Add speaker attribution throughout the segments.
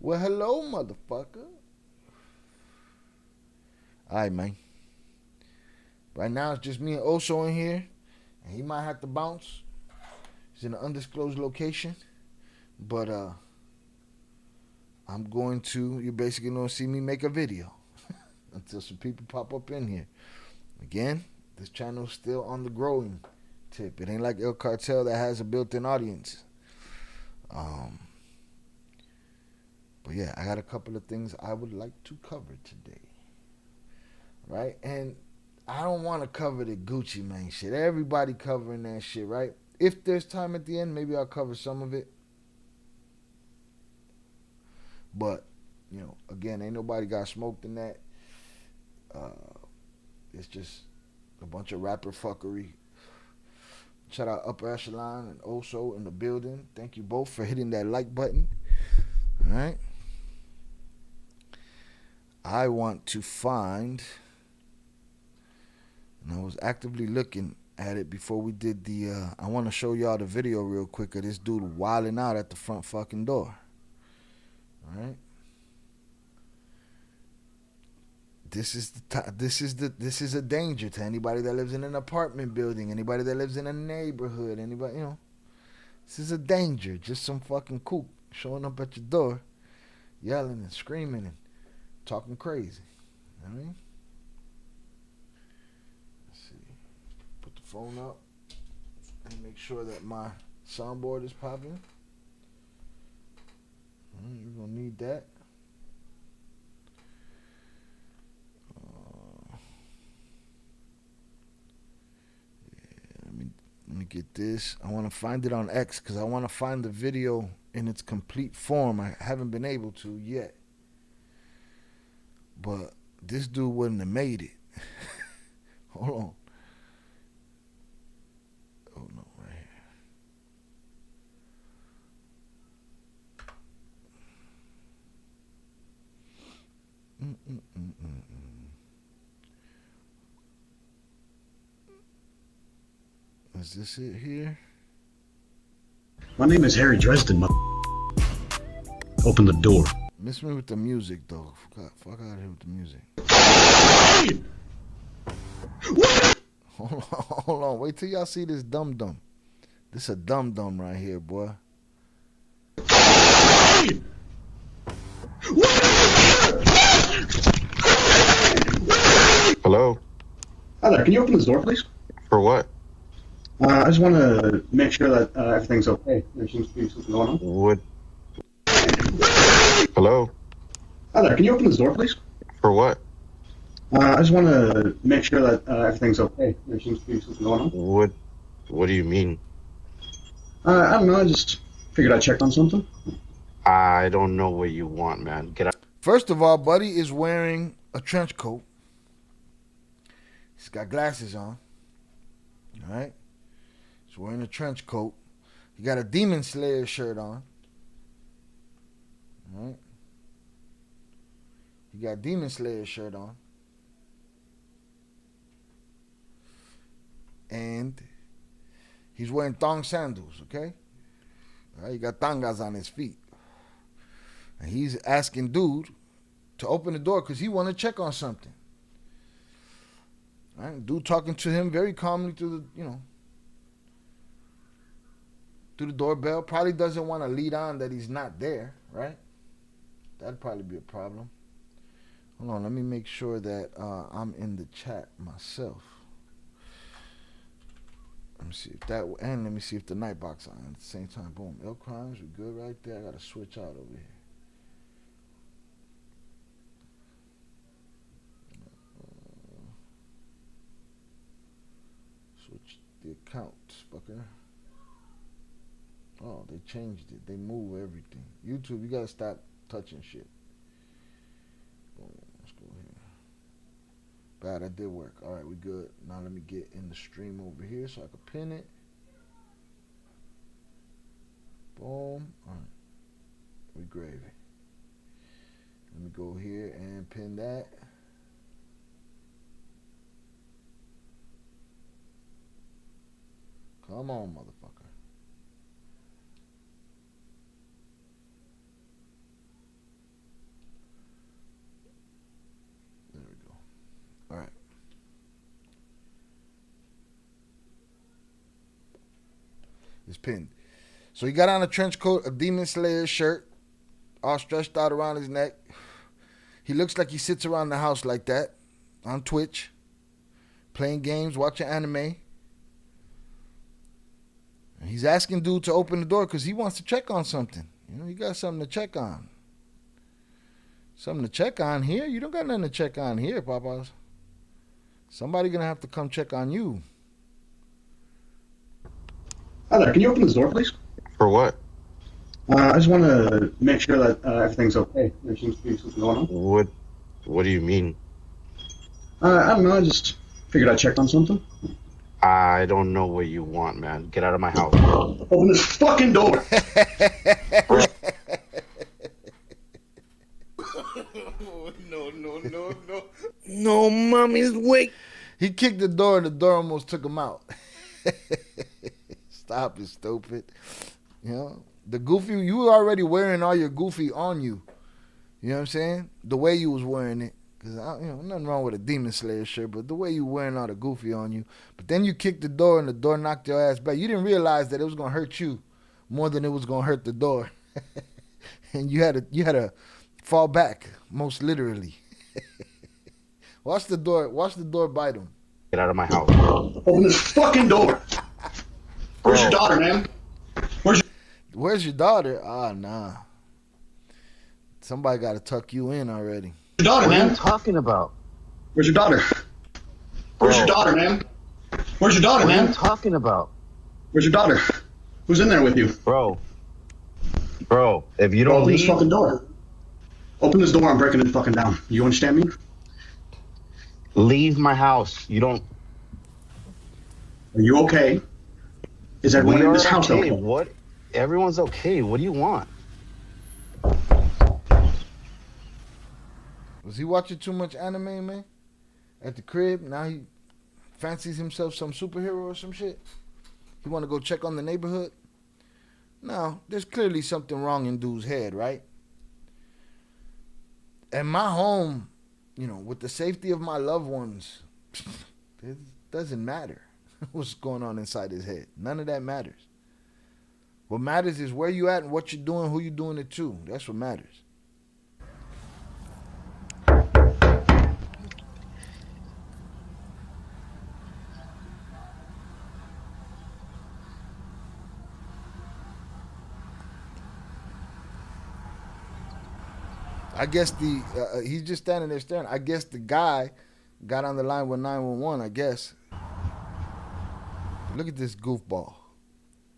Speaker 1: Well, hello, motherfucker. All right, man. Right now, it's just me and Oso in here, and he might have to bounce. He's in an undisclosed location, but I'm going to. You're basically going to see me make a video until some people pop up in here. Again, this channel's still on the growing tip. It ain't like El Cartel that has a built-in audience. But yeah, I got a couple of things I would like to cover today. Right? And I don't want to cover the Gucci Mane shit. Everybody covering that shit, right? If there's time at the end, maybe I'll cover some of it. But, you know, again, ain't nobody got smoked in that. It's just a bunch of rapper fuckery. Shout out Upper Echelon and Oso in the building. Thank you both for hitting that like button. All right. I want to find, and I was actively looking at it before we did the, I want to show y'all the video real quick of this dude wilding out at the front fucking door. All right. This is a danger to anybody that lives in an apartment building, anybody that lives in a neighborhood, anybody, you know. This is a danger. Just some fucking kook showing up at your door, yelling and screaming and talking crazy. You know what I mean? Let's see. Put the phone up and make sure that my soundboard is popping. You're gonna need that. Let me get this. I want to find it on X because I want to find the video in its complete form. I haven't been able to yet. But this dude wouldn't have made it. Hold on. Oh, no, right here. Is this it here?
Speaker 2: My name is Harry Dresden. Open the door.
Speaker 1: Miss me with the music, though. Fuck out of here with the music. Hold on. Wait till y'all see this dum-dum. This a dum-dum right here, boy.
Speaker 3: Hello?
Speaker 2: Hi there, can you open this door, please?
Speaker 3: For what?
Speaker 2: I just want to make sure that everything's okay. There seems to be something going on.
Speaker 3: What? Hello?
Speaker 2: Hi there, can you open this door, please?
Speaker 3: For what?
Speaker 2: I just want to make sure that everything's okay. There seems to be something going on.
Speaker 3: What do you mean?
Speaker 2: I don't know, I just figured I'd check on something.
Speaker 3: I don't know what you want, man. Get out.
Speaker 1: First of all, Buddy is wearing a trench coat. He's got glasses on. All right? He's wearing a trench coat. He got a Demon Slayer shirt on. All right? He got Demon Slayer shirt on. And he's wearing thong sandals, okay? All right, he got tangas on his feet. And he's asking dude to open the door because he want to check on something. All right? Dude talking to him very calmly through the, through the doorbell. Probably doesn't want to lead on that he's not there, right? That'd probably be a problem. Hold on, let me make sure that I'm in the chat myself. Let me see if that, and let me see if the night box on at the same time. Boom, L crimes, we're good right there. I gotta switch out over here. Switch the account, fucker. Oh, they changed it. They move everything. YouTube, you gotta stop touching shit. Boom, let's go here. Bad, that did work. All right, we good. Now let me get in the stream over here so I can pin it. Boom. All right, we gravy. Let me go here and pin that. Come on, motherfucker. It's pinned. So he got on a trench coat, a Demon Slayer shirt, all stretched out around his neck. He looks like he sits around the house like that, on Twitch, playing games, watching anime. And he's asking dude to open the door because he wants to check on something. You know, he got something to check on. Something to check on here? You don't got nothing to check on here, Papas. Somebody gonna have to come check on you.
Speaker 2: Hi there, can you open this door, please?
Speaker 3: For what?
Speaker 2: I just want to make sure that everything's okay. There seems to be something going on.
Speaker 3: What do you mean?
Speaker 2: I don't know, I just figured I'd check on something.
Speaker 3: I don't know what you want, man. Get out of my house.
Speaker 2: Open this fucking door!
Speaker 1: No. No, mommy's wait. He kicked the door and the door almost took him out. Stop it, stupid. You know, the goofy, you were already wearing all your goofy on you. You know what I'm saying? The way you was wearing it. Because, you know, nothing wrong with a Demon Slayer shirt, but the way you wearing all the goofy on you. But then you kicked the door and the door knocked your ass back. You didn't realize that it was going to hurt you more than it was going to hurt the door. And you had to fall back, most literally. Watch the door bite him.
Speaker 3: Get out of my house.
Speaker 2: Open this fucking door! Where's your daughter, man?
Speaker 1: Where's your daughter? Ah, nah. Somebody got to tuck you in already.
Speaker 2: Your daughter,
Speaker 3: What are
Speaker 2: man?
Speaker 3: you talking about?
Speaker 2: Where's your daughter? Where's your daughter, man? Where's your daughter,
Speaker 3: What are
Speaker 2: man?
Speaker 3: you talking about?
Speaker 2: Where's your daughter? Who's in there with you?
Speaker 3: Bro, if you don't
Speaker 2: Open this
Speaker 3: leave,
Speaker 2: fucking door. Open this door, I'm breaking it fucking down. You understand me?
Speaker 3: leave my house. You don't.
Speaker 2: Are you okay? Is everyone in this house okay?
Speaker 3: What? Everyone's okay. What do you want?
Speaker 1: Was he watching too much anime, man? At the crib? Now he fancies himself some superhero or some shit? He want to go check on the neighborhood? No, there's clearly something wrong in dude's head, right? And my home, you know, with the safety of my loved ones, it doesn't matter what's going on inside his head. None of that matters. What matters is where you at and what you're doing, who you're doing it to. That's what matters. I guess he's just standing there staring. I guess the guy got on the line with 911, I guess. Look at this goofball.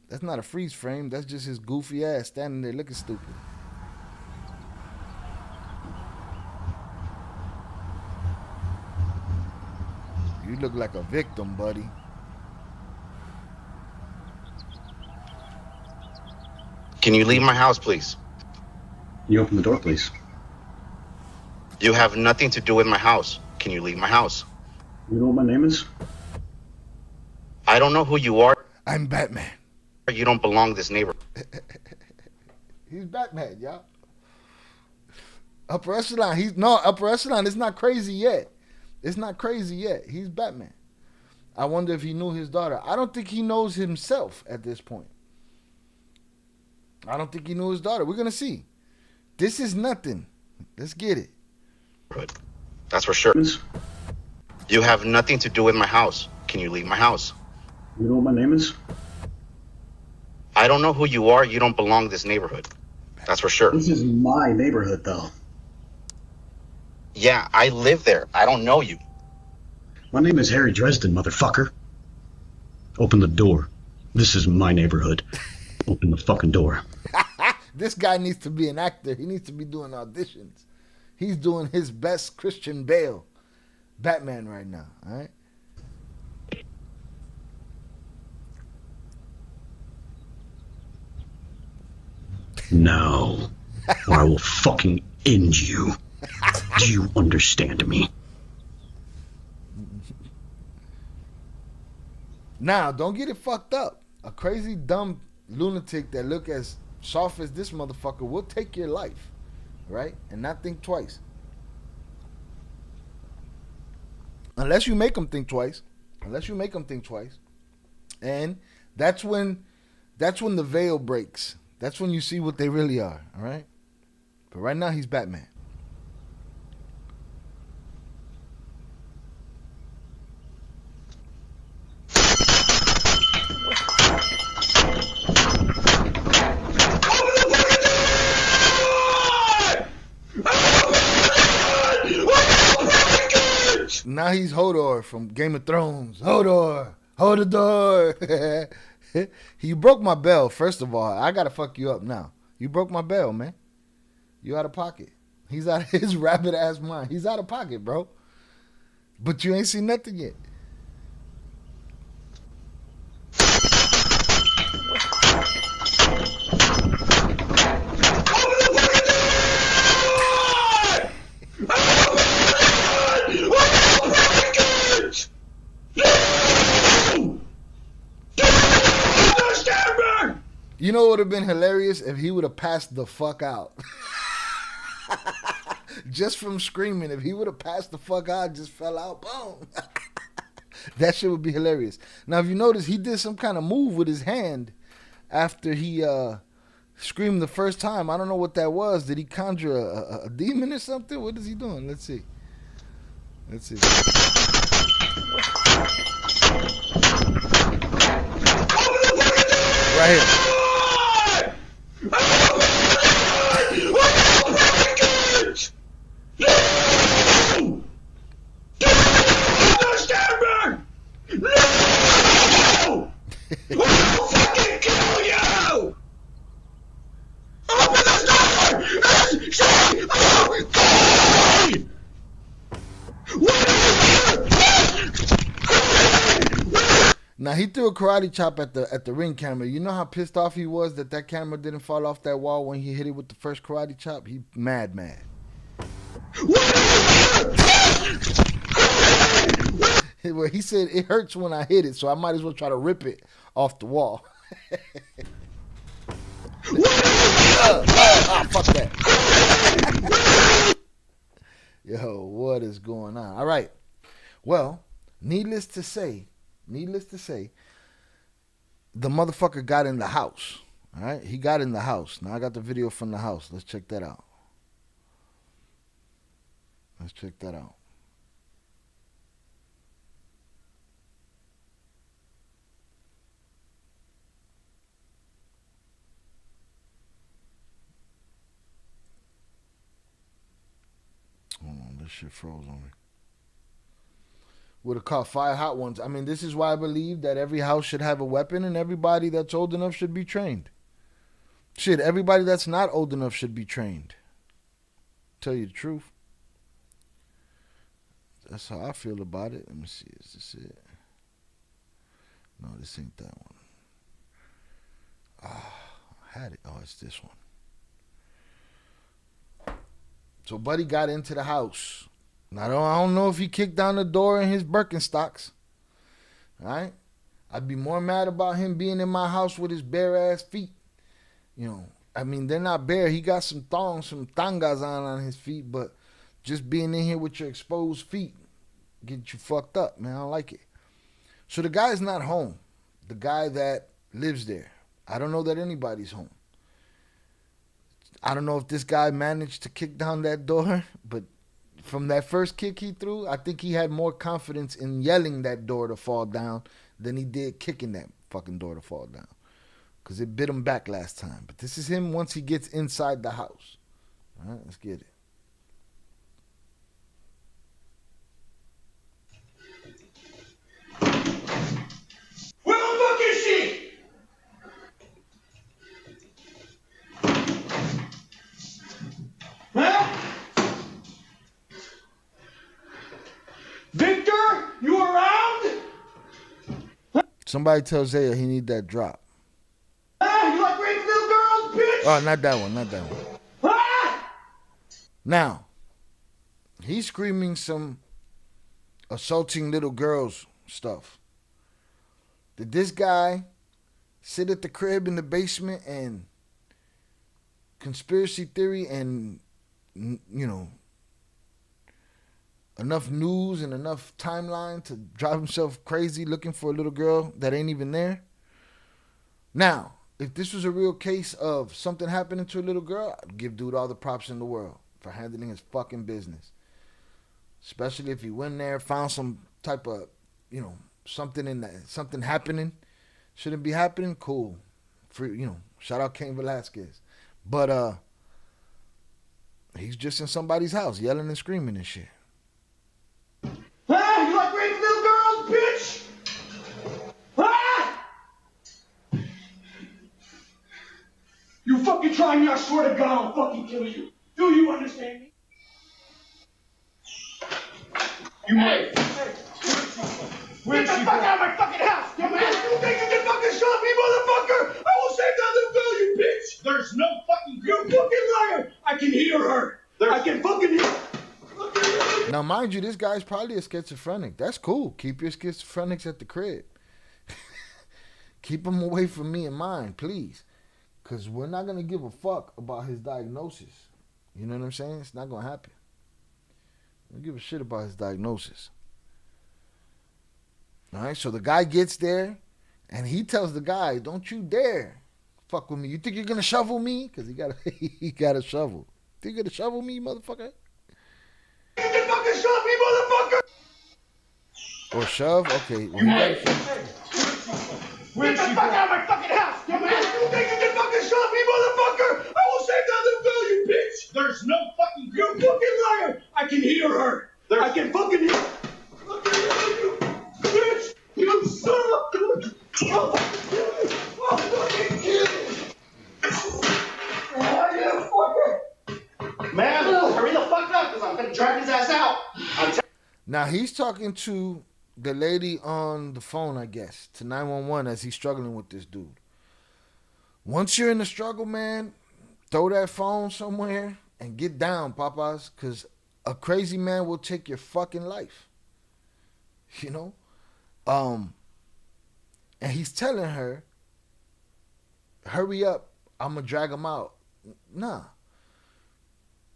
Speaker 1: That's not a freeze frame. That's just his goofy ass standing there looking stupid. You look like a victim, buddy.
Speaker 3: Can you leave my house, please?
Speaker 2: Can you open the door, please?
Speaker 3: You have nothing to do with my house. Can you leave my house?
Speaker 2: You know what my name is?
Speaker 3: I don't know who you are.
Speaker 1: I'm Batman.
Speaker 3: You don't belong in this neighborhood.
Speaker 1: He's Batman, y'all. Upper echelon. Upper echelon. It's not crazy yet. It's not crazy yet. He's Batman. I wonder if he knew his daughter. I don't think he knows himself at this point. I don't think he knew his daughter. We're going to see. This is nothing. Let's get it.
Speaker 3: That's for sure. You have nothing to do with my house. Can you leave my house?
Speaker 2: You know what my name is?
Speaker 3: I don't know who you are. You don't belong in this neighborhood. That's for sure.
Speaker 2: This is my neighborhood, though.
Speaker 3: Yeah, I live there. I don't know you.
Speaker 2: My name is Harry Dresden, motherfucker. Open the door. This is my neighborhood. Open the fucking door.
Speaker 1: This guy needs to be an actor. He needs to be doing auditions. He's doing his best Christian Bale Batman right now, all right?
Speaker 2: No, or I will fucking end you. Do you understand me?
Speaker 1: Now, don't get it fucked up. A crazy, dumb lunatic that look as soft as this motherfucker will take your life, right? And not think twice. Unless you make them think twice. And that's when That's when the veil breaks. That's when you see what they really are, all right? But right now, he's Batman. Now he's Hodor from Game of Thrones. Hodor, hold the door. You broke my bell, first of all. I gotta fuck you up now. You broke my bell, man. You out of pocket. He's out of his rabbit ass mind. He's out of pocket, bro. But you ain't seen nothing yet. You know what would have been hilarious if he would have passed the fuck out. Just from screaming. If he would have passed the fuck out, just fell out, boom. That shit would be hilarious. Now, if you notice, he did some kind of move with his hand after he screamed the first time. I don't know what that was. Did he conjure a demon or something? What is he doing? Let's see. Let's see. Right here. Now he threw a karate chop at the ring camera. You know how pissed off he was that camera didn't fall off that wall when he hit it with the first karate chop? He mad. Where he said it hurts when I hit it, so I might as well try to rip it off the wall. Fuck that. Yo, what is going on? All right. Well, needless to say, the motherfucker got in the house. All right? He got in the house. Now I got the video from the house. Let's check that out. Hold on, this shit froze on me. Would have caught 5 hot ones. I mean, this is why I believe that every house should have a weapon and everybody that's old enough should be trained. Shit, everybody that's not old enough should be trained. Tell you the truth. That's how I feel about it. Let me see. Is this it? No, this ain't that one. I had it. Oh, it's this one. So Buddy got into the house. Now, I don't know if he kicked down the door in his Birkenstocks. All right? I'd be more mad about him being in my house with his bare ass feet. You know, I mean, they're not bare. He got some thongs, some tangas on his feet, but just being in here with your exposed feet get you fucked up, man. I don't like it. So the guy's not home. The guy that lives there. I don't know that anybody's home. I don't know if this guy managed to kick down that door, but from that first kick he threw, I think he had more confidence in yelling that door to fall down than he did kicking that fucking door to fall down. Because it bit him back last time. But this is him once he gets inside the house. All right, let's get it.
Speaker 4: Where the fuck is she? Huh? Victor, you around?
Speaker 1: Somebody tell Zaya he need that drop.
Speaker 4: You like raping little girls, bitch?
Speaker 1: Oh, not that one.
Speaker 4: Ah!
Speaker 1: Now, he's screaming some assaulting little girls stuff. Did this guy sit at the crib in the basement and conspiracy theory and, you know, enough news and enough timeline to drive himself crazy looking for a little girl that ain't even there? Now, if this was a real case of something happening to a little girl, I'd give dude all the props in the world for handling his fucking business. Especially if he went there, found some type of, something in that, something happening, shouldn't be happening. Cool, shout out Cain Velasquez, but he's just in somebody's house yelling and screaming and shit.
Speaker 4: Ah, you like raping little girls, bitch? Ah! You fucking try me, I swear to God, I'll fucking kill you. Do you understand me? You might. Get the fuck out of my fucking house, dumbass! You think you can fucking shove me, motherfucker? I will save that little girl, you bitch! There's no fucking girl. You fucking liar! I can hear her. I can fucking hear her.
Speaker 1: Now, mind you, this guy's probably a schizophrenic. That's cool. Keep your schizophrenics at the crib. Keep them away from me and mine, please. Because we're not going to give a fuck about his diagnosis. You know what I'm saying? It's not going to happen. We don't give a shit about his diagnosis. All right, so the guy gets there, and he tells the guy, don't you dare fuck with me. You think you're going to shovel me? Because he got a shovel. Think you're going to shovel me, motherfucker?
Speaker 4: You can fucking shove me, motherfucker!
Speaker 1: Or shove? Okay. Well,
Speaker 4: Get the fuck out of my fucking house, dumbass! You think you can fucking shove me, motherfucker? I will save that little girl, you bitch! There's no fucking girl. You fucking liar! I can hear her. I can fucking hear her. You bitch! You son of a bitch! I'll fucking kill you! I'll fucking kill you! You fucker! Man, hurry the fuck up, because I'm gonna drag his ass out.
Speaker 1: Now, he's talking to the lady on the phone, I guess, to 911 as he's struggling with this dude. Once you're in the struggle, man, throw that phone somewhere and get down, papas, because a crazy man will take your fucking life. You know? And he's telling her, hurry up, I'm going to drag him out. Nah.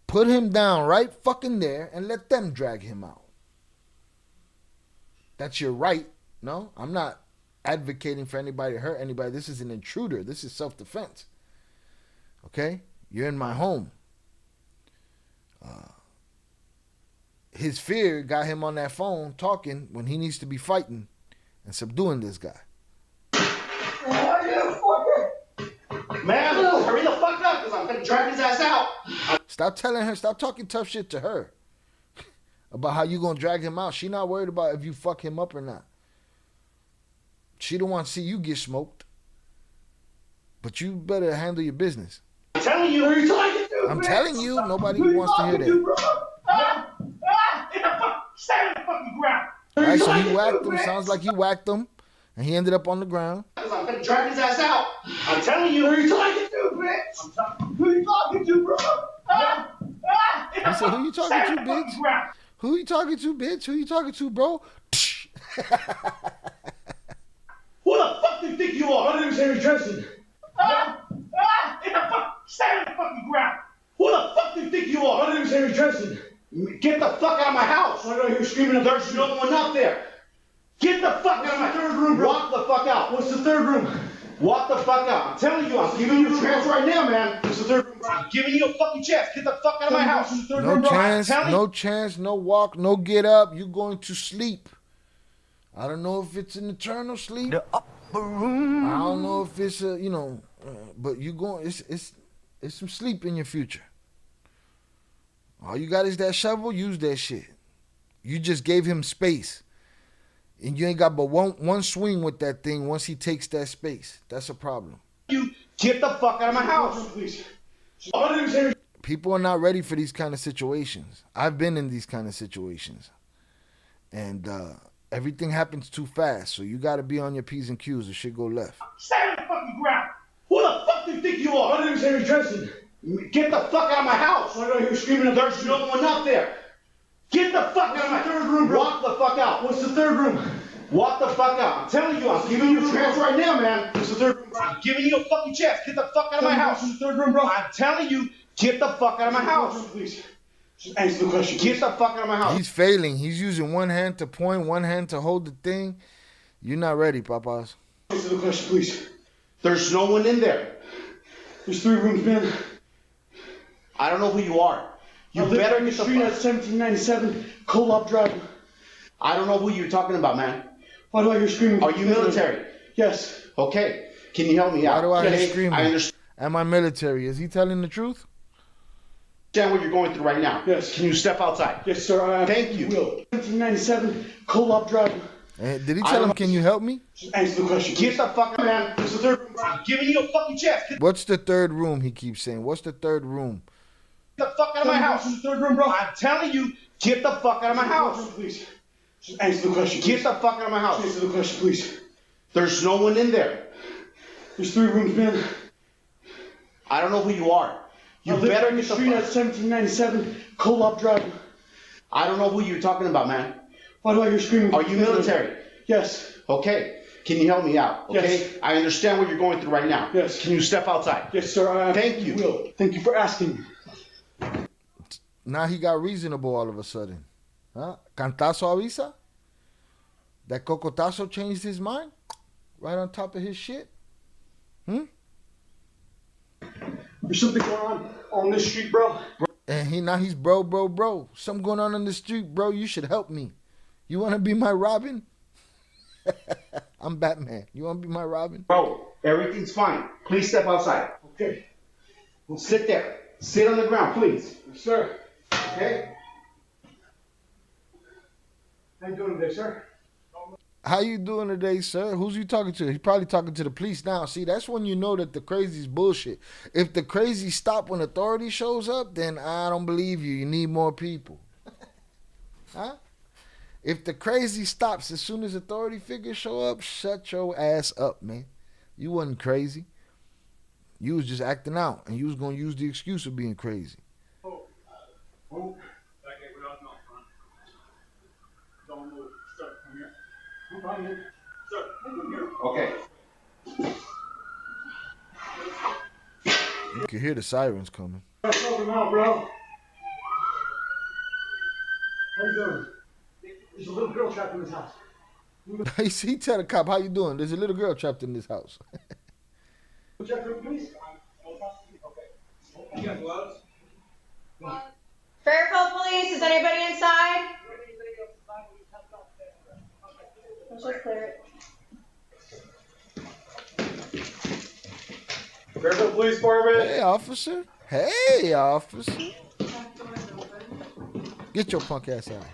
Speaker 1: Put him down right fucking there and let them drag him out. That's your right. No, I'm not advocating for anybody to hurt anybody. This is an intruder. This is self-defense. Okay? You're in my home. His fear got him on that phone talking when he needs to be fighting and subduing this guy.
Speaker 4: Man, hurry the fuck up, because I'm going to drag his ass out.
Speaker 1: Stop telling her, stop talking tough shit to her about how you going to drag him out. She not worried about if you fuck him up or not. She don't want to see you get smoked. But you better handle your business.
Speaker 4: I'm telling you, who are you talking to?
Speaker 1: I'm telling you, nobody wants to hear that.
Speaker 4: Stand on the fucking ground.
Speaker 1: All right, so he whacked him. Sounds like he whacked him. And he ended up on the ground.
Speaker 4: I'm going to drag his ass out. I'm telling you, who are you talking to, bitch? Who are you talking to, bro?
Speaker 1: He said, who you talking to, bitch? Who you talking to, bitch? Who you talking to, bro?
Speaker 4: Who the fuck do you think you are? My name is Harry Dresden. Stand on the fucking ground. Who the fuck do you think you are? My name is Harry Dresden. Get the fuck out of my house. I know you're screaming. There's no one up there. Get the fuck out of my third room, bro. Walk the fuck out. What's the third room? Walk the fuck out. I'm telling you, I'm giving you a chance right now, man. What's the third room, bro? I'm giving you a fucking chance. Get the fuck out of my house.
Speaker 1: No chance, no walk, no get up. You're going to sleep. I don't know if it's an eternal sleep.
Speaker 5: The upper room.
Speaker 1: I don't know if it's but you going. It's some sleep in your future. All you got is that shovel. Use that shit. You just gave him space, and you ain't got but one swing with that thing. Once he takes that space, that's a problem.
Speaker 4: You get the fuck out of my house, please.
Speaker 1: People are not ready for these kind of situations. I've been in these kind of situations, and everything happens too fast. So you got to be on your P's and Q's. Or shit go left.
Speaker 4: Stand on the fucking ground. Who the fuck do you think you are? My name is Harry Dresden. Get the fuck out of my house. I know you're screaming. There's no one up there. Get the fuck out of my third room, bro. Walk the fuck out. What's the third room? Walk the fuck out. I'm telling you, I'm giving you a chance right now, man. What's the third room, bro? I'm giving you a fucking chance. Get the fuck out of my house. What's the third room, bro? I'm telling you, get the fuck out of my house. Please. Just answer the question. Get the fuck out of my house.
Speaker 1: He's failing. He's using one hand to point, one hand to hold the thing. You're not ready, papas.
Speaker 4: Answer the question, please. There's no one in there. There's 3 rooms, man. I don't know who you are. You better get the street at 1797 Co-op Drive. I don't know who you're talking about, man. Why do I hear screaming? Are you military? Yes. Okay. Can you help me out?
Speaker 1: Why do I hear
Speaker 4: Okay?
Speaker 1: screaming?
Speaker 4: I understand
Speaker 1: Am I military? Is he telling the truth?
Speaker 4: what you're going through right now. Yes. Can you step outside? Yes, sir. Thank you. 1797 Co-op Drive.
Speaker 1: Did he tell him, can you help me?
Speaker 4: Just answer the question. Get the fuck out, man. This is the 3rd room. I'm giving you a fucking chance.
Speaker 1: What's the 3rd room, he keeps saying? What's the 3rd room?
Speaker 4: Get the fuck out of my house. This is the 3rd room, bro. I'm telling you, get the fuck out of my house. Please. Just answer the question. Get the fuck out of my house. Just answer the question, please. There's no one in there. There's 3 rooms, man. I don't know who you are. You better get the street at 1797 Co-op Drive. I don't know who you're talking about, man. Why do I hear screaming? Are you military? Yes. Okay. Can you help me out? Okay. Yes. I understand what you're going through right now. Yes. Can you step outside? Yes, sir. Thank you. Will. Thank you for asking.
Speaker 1: Now he got reasonable all of a sudden. Huh? Cantazo avisa? That cocotazo changed his mind? Right on top of his shit?
Speaker 4: There's something going on this street, bro.
Speaker 1: And now he's bro. Something going on in the street, bro. You should help me. You want to be my Robin? I'm Batman. You want to be my Robin?
Speaker 4: Bro, everything's fine. Please step outside. Okay. Well, sit there. Sit on the ground, please. Yes, sir. Okay. How you doing today, sir?
Speaker 1: How you doing today, sir? Who's you talking to? He's probably talking to the police now. See, that's when you know that the crazy's bullshit. If the crazy stop when authority shows up, then I don't believe you. You need more people. Huh? If the crazy stops as soon as authority figures show up, shut your ass up, man. You wasn't crazy. You was just acting out, and you was going to use the excuse of being crazy.
Speaker 4: Okay.
Speaker 1: You can hear the sirens coming.
Speaker 4: What's up now, bro? How you doing? There's a little girl trapped in this house.
Speaker 1: He tell the cop, how you doing? There's a little girl trapped in this house.
Speaker 4: Check her, please. Okay. You got gloves?
Speaker 5: Fairfield Police, is anybody inside? Let's just clear it.
Speaker 4: Fairfield Police Department.
Speaker 1: Hey, officer. Hey, officer. Get your punk ass out.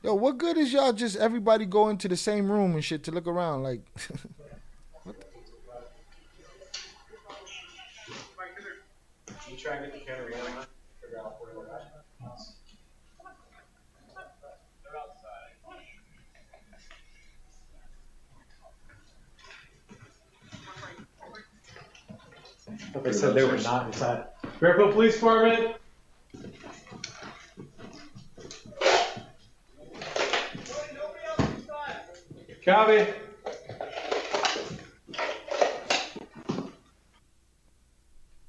Speaker 1: Yo, what good is y'all just everybody go into the same room and shit to look around? Like, what the?
Speaker 6: You try and get the camera going, figure out where we're at. They're outside. They said they were not inside. Fairfield Police Department. Copy.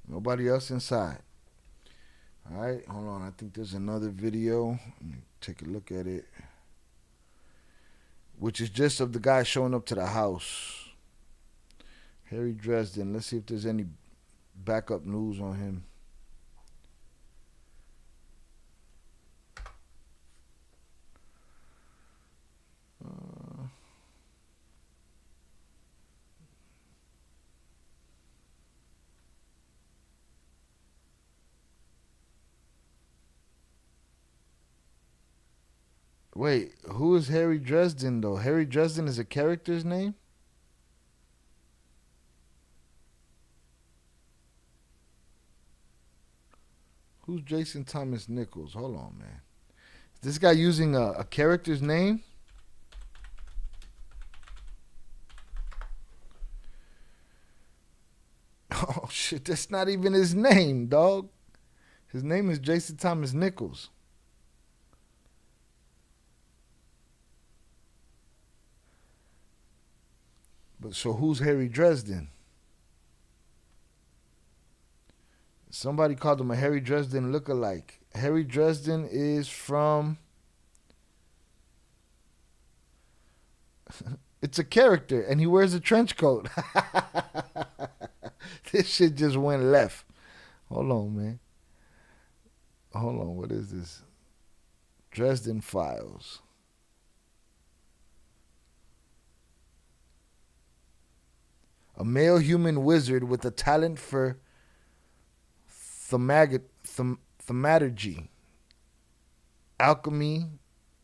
Speaker 1: Nobody else inside. All right, hold on. I think there's another video. Let me take a look at it. Which is just of the guy showing up to the house. Harry Dresden. Let's see if there's any backup news on him. Wait, who is Harry Dresden, though? Harry Dresden is a character's name? Who's Jason Thomas Nichols? Hold on, man. Is this guy using a character's name? Oh, shit, that's not even his name, dog. His name is Jason Thomas Nichols. But so who's Harry Dresden? Somebody called him a Harry Dresden lookalike. Harry Dresden is from It's a character, and he wears a trench coat. This shit just went left. Hold on, man. Hold on, what is this? Dresden Files. A male human wizard with a talent for thaumaturgy, alchemy,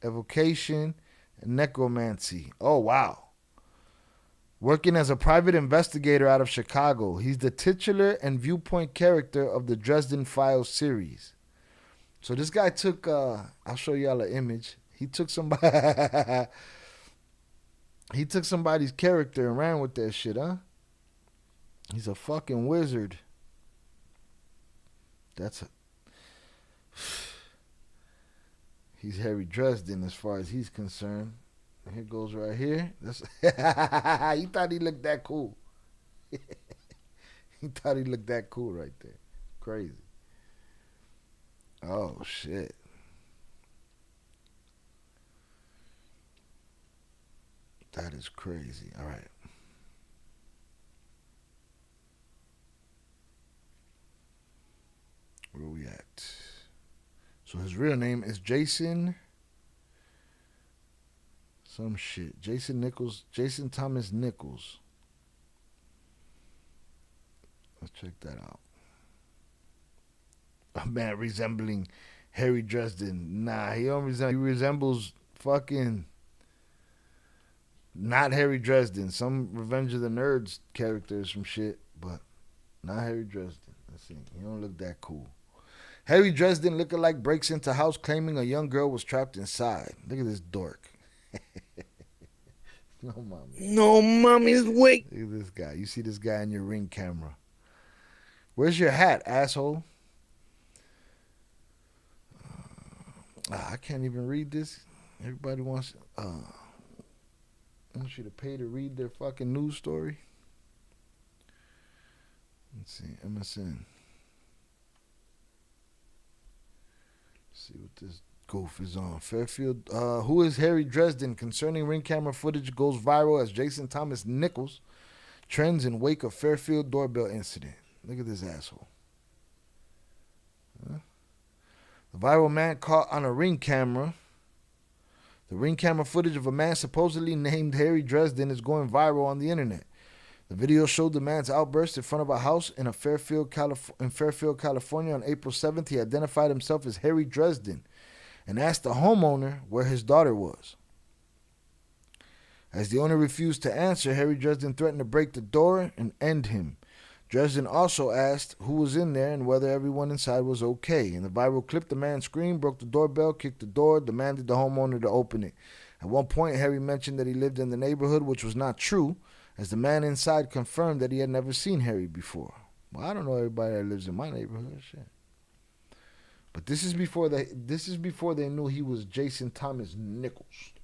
Speaker 1: evocation, and necromancy. Oh, wow. Working as a private investigator out of Chicago, he's the titular and viewpoint character of the Dresden Files series. So this guy took, I'll show y'all an image. He took somebody, he took somebody's character and ran with that shit, huh? He's a fucking wizard. He's Harry Dresden as far as he's concerned. Here goes right here. He thought he looked that cool. He thought he looked that cool right there. Crazy. Oh, shit. That is crazy. All right. Where are we at? So his real name is Jason. Some shit. Jason Nichols. Jason Thomas Nichols. Let's check that out. A man resembling Harry Dresden. Nah, he don't resemble. He resembles fucking not Harry Dresden. Some Revenge of the Nerds characters from shit, but not Harry Dresden. Let's see. He don't look that cool. Harry Dresden lookalike breaks into house claiming a young girl was trapped inside. Look at this dork. No mommy.
Speaker 7: No mommy's wake.
Speaker 1: Look at this guy. You see this guy in your Ring camera. Where's your hat, asshole? I can't even read this. Everybody wants you to pay to read their fucking news story. Let's see, MSN. Let's see what this goof is on. Fairfield. Who is Harry Dresden? Concerning Ring camera footage goes viral as Jason Thomas Nichols trends in wake of Fairfield doorbell incident. Look at this asshole. Huh? The viral man caught on a Ring camera. The Ring camera footage of a man supposedly named Harry Dresden is going viral on the internet. The video showed the man's outburst in front of a house in Fairfield, California on April 7th. He identified himself as Harry Dresden and asked the homeowner where his daughter was. As the owner refused to answer, Harry Dresden threatened to break the door and end him. Dresden also asked who was in there and whether everyone inside was okay. In the viral clip, the man screamed, broke the doorbell, kicked the door, demanded the homeowner to open it. At one point, Harry mentioned that he lived in the neighborhood, which was not true, as the man inside confirmed that he had never seen Harry before. Well, I don't know everybody that lives in my neighborhood. Shit. But this is before they knew he was Jason Thomas Nichols.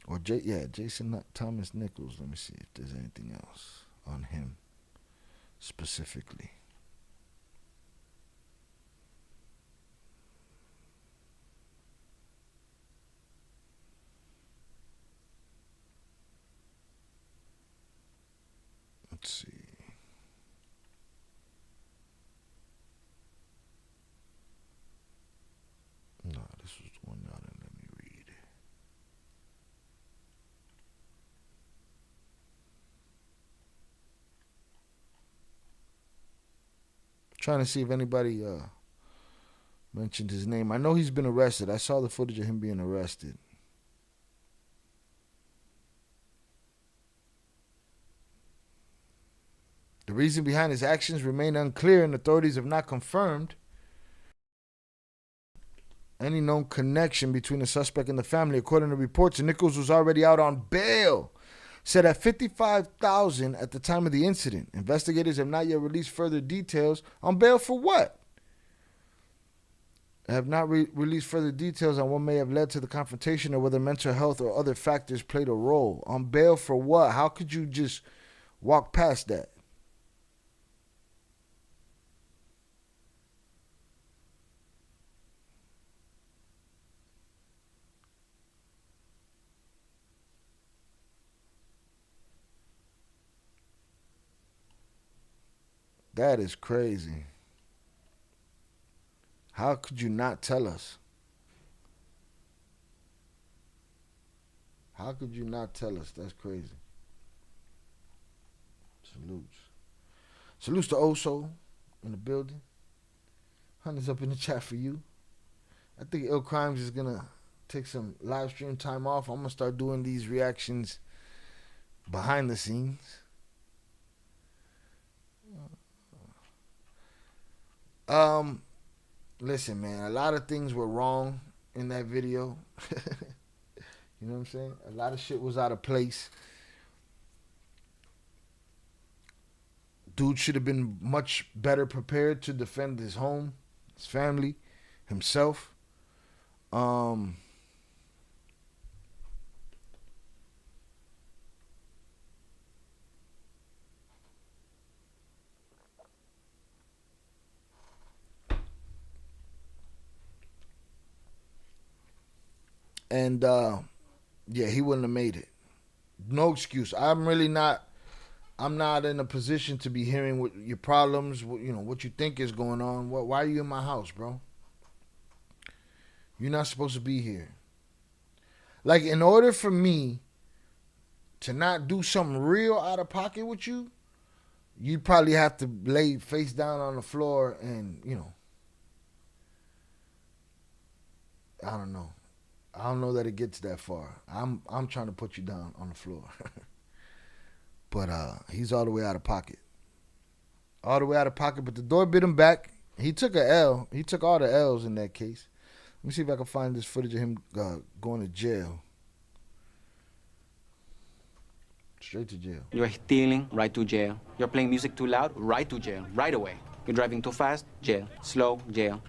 Speaker 1: Or Jason Thomas Nichols. Let me see if there's anything else on him specifically. Let's see. No, this was the one now. Let me read. Trying to see if anybody mentioned his name. I know he's been arrested. I saw the footage of him being arrested. The reason behind his actions remain unclear, and authorities have not confirmed any known connection between the suspect and the family. According to reports, Nichols was already out on bail, set at $55,000 at the time of the incident. Investigators have not yet released further details. On bail for what? Have not released further details on what may have led to the confrontation or whether mental health or other factors played a role. On bail for what? How could you just walk past that? That is crazy. How could you not tell us? How could you not tell us? That's crazy. Salutes. Salutes to Oso in the building. Hunter's up in the chat for you. I think Ill Crimes is going to take some live stream time off. I'm going to start doing these reactions behind the scenes. Listen, man, a lot of things were wrong in that video. You know what I'm saying? A lot of shit was out of place. Dude should have been much better prepared to defend his home, his family, himself. And yeah, he wouldn't have made it. No excuse. I'm not in a position to be hearing what your problems, what you think is going on. Why are you in my house, bro? You're not supposed to be here. Like, in order for me to not do something real out of pocket with you, you'd probably have to lay face down on the floor and, I don't know. I don't know that it gets that far. I'm trying to put you down on the floor. But he's all the way out of pocket. All the way out of pocket, but the door bit him back. He took a L. He took all the L's in that case. Let me see if I can find this footage of him going to jail. Straight to jail.
Speaker 8: You're stealing, right to jail. You're playing music too loud, right to jail, right away. You're driving too fast, jail. Slow, jail.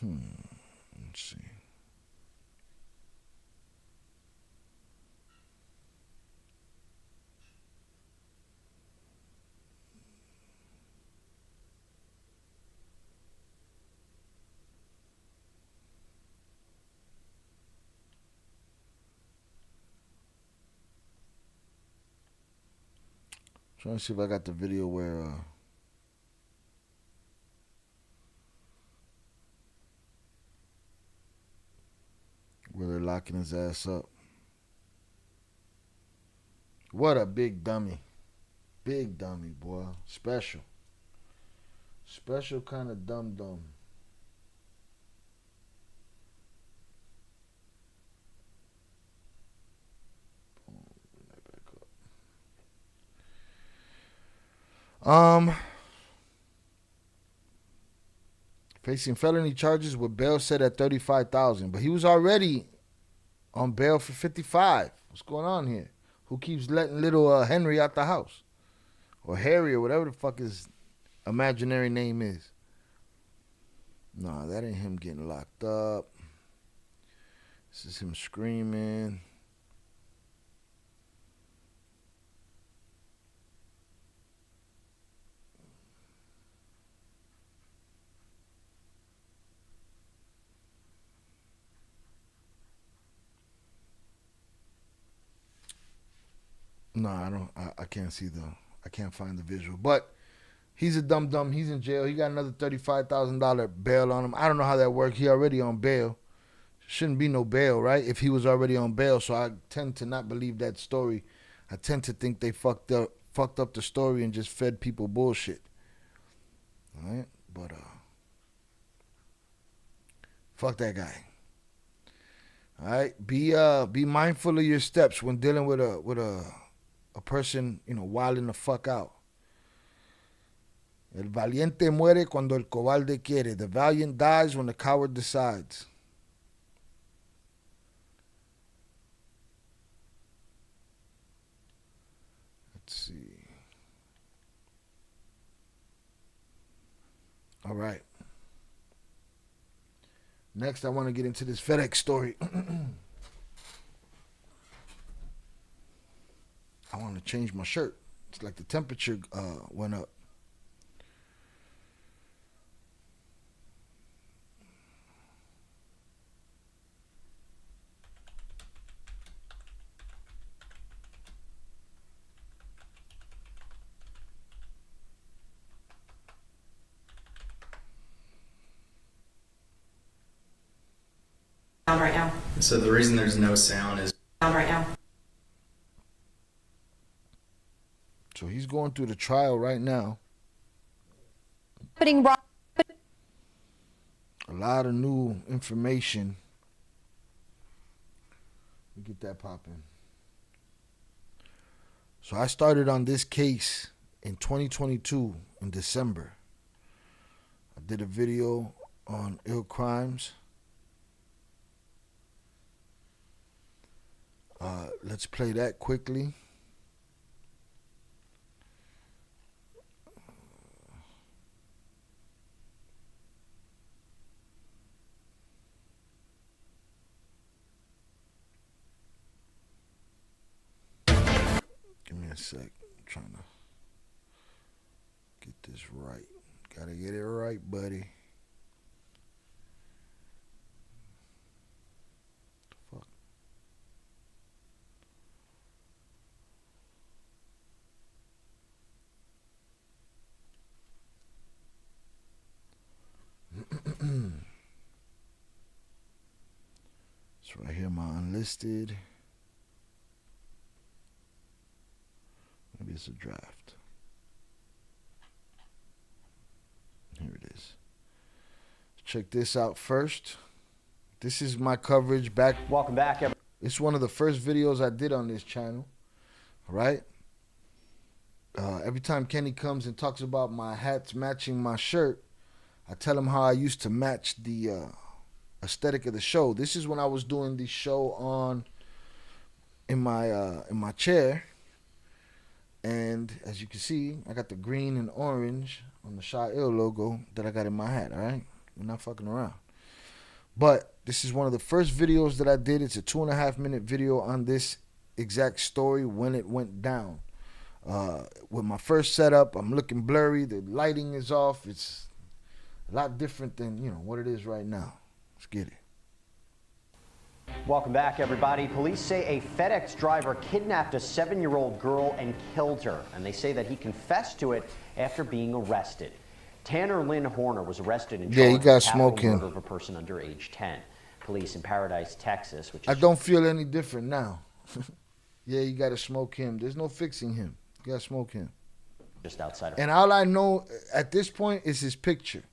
Speaker 1: Let's see. Trying to see if I got the video where they're locking his ass up. What a big dummy. Big dummy, boy. Special. Special kind of dumb. Facing felony charges with bail set at $35,000, but he was already on bail for $55,000. What's going on here? Who keeps letting little Henry out the house, or Harry, or whatever the fuck his imaginary name is? Nah, that ain't him getting locked up. This is him screaming. No, I can't see I can't find the visual. But he's a dumb. He's in jail. He got another $35,000 bail on him. I don't know how that works. He already on bail. Shouldn't be no bail, right? If he was already on bail. So I tend to not believe that story. I tend to think they fucked up the story and just fed people bullshit. All right? But fuck that guy. All right? Be mindful of your steps when dealing with a person, wilding the fuck out. El valiente muere cuando el cobarde quiere. The valiant dies when the coward decides. Let's see. All right. Next, I want to get into this FedEx story. I want to change my shirt. It's like the temperature went up.
Speaker 9: So the reason there's no sound is
Speaker 10: right now.
Speaker 1: So he's going through the trial right now.
Speaker 10: Putting
Speaker 1: A lot of new information. Let me get that popping. So I started on this case in 2022 in December. I did a video on ill crimes. Let's play that quickly. Give me a sec. I'm trying to get this right. Gotta get it right, buddy. Fuck. It's right here, my unlisted. Maybe it's a draft. Here it is. Check this out first. This is my coverage back.
Speaker 11: Welcome back.
Speaker 1: It's one of the first videos I did on this channel. All right. Every time Kenny comes and talks about my hats matching my shirt, I tell him how I used to match the aesthetic of the show. This is when I was doing the show on in my chair. And as you can see, I got the green and orange on the Shy Ill logo that I got in my hat, all right? We're not fucking around. But this is one of the first videos that I did. It's a 2.5-minute video on this exact story when it went down. With my first setup, I'm looking blurry. The lighting is off. It's a lot different than, what it is right now. Let's get it.
Speaker 11: Welcome back, everybody. Police say a FedEx driver kidnapped a 7-year-old girl and killed her, and they say that he confessed to it after being arrested. Tanner Lynn Horner was arrested and charged with capital murder of a person under age 10. Police in Paradise, Texas, which is...
Speaker 1: I don't feel any different now. Yeah, you got to smoke him. There's no fixing him. You got to smoke him.
Speaker 11: Just outside of...
Speaker 1: And all I know at this point is his picture.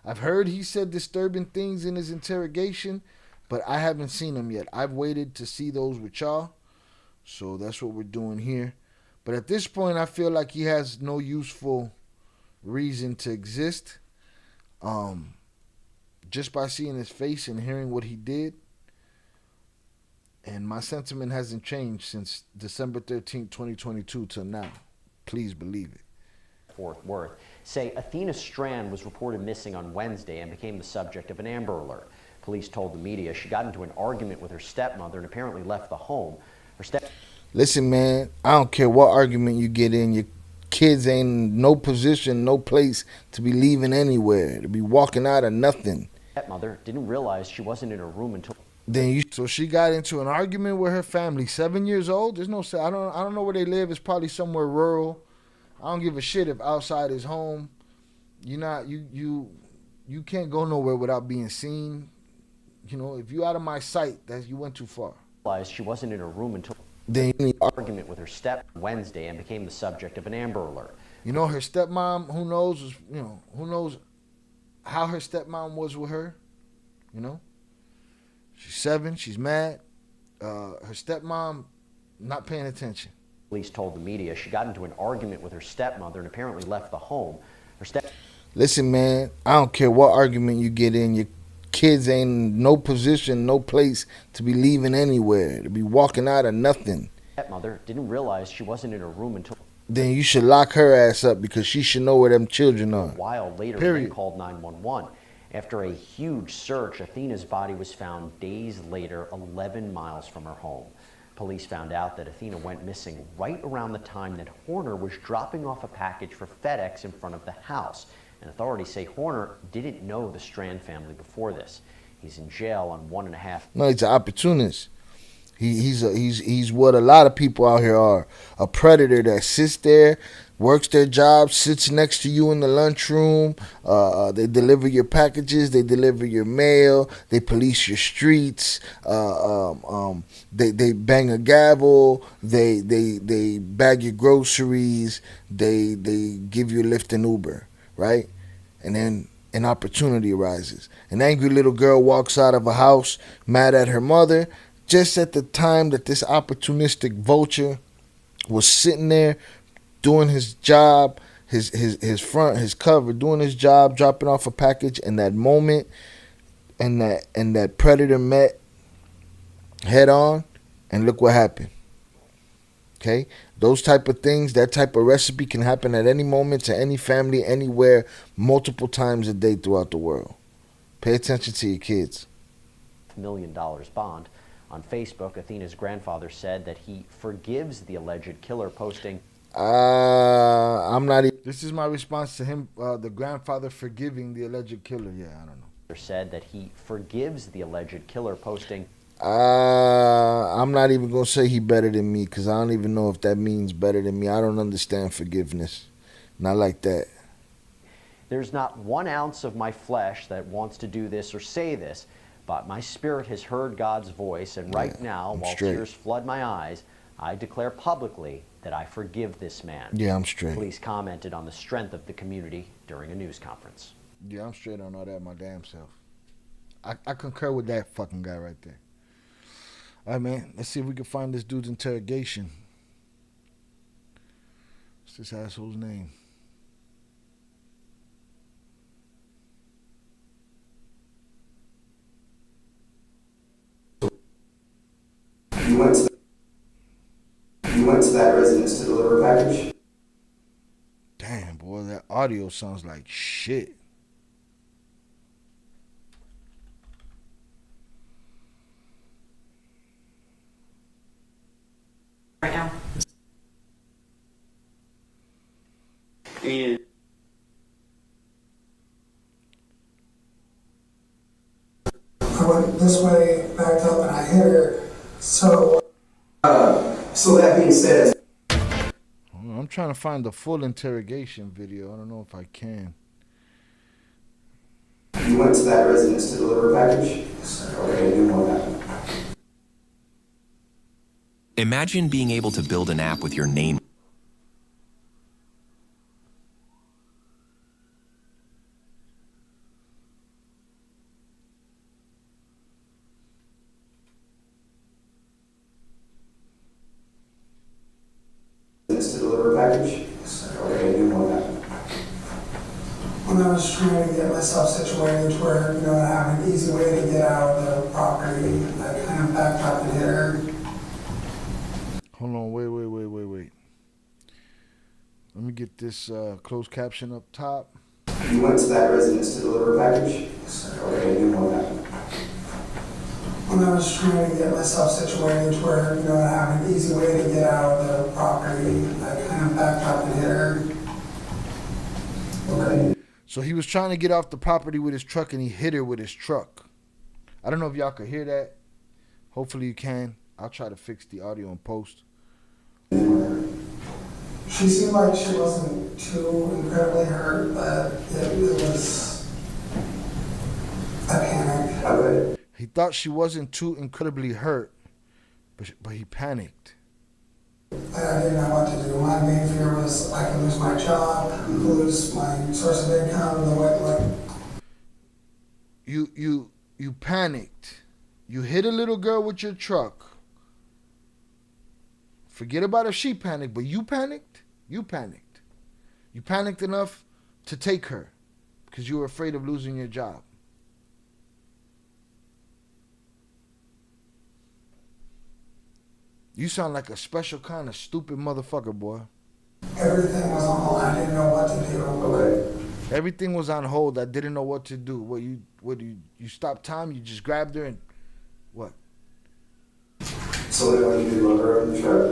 Speaker 1: I've heard he said disturbing things in his interrogation, but I haven't seen them yet. I've waited to see those with y'all. So that's what we're doing here. But at this point, I feel like he has no useful reason to exist. Just by seeing his face and hearing what he did. And my sentiment hasn't changed since December 13th, 2022 till now. Please believe it.
Speaker 11: Fort Worth say Athena Strand was reported missing on Wednesday and became the subject of an Amber Alert. Police told the media she got into an argument with her stepmother and apparently left the home.
Speaker 1: Listen, man, I don't care what argument you get in. Your kids ain't in no position, no place to be leaving anywhere, to be walking out of nothing.
Speaker 11: Stepmother didn't realize she wasn't in her room until...
Speaker 1: So she got into an argument with her family. 7 years old. There's no. I don't know where they live. It's probably somewhere rural. I don't give a shit if outside his home. You can't go nowhere without being seen. If you out of my sight, that you went too far.
Speaker 11: She wasn't in her room until argument with her step Wednesday and became the subject of an Amber Alert.
Speaker 1: Her stepmom. Who knows? Who knows how her stepmom was with her? She's 7. She's mad. Her stepmom not paying attention.
Speaker 11: Police told the media she got into an argument with her stepmother and apparently left the home.
Speaker 1: Listen, man, I don't care what argument you get in. Your kids ain't in no position, no place to be leaving anywhere, to be walking out of nothing.
Speaker 11: Stepmother didn't realize she wasn't in her room until...
Speaker 1: Then you should lock her ass up because she should know where them children are.
Speaker 11: A while later, they called 911. After a huge search, Athena's body was found days later, 11 miles from her home. Police found out that Athena went missing right around the time that Horner was dropping off a package for FedEx in front of the house. And authorities say Horner didn't know the Strand family before this. He's in jail on 1.5.
Speaker 1: No, he's an opportunist. He's what a lot of people out here are. A predator that sits there, works their job, sits next to you in the lunchroom. They deliver your packages. They deliver your mail. They police your streets. They bang a gavel. They bag your groceries. They give you a Lyft and Uber, right? And then an opportunity arises. An angry little girl walks out of a house mad at her mother just at the time that this opportunistic vulture was sitting there doing his job, his cover, doing his job, dropping off a package, and that moment and that predator met head on, and look what happened. Okay? Those type of things, that type of recipe can happen at any moment to any family, anywhere, multiple times a day throughout the world. Pay attention to your kids.
Speaker 11: $1 million bond. On Facebook, Athena's grandfather said that he forgives the alleged killer, posting,
Speaker 1: I'm not even. This is my response to him, the grandfather forgiving the alleged killer. Yeah, I don't know.
Speaker 11: Said that he forgives the alleged killer, posting,
Speaker 1: I'm not even going to say he better than me, because I don't even know if that means better than me. I don't understand forgiveness. Not like that.
Speaker 11: There's not 1 ounce of my flesh that wants to do this or say this, but my spirit has heard God's voice, and right now, while
Speaker 1: straight.
Speaker 11: tears flood my eyes, I declare publicly that I forgive this man.
Speaker 1: Yeah, I'm straight.
Speaker 11: Police commented on the strength of the community during a news conference.
Speaker 1: Yeah, I'm straight on all that my damn self. I concur with that fucking guy right there. All right, man, let's see if we can find this dude's interrogation. What's this asshole's name?
Speaker 10: You went to that residence to deliver a package?
Speaker 1: Damn, boy, that audio sounds like shit.
Speaker 12: Right now. And
Speaker 13: I went this way, backed up, and I hit her. So
Speaker 10: that being said,
Speaker 1: I'm trying to find the full interrogation video. I don't know if I can.
Speaker 10: You went to that residence to deliver a package? Okay, do more than that.
Speaker 14: Imagine being able to build an app with your name.
Speaker 10: To deliver a package? Okay, do more than that.
Speaker 13: when I was trying to get myself situated to where, I have an easy way to get out of the property, I kind of backed up and hit her.
Speaker 1: Hold on, wait. Let me get this closed caption up top.
Speaker 10: You went to that residence to deliver a package? Okay, do more than that.
Speaker 13: When I was trying to get myself situated to where, I have an easy way to get out of the property, I kind of backed up and hit her.
Speaker 10: Okay.
Speaker 1: So he was trying to get off the property with his truck and he hit her with his truck. I don't know if y'all could hear that. Hopefully you can. I'll try to fix the audio in post.
Speaker 13: She seemed like she wasn't too incredibly hurt, but it was a panic.
Speaker 10: Okay.
Speaker 1: He thought she wasn't too incredibly hurt, but he panicked.
Speaker 13: I didn't know what to do. My main fear was I could lose my job, lose my source of income, the way, like.
Speaker 1: You panicked. You hit a little girl with your truck. Forget about if she panicked, but you panicked. You panicked. You panicked enough to take her because you were afraid of losing your job. You sound like a special kind of stupid motherfucker, boy.
Speaker 13: Everything was on hold. I didn't know what to do.
Speaker 10: Okay.
Speaker 1: Everything was on hold. I didn't know what to do. You stopped time? You just grabbed her and what?
Speaker 10: So when you did load her up in the truck?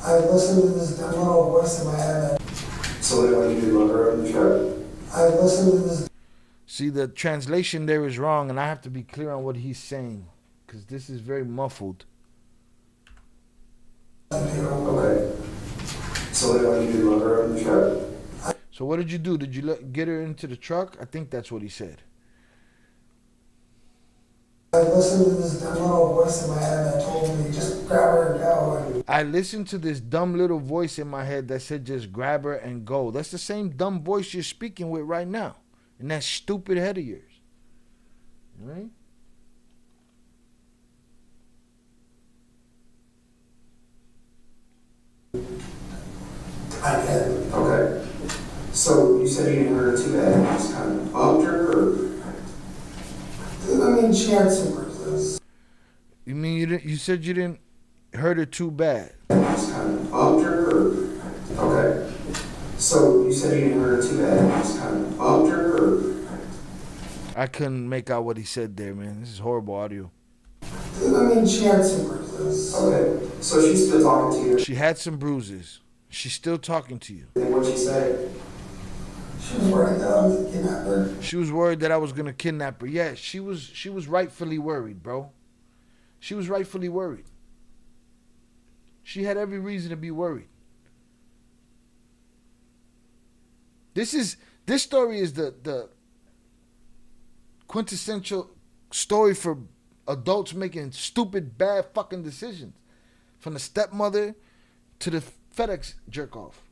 Speaker 13: I listened to this little voice in my head.
Speaker 10: So when you did load her up in the truck?
Speaker 13: I listened to this.
Speaker 1: See, the translation there is wrong, and I have to be clear on what he's saying because this is very muffled.
Speaker 10: Okay. So what did you do? Load her up in the truck?
Speaker 1: So what did you do? Did you get her into the truck? I think that's what he said.
Speaker 13: I listened to this dumb little voice in my head that told me just grab her and go. And
Speaker 1: I listened to this dumb little voice in my head that said just grab her and go. That's the same dumb voice you're speaking with right now in that stupid head of yours. Right?
Speaker 13: I did.
Speaker 10: Okay. So you said you didn't hurt her too bad. You just kind of bumped her, or?
Speaker 13: I mean, she had some bruises.
Speaker 1: You mean you said you didn't hurt her too bad?
Speaker 10: You just kind of bumped her, or? Okay. So you said you didn't hurt her too bad. You just kind of bumped her, or?
Speaker 1: I couldn't make out what he said there, man. This is horrible audio.
Speaker 13: I mean, she had some bruises.
Speaker 10: Okay. So she's still talking to you?
Speaker 1: She had some bruises. She's still talking to you.
Speaker 10: And what'd she say?
Speaker 13: She was worried that I was a kidnapper.
Speaker 1: She was worried that I was gonna kidnap her. Yeah, she was rightfully worried, bro. She was rightfully worried. She had every reason to be worried. This story is the quintessential story for adults making stupid, bad fucking decisions. From the stepmother to the FedEx jerk off.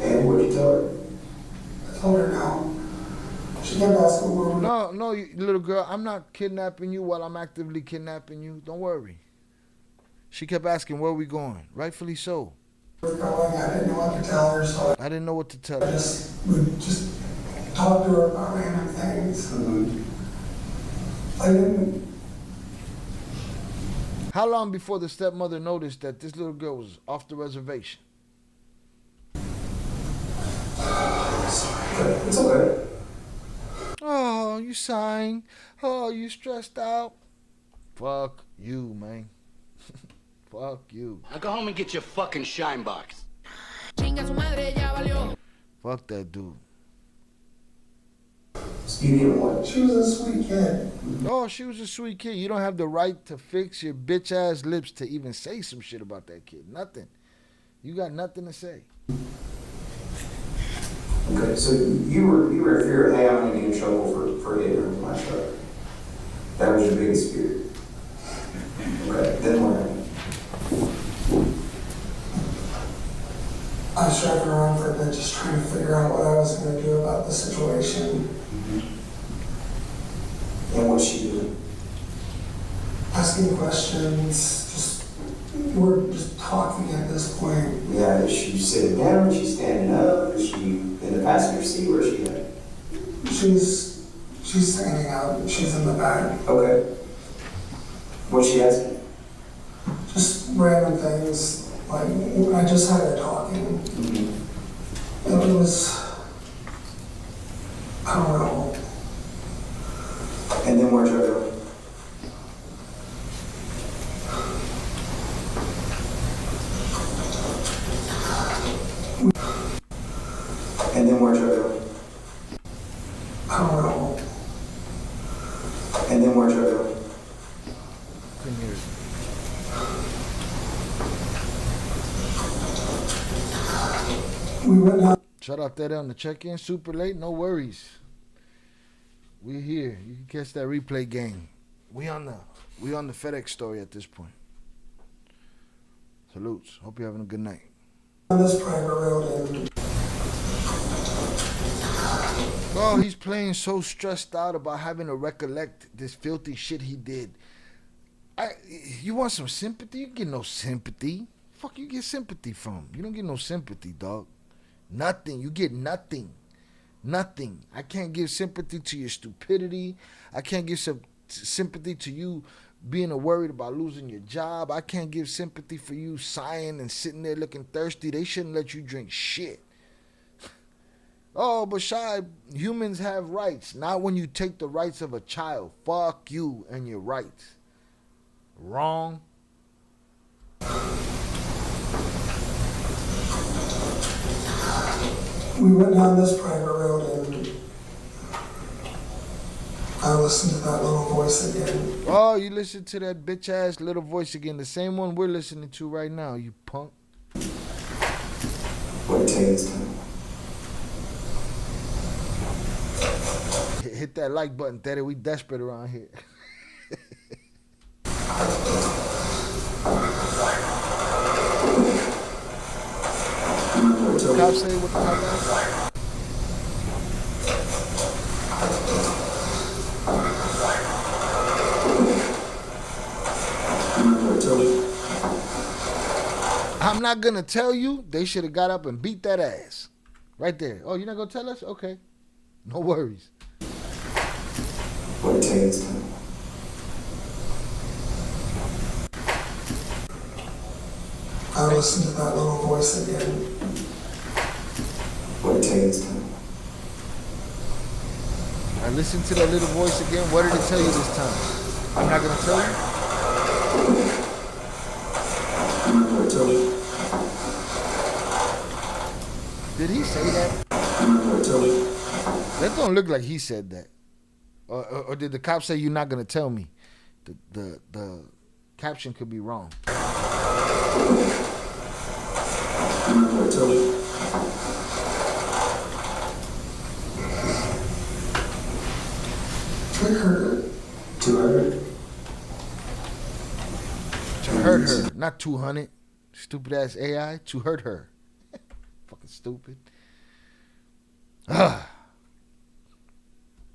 Speaker 10: And what'd you tell her?
Speaker 13: I told her no. She kept asking where we were.
Speaker 1: No, little girl, I'm not kidnapping you while I'm actively kidnapping you. Don't worry. She kept asking where we going. Rightfully so.
Speaker 13: Going. I didn't know what to tell her, so
Speaker 1: I didn't know what to tell
Speaker 13: I
Speaker 1: her.
Speaker 13: would just talk to her about random things. I didn't.
Speaker 1: How long before the stepmother noticed that this little girl was off the reservation?
Speaker 10: Sorry. It's okay.
Speaker 1: Oh, you sighing. Oh, you stressed out. Fuck you, man. Fuck you.
Speaker 12: Now go home and get your fucking shine box.
Speaker 1: Fuck that dude.
Speaker 10: You didn't want.
Speaker 13: She was a sweet kid.
Speaker 1: Oh, she was a sweet kid. You don't have the right to fix your bitch ass lips to even say some shit about that kid. Nothing. You got nothing to say.
Speaker 10: Okay, so you were in fear of, hey, I'm gonna get in trouble for hitting her with my truck. That was your biggest fear. Okay, then what?
Speaker 13: I was driving around for a bit just trying to figure out what I was going to do about the situation.
Speaker 10: And what's she doing?
Speaker 13: Asking questions, we're just talking at this point.
Speaker 10: Yeah, is she sitting down? Is she standing up? Is she in the passenger seat? Where's she at?
Speaker 13: She's standing up. She's in the back.
Speaker 10: Okay. What's she asking?
Speaker 13: Just random things. Like, I just had her talking. It was, I don't know.
Speaker 10: And then where'd you go? And then where'd you go?
Speaker 13: I don't know.
Speaker 10: And then where'd you go?
Speaker 1: Couldn't hear it.
Speaker 13: We went down.
Speaker 1: Shout out that on the check-in. Super late. No worries. We're here. You can catch that replay game. We on the FedEx story at this point. Salutes. Hope you're having a good night.
Speaker 13: On this private road and
Speaker 1: Oh, he's playing so stressed out about having to recollect this filthy shit he did. You want some sympathy? You get no sympathy. Fuck you get sympathy from? You don't get no sympathy, dog. Nothing. You get nothing. Nothing. I can't give sympathy to your stupidity. I can't give some sympathy to you being worried about losing your job. I can't give sympathy for you sighing and sitting there looking thirsty. They shouldn't let you drink shit. Oh, but Shy, humans have rights. Not when you take the rights of a child. Fuck you and your rights. Wrong.
Speaker 13: we went down this private road and I listened to that little voice again.
Speaker 1: Oh, you listen to that bitch ass little voice again. The same one we're listening to right now, you punk.
Speaker 10: What it takes to
Speaker 1: Hit that like button, Daddy. We desperate around here. What the cops say? What the cops say? I'm not gonna tell you. They should have got up and beat that ass. Right there. Oh, you're not gonna tell us? Okay. No worries.
Speaker 10: What it takes to
Speaker 13: I listened to that little voice again.
Speaker 10: What it takes to
Speaker 1: I listened to that little voice again. What did it tell you this time? I'm not gonna tell you?
Speaker 10: I'm not gonna tell you.
Speaker 1: Did he say that?
Speaker 10: I'm not gonna tell you.
Speaker 1: That don't look like he said that. Or did the cop say you're not gonna tell me? The caption could be wrong.
Speaker 10: I'm not gonna tell you.
Speaker 13: I heard it.
Speaker 10: To her.
Speaker 1: To hurt her, not 200. Stupid ass AI. To hurt her. Fucking stupid. Ah.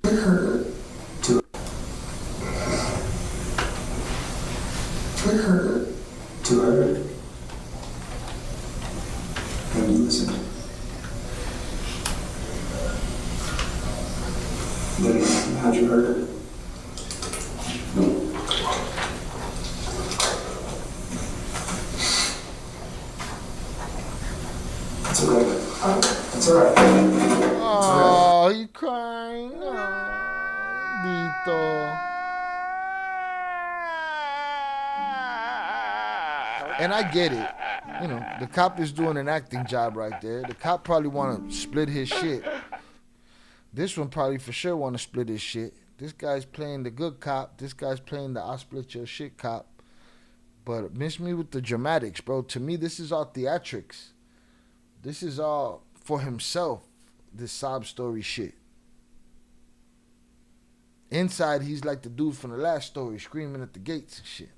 Speaker 13: I heard it.
Speaker 10: To
Speaker 13: I heard it.
Speaker 10: To her. Let me listen. Then how'd you heard it? It's alright. It's alright.
Speaker 1: Oh, you crying? Oh, Dito. And I get it. You know, the cop is doing an acting job right there. The cop probably want to split his shit. This one probably for sure want to split his shit. This guy's playing the good cop. This guy's playing the I'll split your shit cop. But miss me with the dramatics, bro. To me, this is all theatrics. This is all for himself, this sob story shit. Inside, he's like the dude from the last story, screaming at the gates and shit.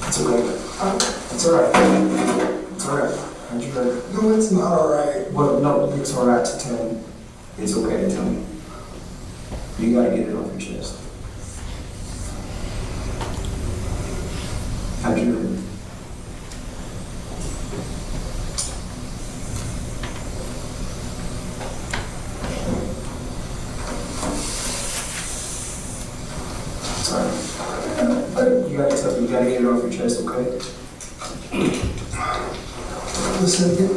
Speaker 10: It's alright. It's alright. It's alright. How'd you heard it?
Speaker 13: No, it's not alright.
Speaker 10: Well, no, it's alright to tell me. It's okay to tell me. You gotta get it off your chest. How'd you heard it? Sorry. You gotta get it off your chest, okay?
Speaker 13: Listen again.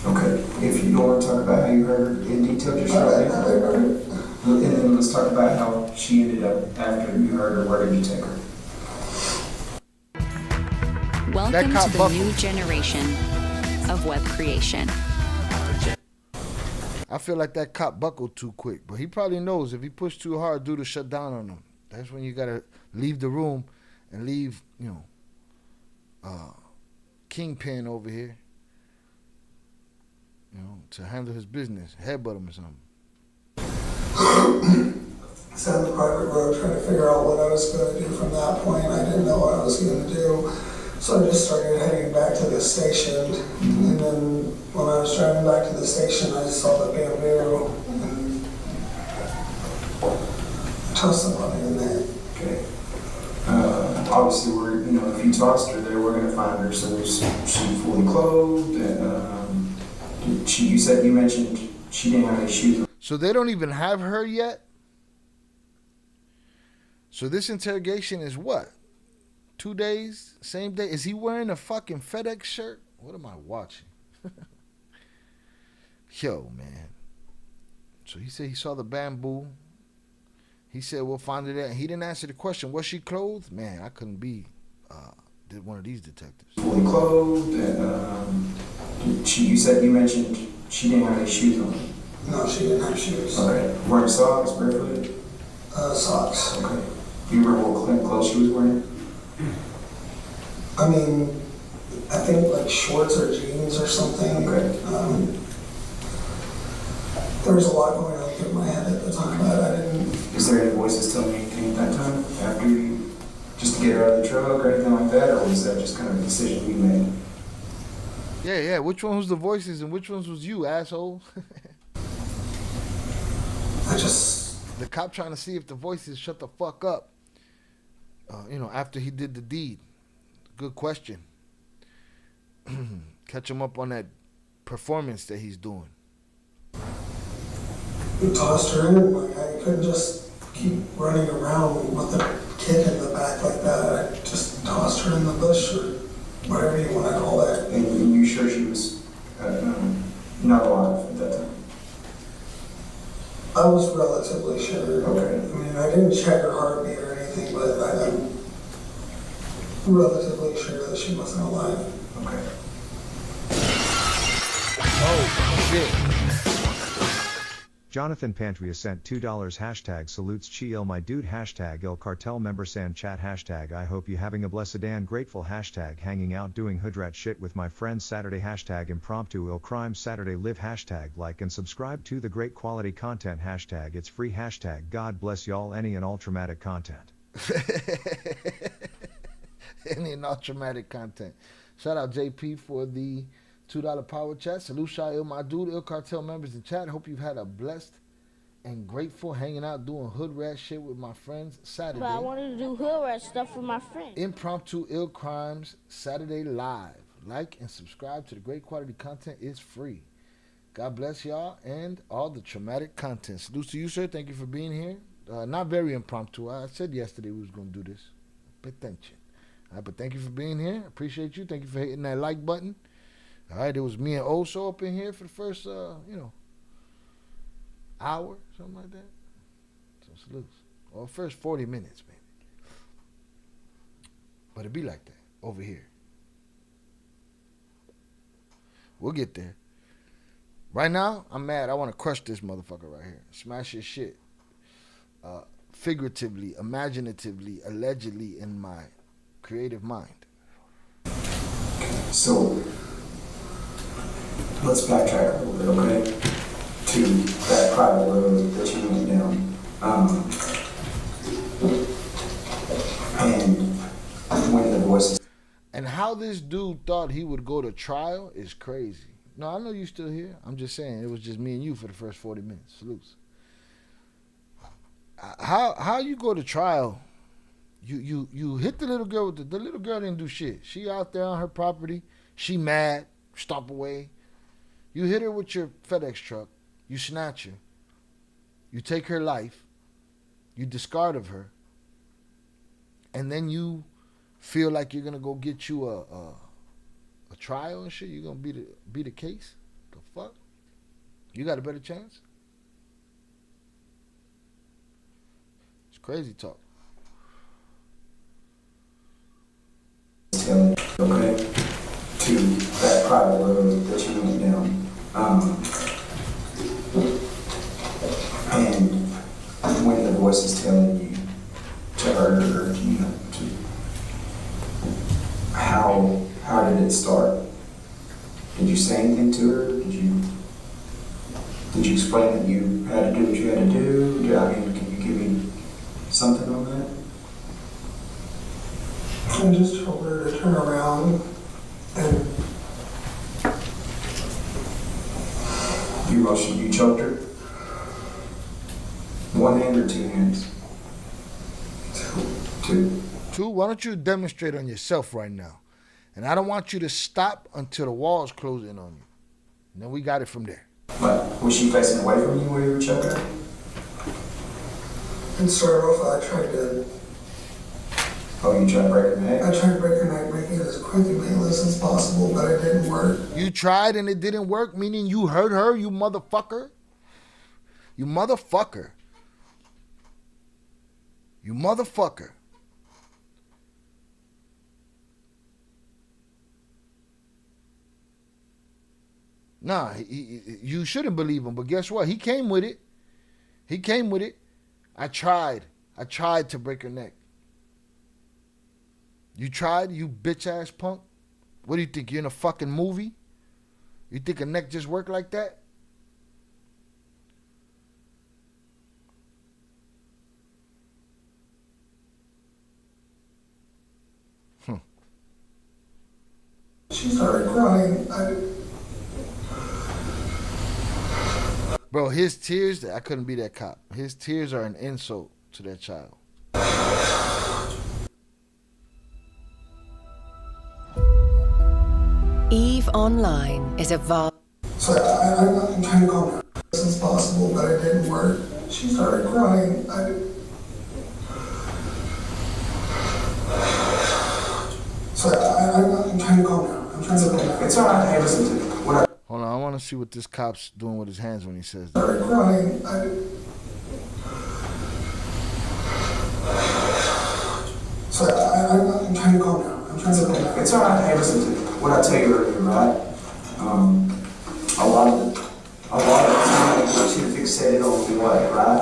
Speaker 10: Okay. If you don't want to talk about how you heard her in detail, just show me. And then let's talk about how she ended up after you heard her. Where did you take her?
Speaker 15: Welcome to the new generation of web creation.
Speaker 1: I feel like that cop buckled too quick, but he probably knows if he pushed too hard, dude will shut down on him. That's when you gotta leave the room and leave, you know, Kingpin over here, you know, to handle his business, headbutt him or something.
Speaker 13: Sat on the private road trying to figure out what I was going to do from that point. I didn't know what I was going to do. So I just started heading back to the station. And then when I was driving back to the station, I saw the bamboo and tossed somebody in there.
Speaker 10: Okay. Obviously, if you tossed her there, we're going to find her. So is she fully clothed? You mentioned she didn't have any shoes on.
Speaker 1: So they don't even have her yet? So this interrogation is what? 2 days? Same day? Is he wearing a fucking FedEx shirt? What am I watching? Yo, man. So he said he saw the bamboo. He said we'll find her there. And he didn't answer the question. Was she clothed? Man, I couldn't be one of these detectives.
Speaker 10: Fully clothed. You mentioned she didn't have any shoes on.
Speaker 13: No, she didn't have shoes.
Speaker 10: Okay. Wearing socks, barefooted?
Speaker 13: Socks.
Speaker 10: Okay. Do you remember what clothes she was wearing?
Speaker 13: I mean, I think like shorts or jeans or something.
Speaker 10: Okay.
Speaker 13: There was a lot going on through my head at the time. I didn't.
Speaker 10: Is there any voices telling you anything at that time after you, just to get her out of the truck or anything like that, or was that just kind of a decision you made?
Speaker 1: Yeah. Which one was the voices and which ones was you, asshole? The cop trying to see if the voices shut the fuck up. After he did the deed. Good question. Catch him up on that performance that he's doing.
Speaker 13: We tossed her in. Like, I couldn't just keep running around with a kid in the back like that. I just tossed her in the bush or whatever you want to call that.
Speaker 10: And you sure she was not alive at that time?
Speaker 13: I was relatively sure.
Speaker 10: Okay.
Speaker 13: I mean, I didn't check her heartbeat or anything, but I'm relatively sure that she wasn't alive.
Speaker 10: Okay.
Speaker 1: Oh, shit.
Speaker 16: Jonathan Pantria sent $2 hashtag salutes Chill my dude hashtag Il Cartel member San chat hashtag I hope you having a blessed and grateful hashtag hanging out doing hoodrat shit with my friends Saturday hashtag impromptu Il crime Saturday live hashtag like and subscribe to the great quality content hashtag it's free hashtag God bless y'all any and all traumatic content.
Speaker 1: Any and all traumatic content. Shout out JP for the $2 power chat. Salute Shah my dude, Il Cartel members in chat. Hope you've had a blessed and grateful hanging out doing hood rat shit with my friends Saturday.
Speaker 17: But I wanted to do hood rat stuff with my friends.
Speaker 1: Impromptu Ill Crimes Saturday live. Like and subscribe to the great quality content. It's free. God bless y'all and all the traumatic content. Salute to you, sir. Thank you for being here. Not very impromptu. I said yesterday we was going to do this. Pay attention. All right, but thank you for being here. Appreciate you. Thank you for hitting that like button. All right, it was me and Oso up in here for the first, hour, something like that. So salutes. Or first 40 minutes, maybe. But it be like that over here. We'll get there. Right now, I'm mad. I want to crush this motherfucker right here. Smash his shit. Figuratively, imaginatively, allegedly in my creative mind.
Speaker 10: So, let's backtrack a little bit, okay? To that private road that you went down. And when the voices...
Speaker 1: And how this dude thought he would go to trial is crazy. No, I know you still here. I'm just saying, it was just me and you for the first 40 minutes. Salutes. How you go to trial? You hit the little girl with the little girl didn't do shit. She out there on her property. She mad. Stomp away. You hit her with your FedEx truck. You snatch her. You take her life. You discard of her. And then you feel like you're gonna go get you a trial and shit. You're gonna be the case. The fuck? You got a better chance? It's crazy talk.
Speaker 10: Okay, to that private road that you went down. And when the voice is telling you to hurt her, how did it start? Did you say anything to her? Did you explain that you had to do what you had to do? Can you give me something on that?
Speaker 13: I just told her to turn around and...
Speaker 10: You choked her? One hand or two hands? Two.
Speaker 1: Two? Why don't you demonstrate on yourself right now? And I don't want you to stop until the walls close in on you. And then we got it from there.
Speaker 10: But was she facing away from you while you were choking her?
Speaker 13: And started off, I tried to...
Speaker 10: Oh, you tried to break her neck?
Speaker 13: I tried to break her neck, make it as quick and painless as possible, but it didn't work.
Speaker 1: You tried and it didn't work, meaning you hurt her, you motherfucker? You motherfucker. You motherfucker. Nah, you shouldn't believe him. But guess what? He came with it. He came with it. I tried to break her neck. You tried, you bitch ass punk? What do you think? You're in a fucking movie? You think a neck just work like that?
Speaker 13: She started crying.
Speaker 1: Bro, his tears, I couldn't be that cop. His tears are an insult to that child.
Speaker 18: EVE Online is a
Speaker 13: So I'm trying to calm her as soon as possible, but it didn't work. She started crying. So I'm trying to calm down. I'm trying to calm down. It's alright. Hey, listen to me.
Speaker 1: Hold on, I want to see what this cop's doing with his hands when he says that.
Speaker 13: Started crying. So I'm trying to calm down. I'm trying to calm down. It's alright. Hey, listen to me. What I tell you earlier, right? A lot of the time she fixated on what, right?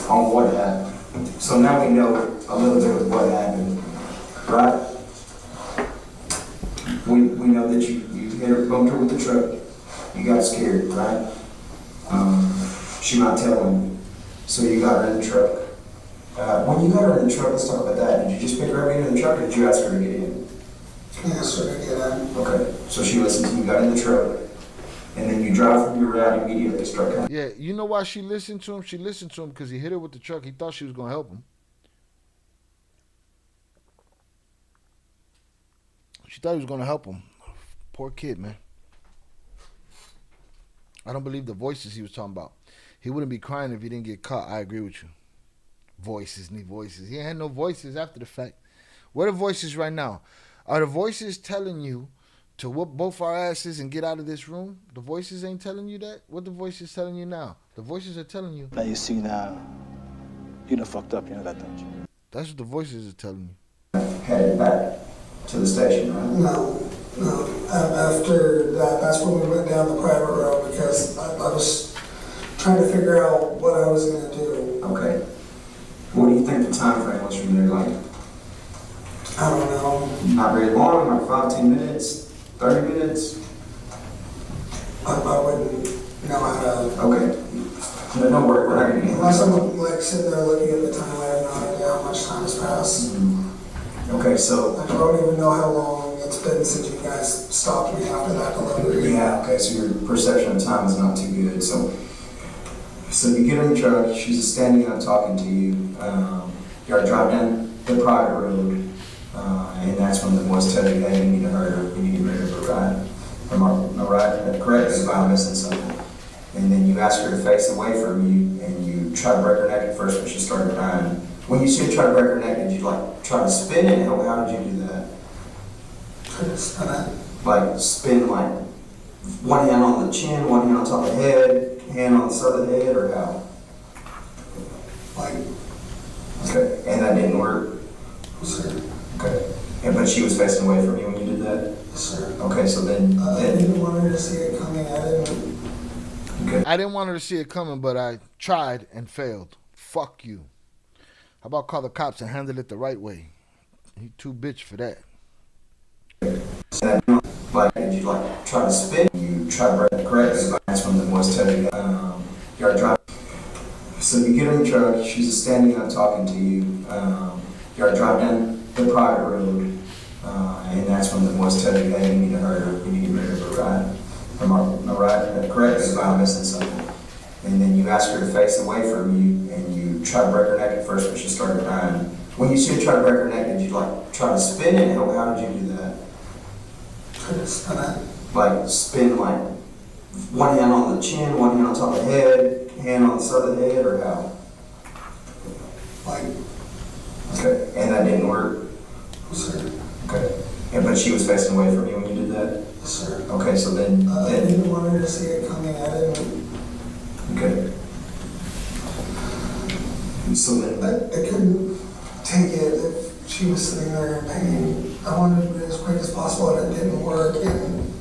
Speaker 13: On what happened. So now we know a little bit of what happened, right? We know that you hit her, bumped her with the truck. You got scared, right? She might tell him. So you got her in the truck. When you got her in the truck, let's talk about that. Did you just pick her up into the truck, or did you ask her to get in? I asked her to get in. Okay. So she listened to you, got in the truck, and then you drive from your route immediately, start coming.
Speaker 1: Yeah, you know why she listened to him? She listened to him because he hit her with the truck. He thought she was going to help him. She thought he was going to help him. Poor kid, man. I don't believe the voices he was talking about. He wouldn't be crying if he didn't get caught. I agree with you. Voices need voices. He had no voices after the fact. What are voices right now? Are the voices telling you to whoop both our asses and get out of this room? The voices ain't telling you that? What the voices telling you now? The voices are telling you.
Speaker 19: Now you see now, you done fucked up, you know that, don't you?
Speaker 1: That's what the voices are telling you.
Speaker 13: Headed back to the station, right? No. After that, that's when we went down the private road because I was trying to figure out what I was going to do. Okay. What do you think the time frame was from there, like? I don't know. Not very long, like 5, 10 minutes, 30 minutes? I wouldn't know how to... Okay. No, don't worry, we're not going to get unless I'm like sitting there looking at the time, I have no idea how much time has passed. Mm-hmm. Okay, so... I don't even know how long it's been since you guys stopped me after that delivery. Yeah, okay, so your perception of time is not too good. So you get in the truck, she's standing up talking to you. You gotta drive down the private road. And that's when the voice tells you, hey, you need to hurry up, you need to get ready for a ride. Am I right? Correct, if I'm missing something. And then you ask her to face away from you, and you try to break her neck at first, but she started crying. When you see her try to break her neck, did you like try to spin it? How did you do that? Try to spin it? Like spin like one hand on the chin, one hand on top of the head, hand on the side of the head, or how? Like, okay, and that didn't work? Sir. Okay. But she was facing away from you when you did that? Yes, sir. Okay, so then... I didn't want her to see it coming.
Speaker 1: I didn't want her to see it coming, but I tried and failed. Fuck you. How about call the cops and handle it the right way? He too bitch for that.
Speaker 13: Like, did you like try to spin? You try to break the correct. That's when the voice tells you, you gotta drive. So you get in the truck, she's standing up talking to you. You gotta drive down the private road. And that's when the voice tells you, hey, you need to hurry up, you need to get ready for a ride. Am I right? Correct, if I'm missing something. And then you ask her to face away from you, and you try to break her neck at first, but she started crying. When you see her try to break her neck, did you like try to spin it? How did you do that? Try to spin it? Like spin like one hand on the chin, one hand on top of the head, hand on the side of the head, or how? Like, okay, and that didn't work? Sir. Okay, but she was facing away from you when you did that? Yes, sir. Okay, so then... I didn't want her to see it coming. I didn't... Okay. So then... I couldn't take it if she was sitting there in pain. I wanted to do it as quick as possible, and it didn't work, and...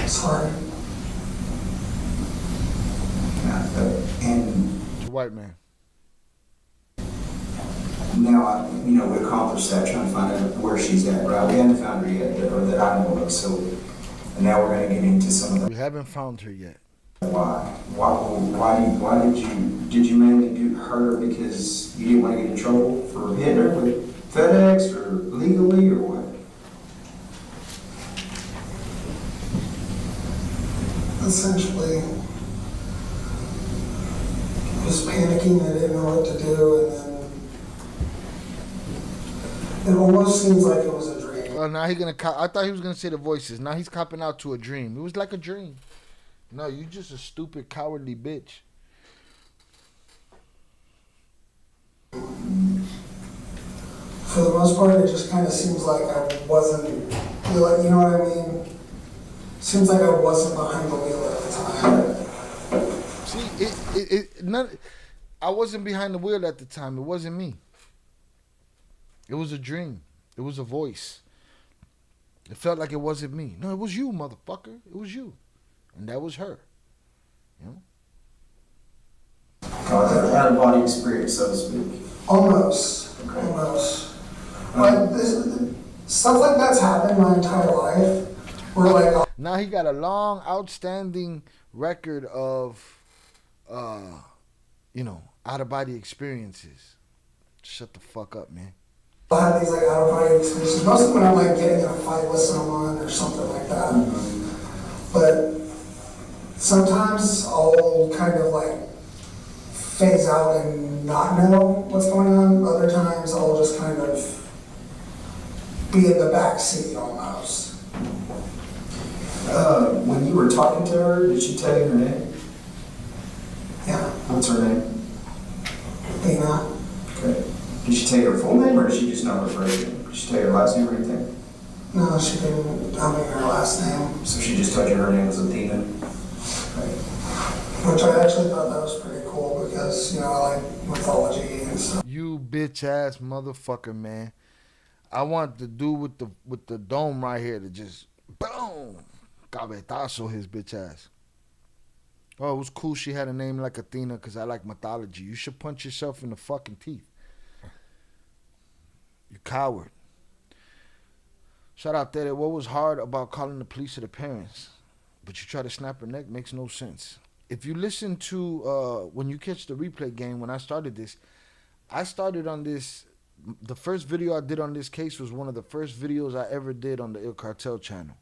Speaker 13: Sorry.
Speaker 10: And
Speaker 1: It's a white man.
Speaker 10: now, we accomplished that, trying to find out where she's at, right? We haven't found her yet, or that I know of, so now we're going to get into some of the...
Speaker 1: We haven't found her yet.
Speaker 10: Why did you mainly hurt her because you didn't want to get in trouble for hitting her with FedEx or legally or what?
Speaker 13: Essentially, just panicking, I didn't know what to do, and then it almost seems like it was a dream.
Speaker 1: Well, now I thought he was gonna say the voices. Now he's copping out to a dream. It was like a dream. No, you just a stupid, cowardly bitch.
Speaker 13: For the most part, it just kind of seems like I wasn't, you know what I mean? Seems like I wasn't behind the wheel at the time.
Speaker 1: See, I wasn't behind the wheel at the time. It wasn't me. It was a dream. It was a voice. It felt like it wasn't me. No, it was you, motherfucker. It was you. And that was her. You know?
Speaker 10: Out of body experience, so to speak.
Speaker 13: Almost.
Speaker 10: Okay.
Speaker 13: Almost. But stuff like that's happened my entire life. Where like
Speaker 1: now he got a long, outstanding record of, out of body experiences. Shut the fuck up, man.
Speaker 13: I have these like out of body experiences. Mostly when I'm like getting in a fight with someone or something like that. But sometimes I'll kind of like phase out and not know what's going on. Other times I'll just kind of be in the back seat almost.
Speaker 10: When you were talking to her, did she tell you her name?
Speaker 13: Yeah.
Speaker 10: What's her name?
Speaker 13: Athena.
Speaker 10: Okay. Did she tell you her full name, or did she just know her first name? Did she tell you her last name or anything?
Speaker 13: No, she didn't tell me her last name.
Speaker 10: So she just told you her name was Athena? Okay.
Speaker 13: Which I actually thought that was pretty cool because, I like mythology and stuff.
Speaker 1: You bitch ass motherfucker, man. I want the dude with the dome right here to just boom, cabetazo his bitch ass. Oh, it was cool she had a name like Athena because I like mythology. You should punch yourself in the fucking teeth. You coward. Shout out there. What was hard about calling the police to the parents? But you try to snap her neck? Makes no sense. If you listen to, when you catch the replay game, when I started this, I started on this. The first video I did on this case was one of the first videos I ever did on the Il Cartel channel.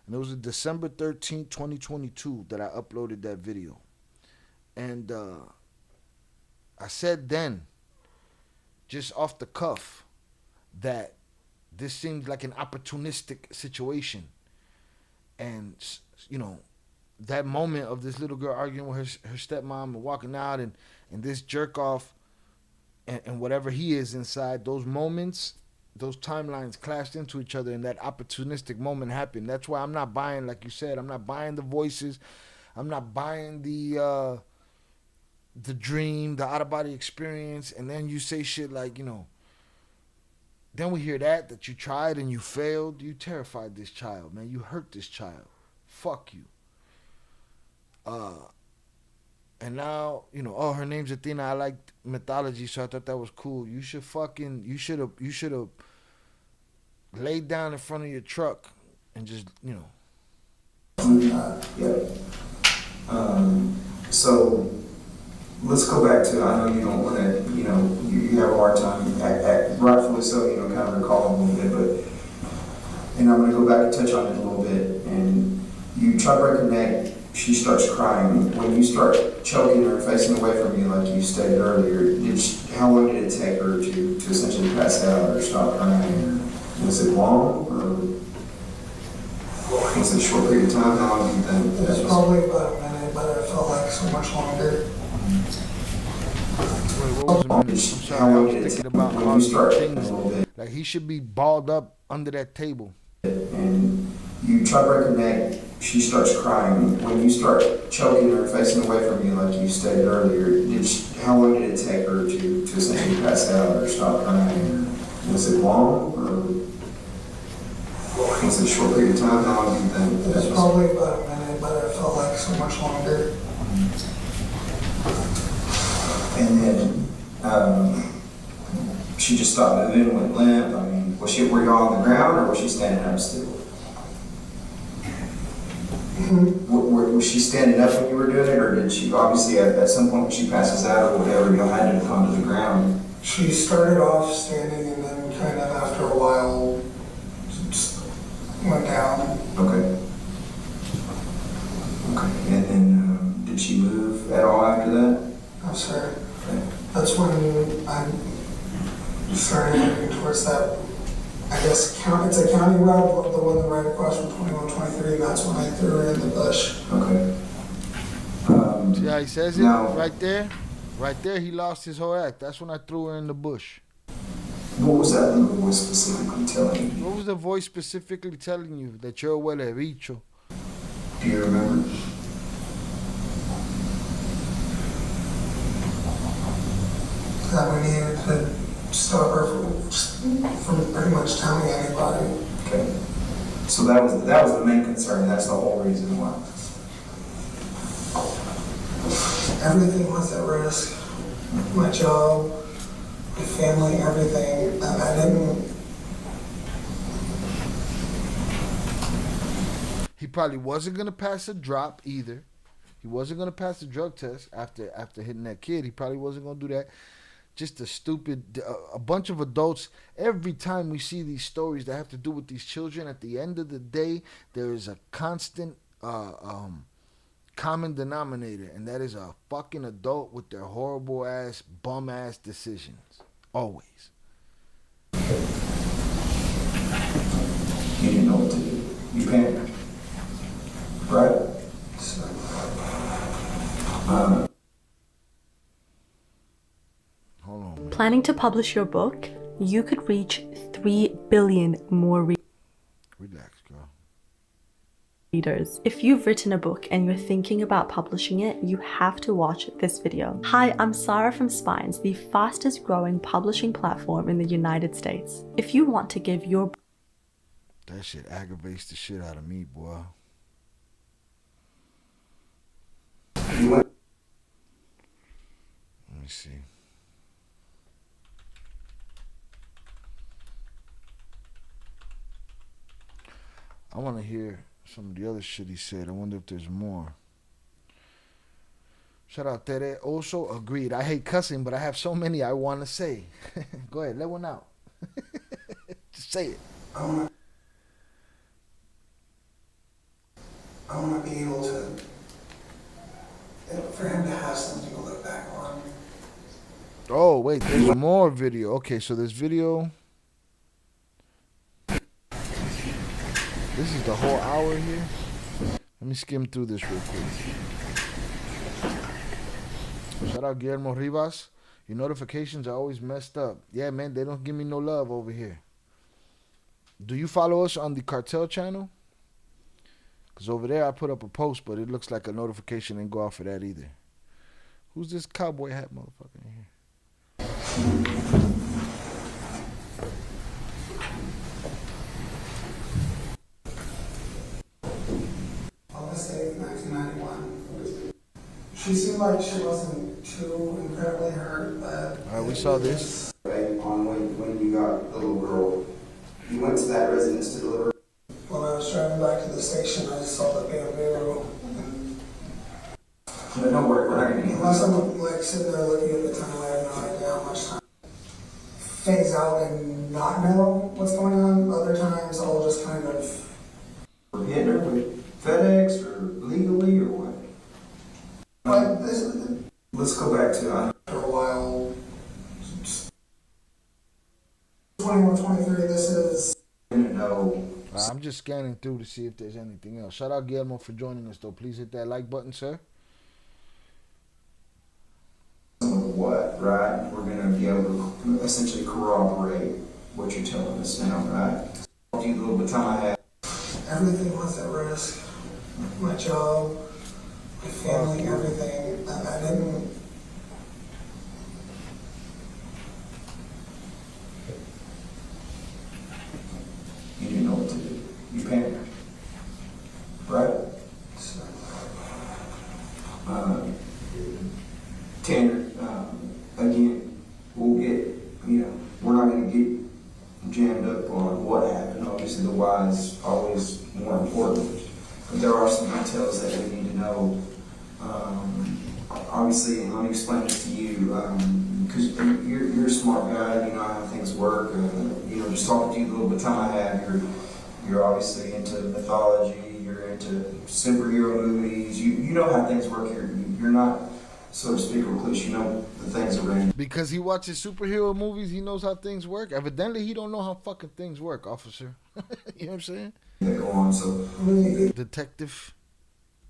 Speaker 1: And it was December 13th, 2022 that I uploaded that video. And I said then, just off the cuff, that this seemed like an opportunistic situation. And, that moment of this little girl arguing with her stepmom and walking out and this jerk off and whatever he is inside, those moments, those timelines clashed into each other and that opportunistic moment happened. That's why I'm not buying, like you said, I'm not buying the voices. I'm not buying the dream, the out-of-body experience. And then you say shit like, then we hear that you tried and you failed. You terrified this child, man. You hurt this child. Fuck you. And now, her name's Athena. I liked mythology, so I thought that was cool. You should have laid down in front of your truck and just,
Speaker 10: Yeah. So let's go back to, I know you don't want to, you have a hard time, rightfully so, kind of recall a little bit, and I'm going to go back and touch on it a little bit. And you try to break her neck, she starts crying. When you start choking her, facing away from you, like you stated earlier, how long did it take her to essentially pass out or stop crying? Was it long, or was it a short period of time? How long do you think?
Speaker 13: It was probably about a minute, but it felt like so much longer.
Speaker 1: How long did it take about when you start things, like he should be balled up under that table.
Speaker 10: And you try to break her neck, she starts crying. When you start choking her, facing away from you, like you stated earlier, how long did it take her to essentially pass out or stop crying? Was it long, or Was it a short period of time? How long do you think?
Speaker 13: It was probably about a minute, but it felt like so much longer.
Speaker 10: And then she just stopped moving, went limp. I mean, were y'all on the ground or was she standing up still? Was she standing up when you were doing it, or did she obviously at some point when she passes out or whatever, y'all had to come to the ground?
Speaker 13: She started off standing and then kind of after a while just went down.
Speaker 10: Okay. Okay. And then did she move at all after that?
Speaker 13: No, sir. Okay. That's when I started moving towards that, I guess, it's a county road, the one right across from 2123, and that's when I threw her in the bush.
Speaker 10: Okay.
Speaker 1: See how he says it?
Speaker 10: Now,
Speaker 1: right there? Right there, he lost his whole act. That's when I threw her in the bush.
Speaker 10: What was that little voice specifically telling you?
Speaker 1: What was the voice specifically telling you? That you're huele bicho.
Speaker 10: Do you remember?
Speaker 13: That we needed to stop her from pretty much telling anybody.
Speaker 10: Okay. So that was the main concern. That's the whole reason why.
Speaker 13: Everything was at risk. My job, my family, everything. And I didn't.
Speaker 1: He probably wasn't gonna pass a drop either. He wasn't gonna pass the drug test after hitting that kid. He probably wasn't gonna do that. Just a bunch of adults. Every time we see these stories that have to do with these children, at the end of the day, there is a constant common denominator, and that is a fucking adult with their horrible ass, bum ass decisions. Always.
Speaker 10: You didn't know what to do. You panicked. Right?
Speaker 1: Hold on.
Speaker 20: Planning to publish your book? You could reach 3 billion more
Speaker 1: Relax, girl.
Speaker 20: readers. If you've written a book and you're thinking about publishing it, you have to watch this video. Hi, I'm Sarah from Spines, the fastest growing publishing platform in the United States. If you want to give your
Speaker 1: That shit aggravates the shit out of me, boy. Let me see. I want to hear some of the other shit he said. I wonder if there's more. Shout out Tere. Also agreed. I hate cussing, but I have so many I want to say. Go ahead, let one out. Just say it.
Speaker 13: I want to be able to, for him to have something to look back on.
Speaker 1: Oh, wait, there's more video. Okay, so there's video. This is the whole hour here. Let me skim through this real quick. Shout out Guillermo Rivas. Your notifications are always messed up. Yeah, man, they don't give me no love over here. Do you follow us on the Cartel channel? Because over there I put up a post, but it looks like a notification didn't go off for that either. Who's this cowboy hat motherfucker in here?
Speaker 13: August 8th, 1991. She seemed like she wasn't too incredibly hurt, but...
Speaker 1: Alright, we saw this.
Speaker 10: Right on when you got the little girl, you went to that residence to deliver.
Speaker 13: When I was driving back to the station, I saw the bamboo.
Speaker 10: But no, we're not going to get
Speaker 13: Unless I'm like sitting there looking at the time, I have no idea how much time. Phase out and not know what's going on. Other times, I'll just kind of...
Speaker 10: We're hitting her with FedEx or legally or what?
Speaker 13: But
Speaker 10: let's go back to
Speaker 13: after a while. 2123, this is...
Speaker 10: No.
Speaker 1: I'm just scanning through to see if there's anything else. Shout out Guillermo for joining us, though. Please hit that like button, sir.
Speaker 10: What, right? We're going to be able to essentially corroborate what you're telling us now, right? A little bit of time I had.
Speaker 13: Everything was at risk. My job, my family, everything. I didn't...
Speaker 10: You didn't know what to do. jammed up on what happened. Obviously, the why is always more important. But there are some details that we need to know. Obviously, let me explain this to you, because you're a smart guy, you know how things work. You know, just talking to you the little bit of time I have, you're obviously into mythology, you're into superhero movies, you know how things work. You're not, so to speak, recluse. You know the things around.
Speaker 1: Because he watches superhero movies, he knows how things work. Evidently, he don't know how fucking things work, officer. You know what I'm saying?
Speaker 10: Yeah, go on. So,
Speaker 1: detective.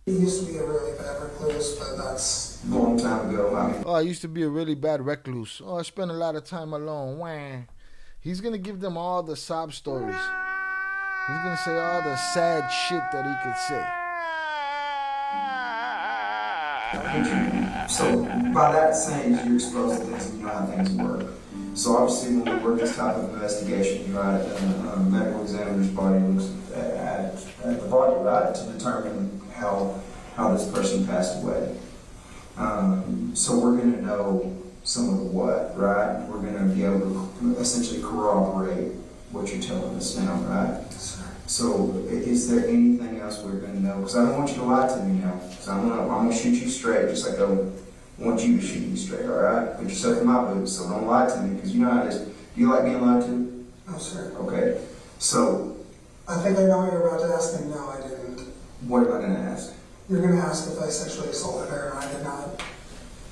Speaker 13: He used to be a really bad recluse, but that's
Speaker 10: a long time ago.
Speaker 1: Oh, I used to be a really bad recluse. Oh, I spent a lot of time alone. Wah. He's gonna give them all the sob stories. He's gonna say all the sad shit that he could say.
Speaker 10: So by that saying, you're exposed to things and you know how things work. So obviously when we work this type of investigation, you're right, a medical examiner's body looks at the body, right, to determine how this person passed away. So we're going to know some of the what, right? We're going to be able to essentially corroborate what you're telling us now, right? So is there anything else we're going to know? Because I don't want you to lie to me now. So I'm going to shoot you straight, just like I want you to shoot me straight, all right? Put yourself in my boots, so don't lie to me, because you know how it is. Do you like being lied to?
Speaker 13: No, sir.
Speaker 10: Okay. So
Speaker 13: I think I know what you're about to ask me. No, I didn't.
Speaker 10: What am I going to ask?
Speaker 13: You're going to ask if I sexually assaulted her, and I did not.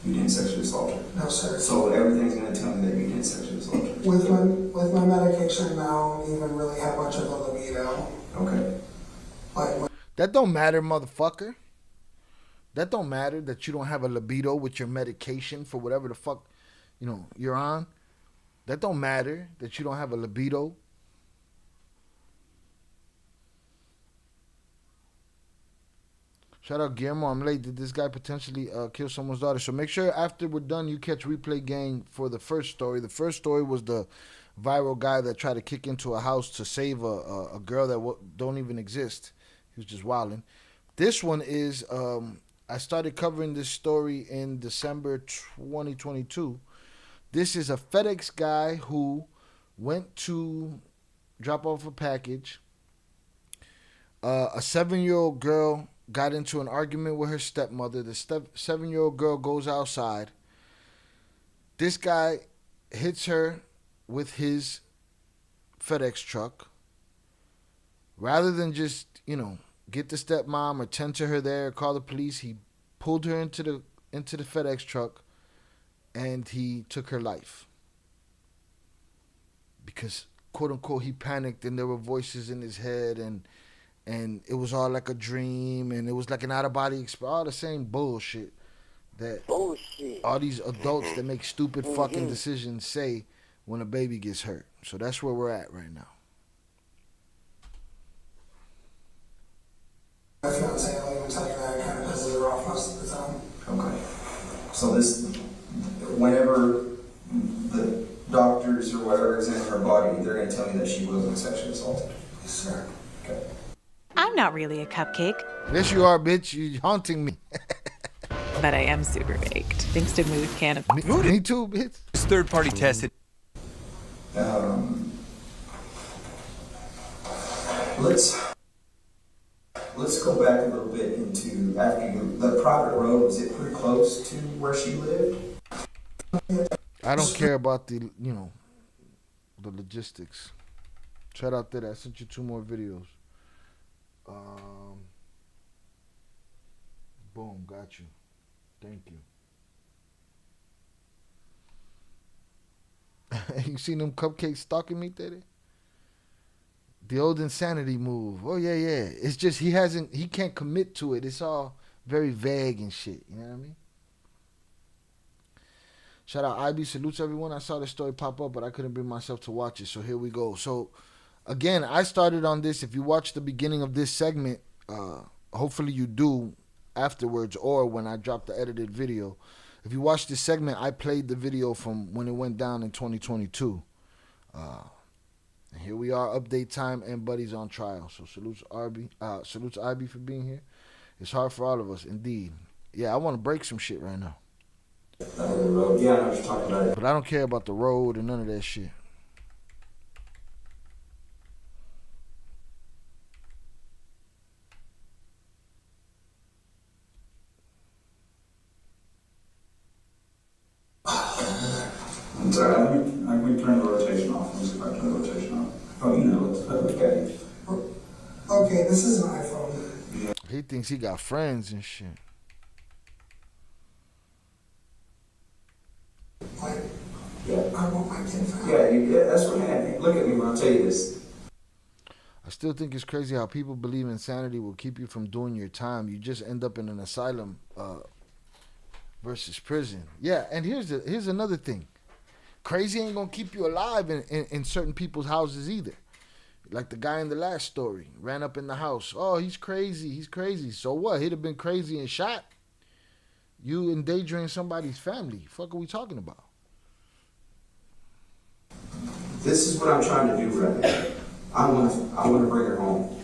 Speaker 10: You didn't sexually assault her?
Speaker 13: No, sir.
Speaker 10: So everything's going to tell me that you didn't sexually assault her?
Speaker 13: With my medication now, I don't even really have much of a libido.
Speaker 10: Okay.
Speaker 1: That don't matter, motherfucker. That don't matter that you don't have a libido with your medication for whatever the fuck, you know, you're on. That don't matter that you don't have a libido. Shout out Guillermo, I'm late. Did this guy potentially kill someone's daughter? So make sure after we're done, you catch replay gang for the first story. The first story was the viral guy that tried to kick into a house to save a girl that don't even exist. He was just wilding. This one is, I started covering this story in December 2022. This is a FedEx guy who went to drop off a package. A 7-year-old girl got into an argument with her stepmother. The 7-year-old girl goes outside. This guy hits her with his FedEx truck. Rather than just, you know, get the stepmom or tend to her there, call the police, he pulled her into the FedEx truck and he took her life. Because, quote unquote, he panicked and there were voices in his head and it was all like a dream, and it was like an out-of-body experience, all the same bullshit that all these adults that make stupid fucking decisions say when a baby gets hurt. So that's where we're at right now.
Speaker 13: My fiance, I'll even tell you that, kind of pisses her off most of the time.
Speaker 10: Okay. So this, whenever the doctors or whatever examine her body, they're going to tell me that she wasn't sexually assaulted?
Speaker 13: Yes, sir.
Speaker 10: Okay.
Speaker 21: I'm not really a cupcake.
Speaker 1: Yes, you are, bitch. You're haunting me.
Speaker 21: But I am super baked, thanks to Mood Can.
Speaker 1: Me too, bitch.
Speaker 14: It's third-party tested.
Speaker 10: Let's go back a little bit into after the private road. Was it pretty close to where she lived?
Speaker 1: I don't care about the, you know, the logistics. Shout out there. I sent you 2 more videos. Boom, got you. Thank you. You seen them cupcakes stalking me today? The old insanity move. Oh yeah. It's just he can't commit to it. It's all very vague and shit. You know what I mean? Shout out IB, salutes everyone. I saw this story pop up, but I couldn't bring myself to watch it. So here we go. So again, I started on this. If you watch the beginning of this segment, hopefully you do afterwards or when I drop the edited video. If you watch this segment, I played the video from when it went down in 2022. And here we are, update time and Buddy's on trial. So salutes IB for being here. It's hard for all of us, indeed. Yeah, I want to break some shit right now.
Speaker 10: Yeah, I know what you're talking about.
Speaker 1: But I don't care about the road and none of that shit.
Speaker 10: sorry. Let me turn the rotation off. Let me see if I turn the rotation off. Oh, you know, it's okay.
Speaker 13: Okay, this is an iPhone.
Speaker 10: Yeah.
Speaker 1: He thinks he got friends and shit.
Speaker 10: Yeah.
Speaker 13: I want my kid found.
Speaker 10: Yeah, that's what happened. Look at me when I tell you this.
Speaker 1: I still think it's crazy how people believe insanity will keep you from doing your time. You just end up in an asylum versus prison. Yeah, and here's another thing. Crazy ain't gonna keep you alive in certain people's houses either. Like the guy in the last story, ran up in the house. Oh, he's crazy. So what? He'd have been crazy and shot. You endangering somebody's family. Fuck are we talking about?
Speaker 10: This is what I'm trying to do right now. I want to bring her home.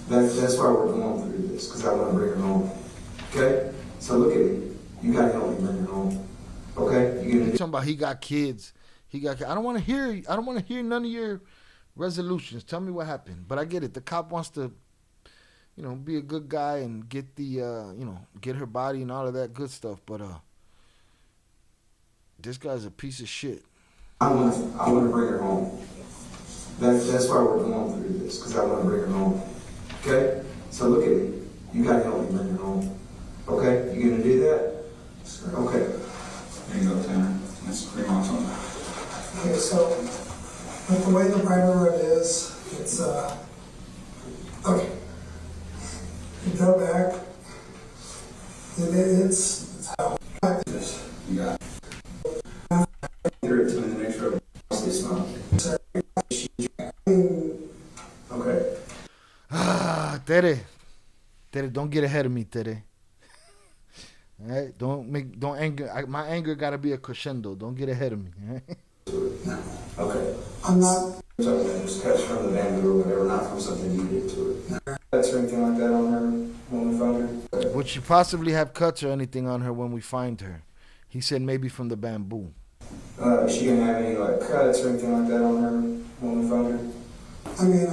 Speaker 10: That's why we're going through this, because I want to bring her home. Okay? So look at me. You got to help me bring her home. Okay?
Speaker 1: You're talking about he got kids. I don't want to hear none of your resolutions. Tell me what happened. But I get it. The cop wants to, be a good guy and get the, get her body and all of that good stuff. But this guy's a piece of shit.
Speaker 10: I want to bring her home. That's why we're going through this, because I want to bring her home. Okay? So look at me. You got to help me bring her home. Okay? You going to do that? Sure. Okay. There you go, Tanner. Let's scream off on that.
Speaker 13: Okay, so with the way the private road is, it's okay. You go back. It's how this.
Speaker 10: You got it. You're to the next road. It's not. Okay.
Speaker 1: Tere, don't get ahead of me, Tere. All right, don't anger. My anger gotta be a crescendo. Don't get ahead of me. All right?
Speaker 10: No. Okay.
Speaker 13: I'm not.
Speaker 10: Just catch from the bamboo or whatever, not from something you did to it. No. Cuts or anything like that on her when we found her? Okay.
Speaker 1: Would she possibly have cuts or anything on her when we find her? He said maybe from the bamboo.
Speaker 10: Is she gonna have any cuts or anything like that on her when we found her?
Speaker 13: I mean, I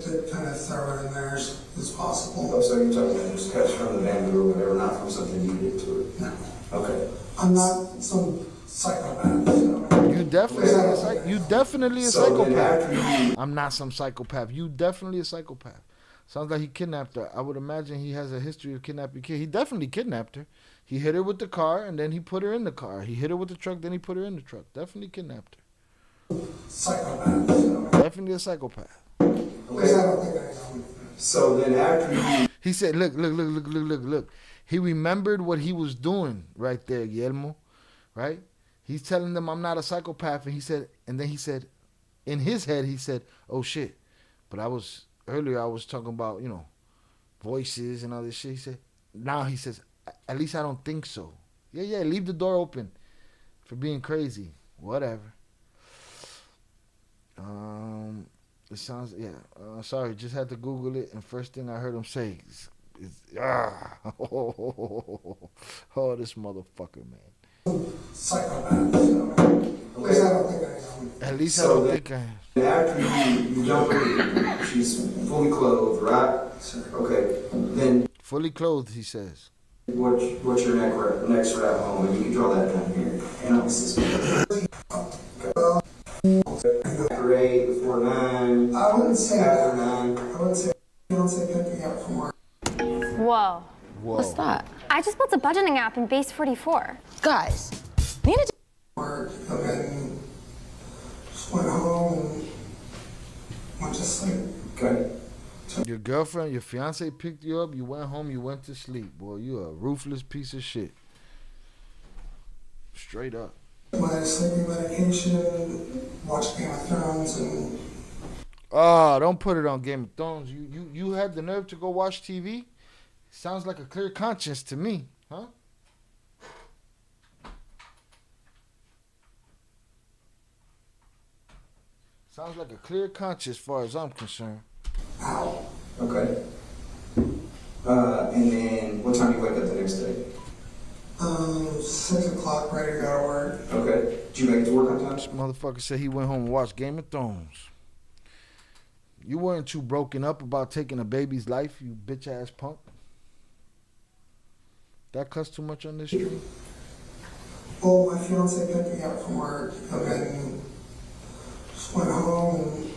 Speaker 13: did kind of throw it in there as possible.
Speaker 10: Oh, so you're talking about just cuts from the bamboo or whatever, not from something you did to it?
Speaker 13: No.
Speaker 10: Okay.
Speaker 13: I'm not some psychopath. So.
Speaker 1: You definitely a psychopath. I'm not some psychopath. You definitely a psychopath. Sounds like he kidnapped her. I would imagine he has a history of kidnapping kids. He definitely kidnapped her. He hit her with the car and then he put her in the car. He hit her with the truck, then he put her in the truck. Definitely kidnapped her.
Speaker 13: Psychopath. So.
Speaker 1: Definitely a psychopath.
Speaker 13: Because I don't think I know.
Speaker 10: So then after
Speaker 1: he said, look. He remembered what he was doing right there, Guillermo. Right? He's telling them I'm not a psychopath, and then he said, in his head, he said, oh shit. But earlier I was talking about, voices and all this shit. He said, now he says, at least I don't think so. Yeah, leave the door open for being crazy. Whatever. It sounds, sorry, just had to Google it, and first thing I heard him say is this motherfucker, man.
Speaker 13: Psychopath. So. Because I don't think I know.
Speaker 1: At least I don't think I am.
Speaker 10: After you don't believe she's fully clothed, right? Okay. Then
Speaker 1: fully clothed, he says.
Speaker 10: What's your next route home? And you can draw that down here. And I'll assist you. After 8, before 9.
Speaker 13: I wouldn't say
Speaker 10: after
Speaker 13: that.
Speaker 10: 9.
Speaker 13: I wouldn't say fiance picking up from work.
Speaker 3: Whoa.
Speaker 1: What's
Speaker 3: that? I just built a budgeting app in Base 44.
Speaker 17: Guys, need to
Speaker 13: Work, and then just went home and went to sleep.
Speaker 10: Okay.
Speaker 1: Your girlfriend, your fiance picked you up, you went home, you went to sleep. Boy, you a ruthless piece of shit. Straight up.
Speaker 13: My sleeping medication, watch Game of Thrones, and
Speaker 1: Oh, don't put it on Game of Thrones. You had the nerve to go watch TV? Sounds like a clear conscience to me, huh? Sounds like a clear conscience as far as I'm concerned.
Speaker 10: Ow. Okay. And then what time do you wake up the next day?
Speaker 13: 6 o'clock, ready to go to work.
Speaker 10: Okay. Did you make it to work on time?
Speaker 1: This motherfucker said he went home and watched Game of Thrones. You weren't too broken up about taking a baby's life, you bitch ass punk. That cuss too much on this stream?
Speaker 13: Well, my fiance picked me up from work and then just went home and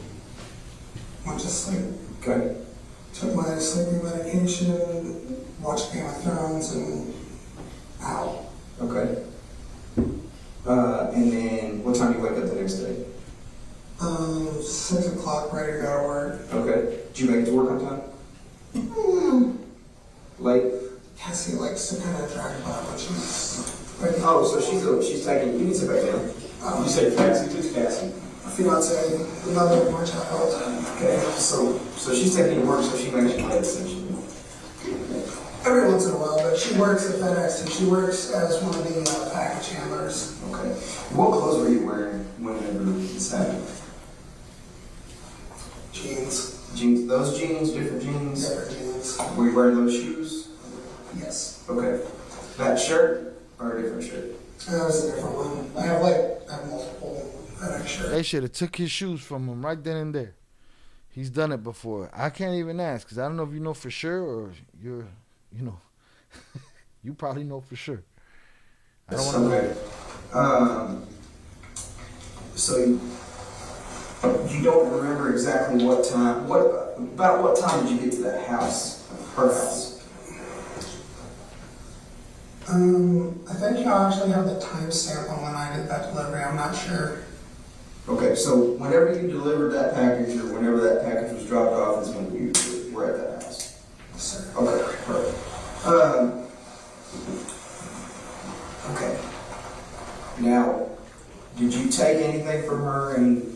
Speaker 13: went to sleep.
Speaker 10: Okay.
Speaker 13: Took my sleeping medication, watched Game of Thrones, and out.
Speaker 10: Okay. And then what time do you wake up the next day?
Speaker 13: 6 o'clock, ready to go to work.
Speaker 10: Okay. Did you make it to work on time? Late?
Speaker 13: Cassie likes to kind of drag about when she's ready.
Speaker 10: Oh, so she's taking, you need to sit back down. You say Cassie, who's Cassie?
Speaker 13: My fiance, the mother of my child.
Speaker 10: Okay, so she's taking you to work, so she makes you late essentially.
Speaker 13: Every once in a while, but she works at FedEx and she works as one of the package handlers.
Speaker 10: Okay. What clothes were you wearing whenever this happened?
Speaker 13: Jeans.
Speaker 10: Jeans. Those jeans, different jeans?
Speaker 13: Different jeans.
Speaker 10: Were you wearing those shoes?
Speaker 13: Yes.
Speaker 10: Okay. That shirt or a different shirt?
Speaker 13: That was a different one. I have multiple FedEx shirts.
Speaker 1: They should have took his shoes from him right then and there. He's done it before. I can't even ask because I don't know if you know for sure or you're, you know, you probably know for sure. I don't want to
Speaker 10: know. So you don't remember exactly what time, about what time did you get to that house, her house?
Speaker 13: I think you actually have the timestamp on when I did that delivery. I'm not sure.
Speaker 10: Okay, so whenever you delivered that package or whenever that package was dropped off is when you were at that house?
Speaker 13: Yes, sir.
Speaker 10: Okay, perfect. Okay. Now, did you take anything from her and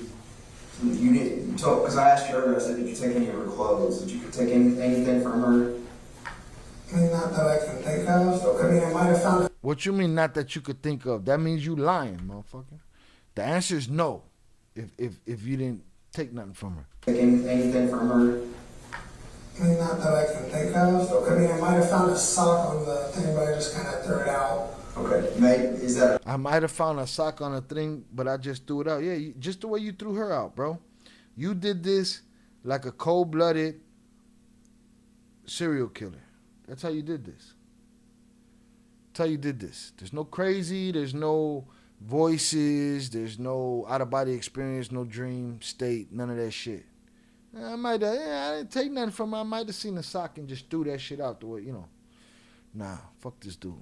Speaker 10: you didn't talk, because I asked you earlier, I said, did you take any of her clothes? Did you take anything from her?
Speaker 13: I mean, not that I can think of. Okay. I mean, I might have found it.
Speaker 1: What you mean not that you could think of? That means you lying, motherfucker. The answer is no, if you didn't take nothing from her.
Speaker 10: Take anything from her?
Speaker 13: I mean, not that I can think of. Okay. I mean, I might have found a sock on the thing, but I just kind of threw it out.
Speaker 10: Okay, mate, is that
Speaker 1: I might have found a sock on a thing, but I just threw it out. Yeah, just the way you threw her out, bro. You did this like a cold-blooded serial killer. That's how you did this. That's how you did this. There's no crazy, there's no voices, there's no out-of-body experience, no dream state, none of that shit. I didn't take nothing from her. I might have seen a sock and just threw that shit out the way, you know. Nah, fuck this dude.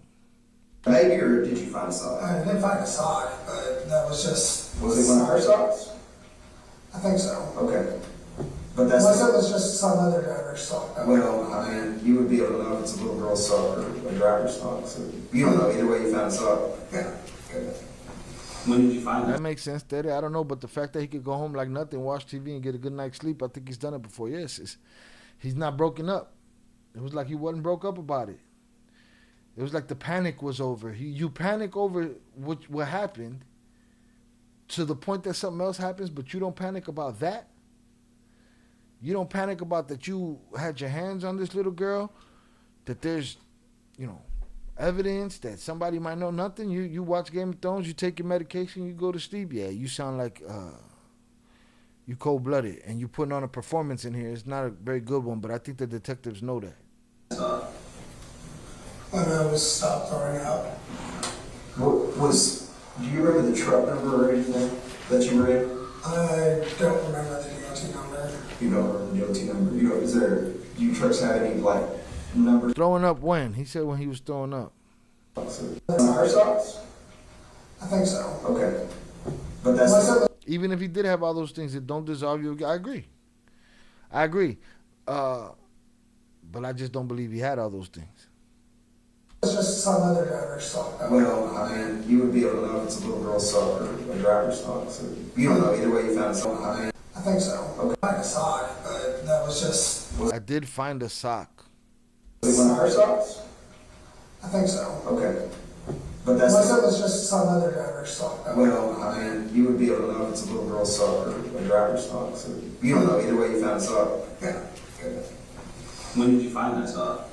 Speaker 10: Maybe, or did you find a sock?
Speaker 13: I did find a sock, but that was just...
Speaker 10: Was it one of her socks?
Speaker 13: I think so.
Speaker 10: Okay. But that's...
Speaker 13: Unless it was just some other driver's sock.
Speaker 10: Well, I mean, you would be able to know if it's a little girl's sock or a driver's sock, so you don't know either way you found a sock.
Speaker 13: Yeah.
Speaker 10: Okay. When did you find that?
Speaker 1: That makes sense, Daddy. I don't know, but the fact that he could go home like nothing, watch TV, and get a good night's sleep, I think he's done it before. Yes, he's not broken up. It was like he wasn't broke up about it. It was like the panic was over. You panic over what happened to the point that something else happens, but you don't panic about that. You don't panic about that you had your hands on this little girl, that there's, you know, evidence that somebody might know nothing. You watch Game of Thrones, you take your medication, you go to sleep. Yeah, you sound like you cold-blooded, and you putting on a performance in here. It's not a very good one, but I think the detectives know that.
Speaker 13: When I was stopped throwing up.
Speaker 10: Do you remember the truck number or anything that you were in?
Speaker 13: I don't remember the DOT number.
Speaker 10: You don't remember the DOT number? Do you trucks have any, like, numbers?
Speaker 1: Throwing up when? He said when he was throwing up.
Speaker 10: Her socks?
Speaker 13: I think so.
Speaker 10: Okay. But that's...
Speaker 1: Even if he did have all those things that don't dissolve you, I agree. But I just don't believe he had all those things.
Speaker 13: It's just some other driver's sock.
Speaker 10: Well, I mean, you would be able to know if it's a little girl's sock or a driver's sock, so you don't know either way you found something.
Speaker 13: I think so. Okay. I found a sock, but that was just...
Speaker 1: I did find a sock.
Speaker 10: Was it one of her socks?
Speaker 13: I think so.
Speaker 10: Okay. But that's...
Speaker 13: Unless it was just some other driver's sock.
Speaker 10: Well, I mean, you would be able to know if it's a little girl's sock or a driver's sock, so you don't know either way you found a sock.
Speaker 13: Yeah.
Speaker 10: Okay. When did you find that sock?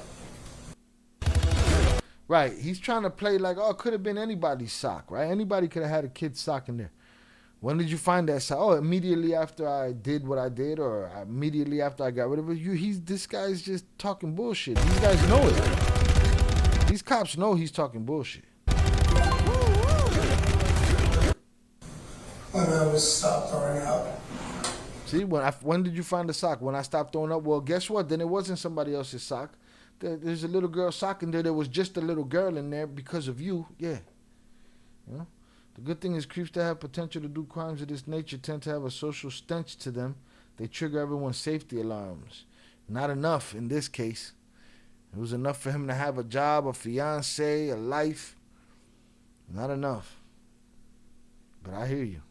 Speaker 1: Right, he's trying to play like, oh, it could have been anybody's sock, right? Anybody could have had a kid's sock in there. When did you find that sock? Oh, immediately after I did what I did, or immediately after I got rid of it. This guy's just talking bullshit. These guys know it. These cops know he's talking bullshit.
Speaker 13: when I was stopped throwing up.
Speaker 1: See, when did you find the sock? When I stopped throwing up? Well, guess what? Then it wasn't somebody else's sock. There's a little girl's sock in there. There was just a little girl in there because of you. Yeah. You know? The good thing is creeps that have potential to do crimes of this nature tend to have a social stench to them. They trigger everyone's safety alarms. Not enough in this case. It was enough for him to have a job, a fiance, a life. Not enough. But I hear you.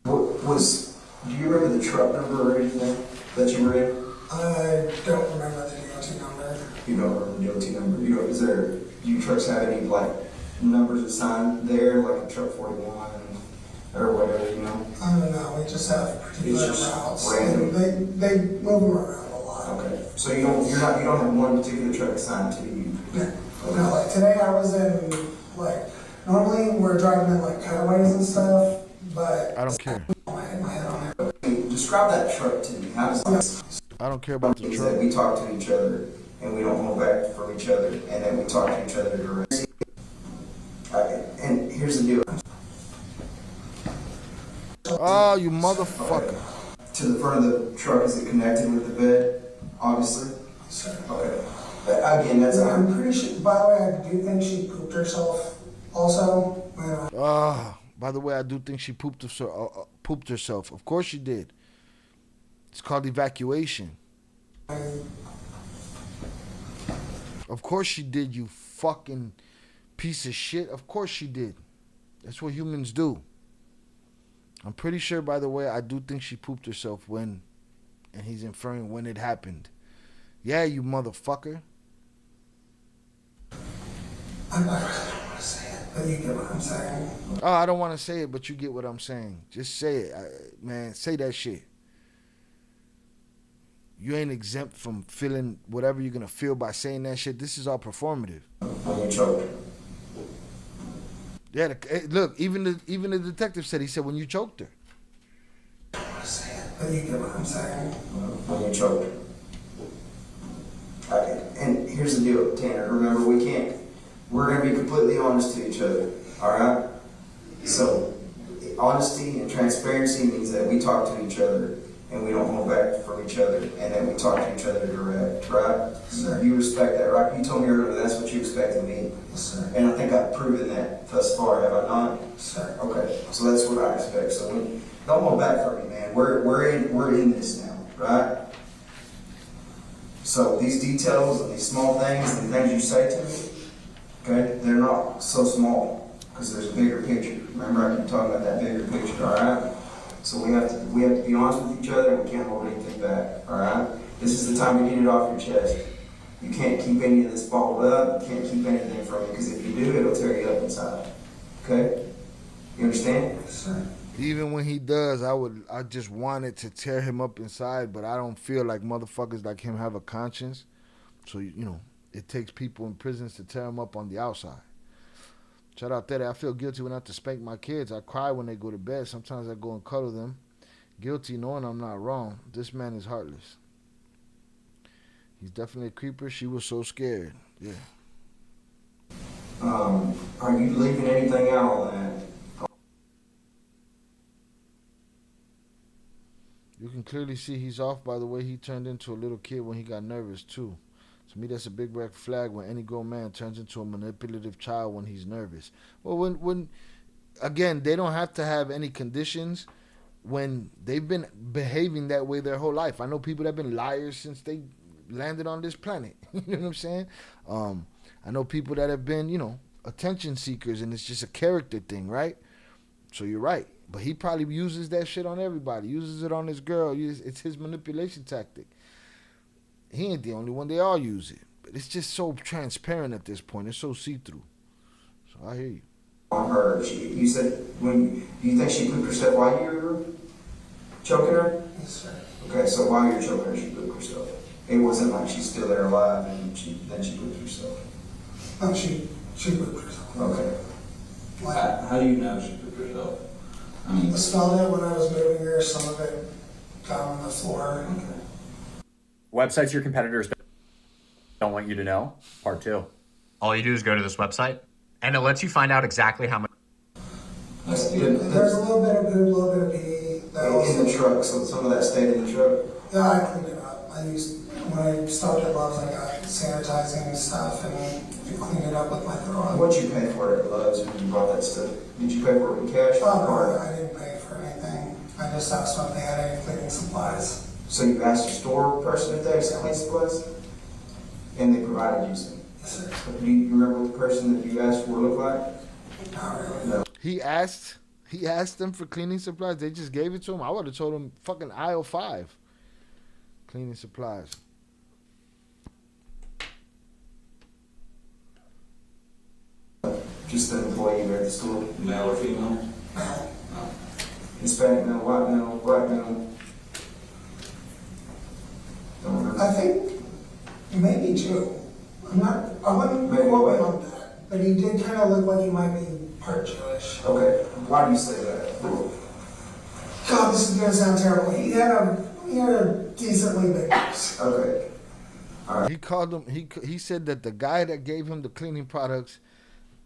Speaker 10: Do you remember the truck number or anything that you were in?
Speaker 13: I don't remember the DOT number.
Speaker 10: You don't remember the DOT number? Do your trucks have any, like, numbers assigned there, like a truck 41 or whatever, you know?
Speaker 13: I don't know. We just have particular routes.
Speaker 10: Random.
Speaker 13: They move them around a lot.
Speaker 10: Okay. So you don't have one particular truck assigned to you?
Speaker 13: No. Okay. No, like today I was in, like, normally we're driving in like cutaways and stuff, but
Speaker 1: I don't care.
Speaker 13: I hit my head on it.
Speaker 10: Describe that truck to me. How does that?
Speaker 1: I don't care about the truck.
Speaker 10: That we talk to each other and we don't hold back from each other, and then we talk to each other directly. And here's the deal.
Speaker 1: Oh, you motherfucker.
Speaker 10: Okay. To the front of the truck, is it connected with the bed? Obviously.
Speaker 13: Sure.
Speaker 10: Okay. But again, that's.
Speaker 13: I'm pretty sure. By the way, I do think she pooped herself. Also.
Speaker 1: By the way, I do think she pooped herself. Of course she did. It's called evacuation. Of course she did, you fucking piece of shit. Of course she did. That's what humans do. I'm pretty sure, by the way, I do think she pooped herself and he's inferring when it happened. Yeah, you motherfucker.
Speaker 13: I really don't want to say it, but you get what I'm saying.
Speaker 1: Oh, I don't want to say it, but you get what I'm saying. Just say it, man. Say that shit. You ain't exempt from feeling whatever you're gonna feel by saying that shit. This is all performative.
Speaker 10: When you choked.
Speaker 1: Yeah, look, even the detective said, he said when you choked her.
Speaker 13: I don't want to say it, but you get what I'm saying.
Speaker 10: When you choked her. And here's the deal, Tanner. Remember, we're gonna be completely honest to each other. All right. So, honesty and transparency means that we talk to each other and we don't hold back from each other, and then we talk to each other direct, right?
Speaker 13: Sir.
Speaker 10: You respect that, right? You told me earlier that's what you expect of me.
Speaker 13: Yes, sir.
Speaker 10: And I think I've proven that thus far, have I not?
Speaker 13: Sir.
Speaker 10: Okay, so that's what I expect. So don't hold back from me, man. We're in this now, right? So these details and these small things and the things you say to me, okay, they're not so small because there's a bigger picture. Remember, I keep talking about that bigger picture, all right? So we have to be honest with each other, and we can't hold anything back, all right? This is the time to get it off your chest. You can't keep any of this bottled up. You can't keep anything from it, because if you do, it'll tear you up inside. Okay? You understand?
Speaker 13: Yes, sir.
Speaker 1: Even when he does, I just want it to tear him up inside, but I don't feel like motherfuckers like him have a conscience. So, it takes people in prisons to tear him up on the outside. Shout out there. I feel guilty when I have to spank my kids. I cry when they go to bed. Sometimes I go and cuddle them. Guilty knowing I'm not wrong. This man is heartless. He's definitely a creeper. She was so scared. Yeah.
Speaker 10: Are you leaving anything out on that?
Speaker 1: You can clearly see he's off by the way he turned into a little kid when he got nervous too. To me, that's a big red flag when any grown man turns into a manipulative child when he's nervous. Well, when again, they don't have to have any conditions when they've been behaving that way their whole life. I know people that have been liars since they landed on this planet. You know what I'm saying? I know people that have been, attention seekers, and it's just a character thing, right? So you're right. But he probably uses that shit on everybody. Uses it on his girl. It's his manipulation tactic. He ain't the only one. They all use it. But it's just so transparent at this point. It's so see-through. So I hear you.
Speaker 10: On her, you said, do you think she pooped herself while you were choking her?
Speaker 13: Yes, sir.
Speaker 10: Okay, so while you're choking her, she pooped herself. It wasn't like she's still there alive and then she pooped herself.
Speaker 13: No, she pooped herself.
Speaker 10: Okay.
Speaker 2: How do you know she pooped herself?
Speaker 13: I smelled it when I was moving her. Some of it got on the floor.
Speaker 10: Okay.
Speaker 22: Websites your competitors don't want you to know. Part 2. All you do is go to this website, and it lets you find out exactly how much.
Speaker 13: There's a little bit of poop, a little bit
Speaker 10: truck, so some of that stayed in the truck?
Speaker 13: Yeah, I cleaned it up. When I stopped at Love's, I got sanitizing stuff and I cleaned it up with my garage.
Speaker 10: What'd you pay for it at Love's when you bought that stuff? Did you pay for it in cash or card?
Speaker 13: I didn't pay for anything. I just asked them if they had any cleaning supplies.
Speaker 10: So you asked the store person if they had cleaning supplies? And they provided you some?
Speaker 13: Yes, sir.
Speaker 10: Do you remember what the person that you asked for looked like?
Speaker 13: Not really.
Speaker 10: No.
Speaker 1: He asked them for cleaning supplies. They just gave it to him. I would have told him fucking aisle 5. Cleaning supplies.
Speaker 10: Just an employee there at the store?
Speaker 2: Male or female?
Speaker 10: No. Hispanic male, white male, black male? Don't remember.
Speaker 13: I think maybe Jew. I wouldn't
Speaker 10: Maybe
Speaker 13: quote
Speaker 10: what?
Speaker 13: him on that, but he did kind of look like he might be part Jewish.
Speaker 10: Okay, why do you say that?
Speaker 13: God, this is gonna sound terrible. He had a decently big nose.
Speaker 10: Okay. All right.
Speaker 1: He called him. He said that the guy that gave him the cleaning products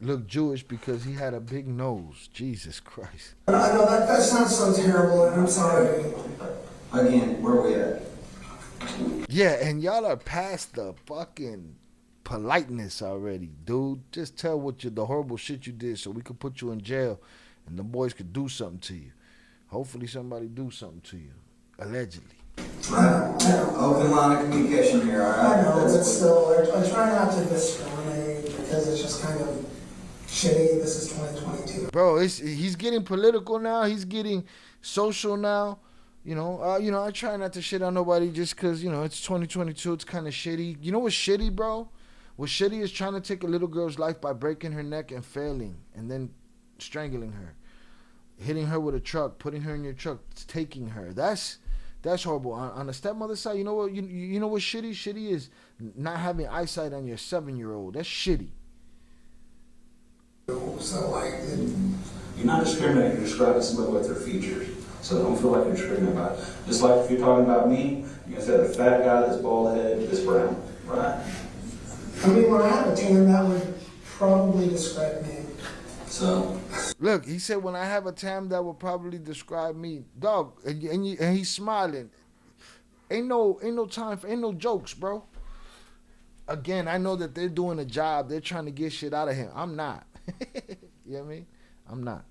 Speaker 1: looked Jewish because he had a big nose. Jesus Christ.
Speaker 13: I know that sounds so terrible, and I'm sorry.
Speaker 10: Again, where are we at?
Speaker 1: Yeah, and y'all are past the fucking politeness already, dude. Just tell the horrible shit you did so we could put you in jail and the boys could do something to you. Hopefully somebody do something to you. Allegedly.
Speaker 10: Open line of communication here, all right?
Speaker 13: I know, but still, I try not to discriminate because it's just kind of shitty. This is 2022.
Speaker 1: Bro, he's getting political now. He's getting social now. I try not to shit on nobody just because, it's 2022. It's kind of shitty. You know what's shitty, bro? What's shitty is trying to take a little girl's life by breaking her neck and failing and then strangling her. Hitting her with a truck, putting her in your truck, taking her. That's horrible. On the stepmother side, you know what? You know what's shitty? Shitty is not having eyesight on your 7-year-old. That's shitty.
Speaker 13: So
Speaker 2: You're not discriminating. You're describing somebody with their features. So don't feel like you're discriminating about it. Just like if you're talking about me, you're gonna say the fat guy that's bald headed, this brown, right?
Speaker 13: I mean, when I have a tan, that would probably describe me.
Speaker 2: So
Speaker 1: look, he said when I have a tam that will probably describe me, dog, and he's smiling. Ain't no time for no jokes, bro. Again, I know that they're doing a job. They're trying to get shit out of him. I'm not. You know what I mean? I'm not.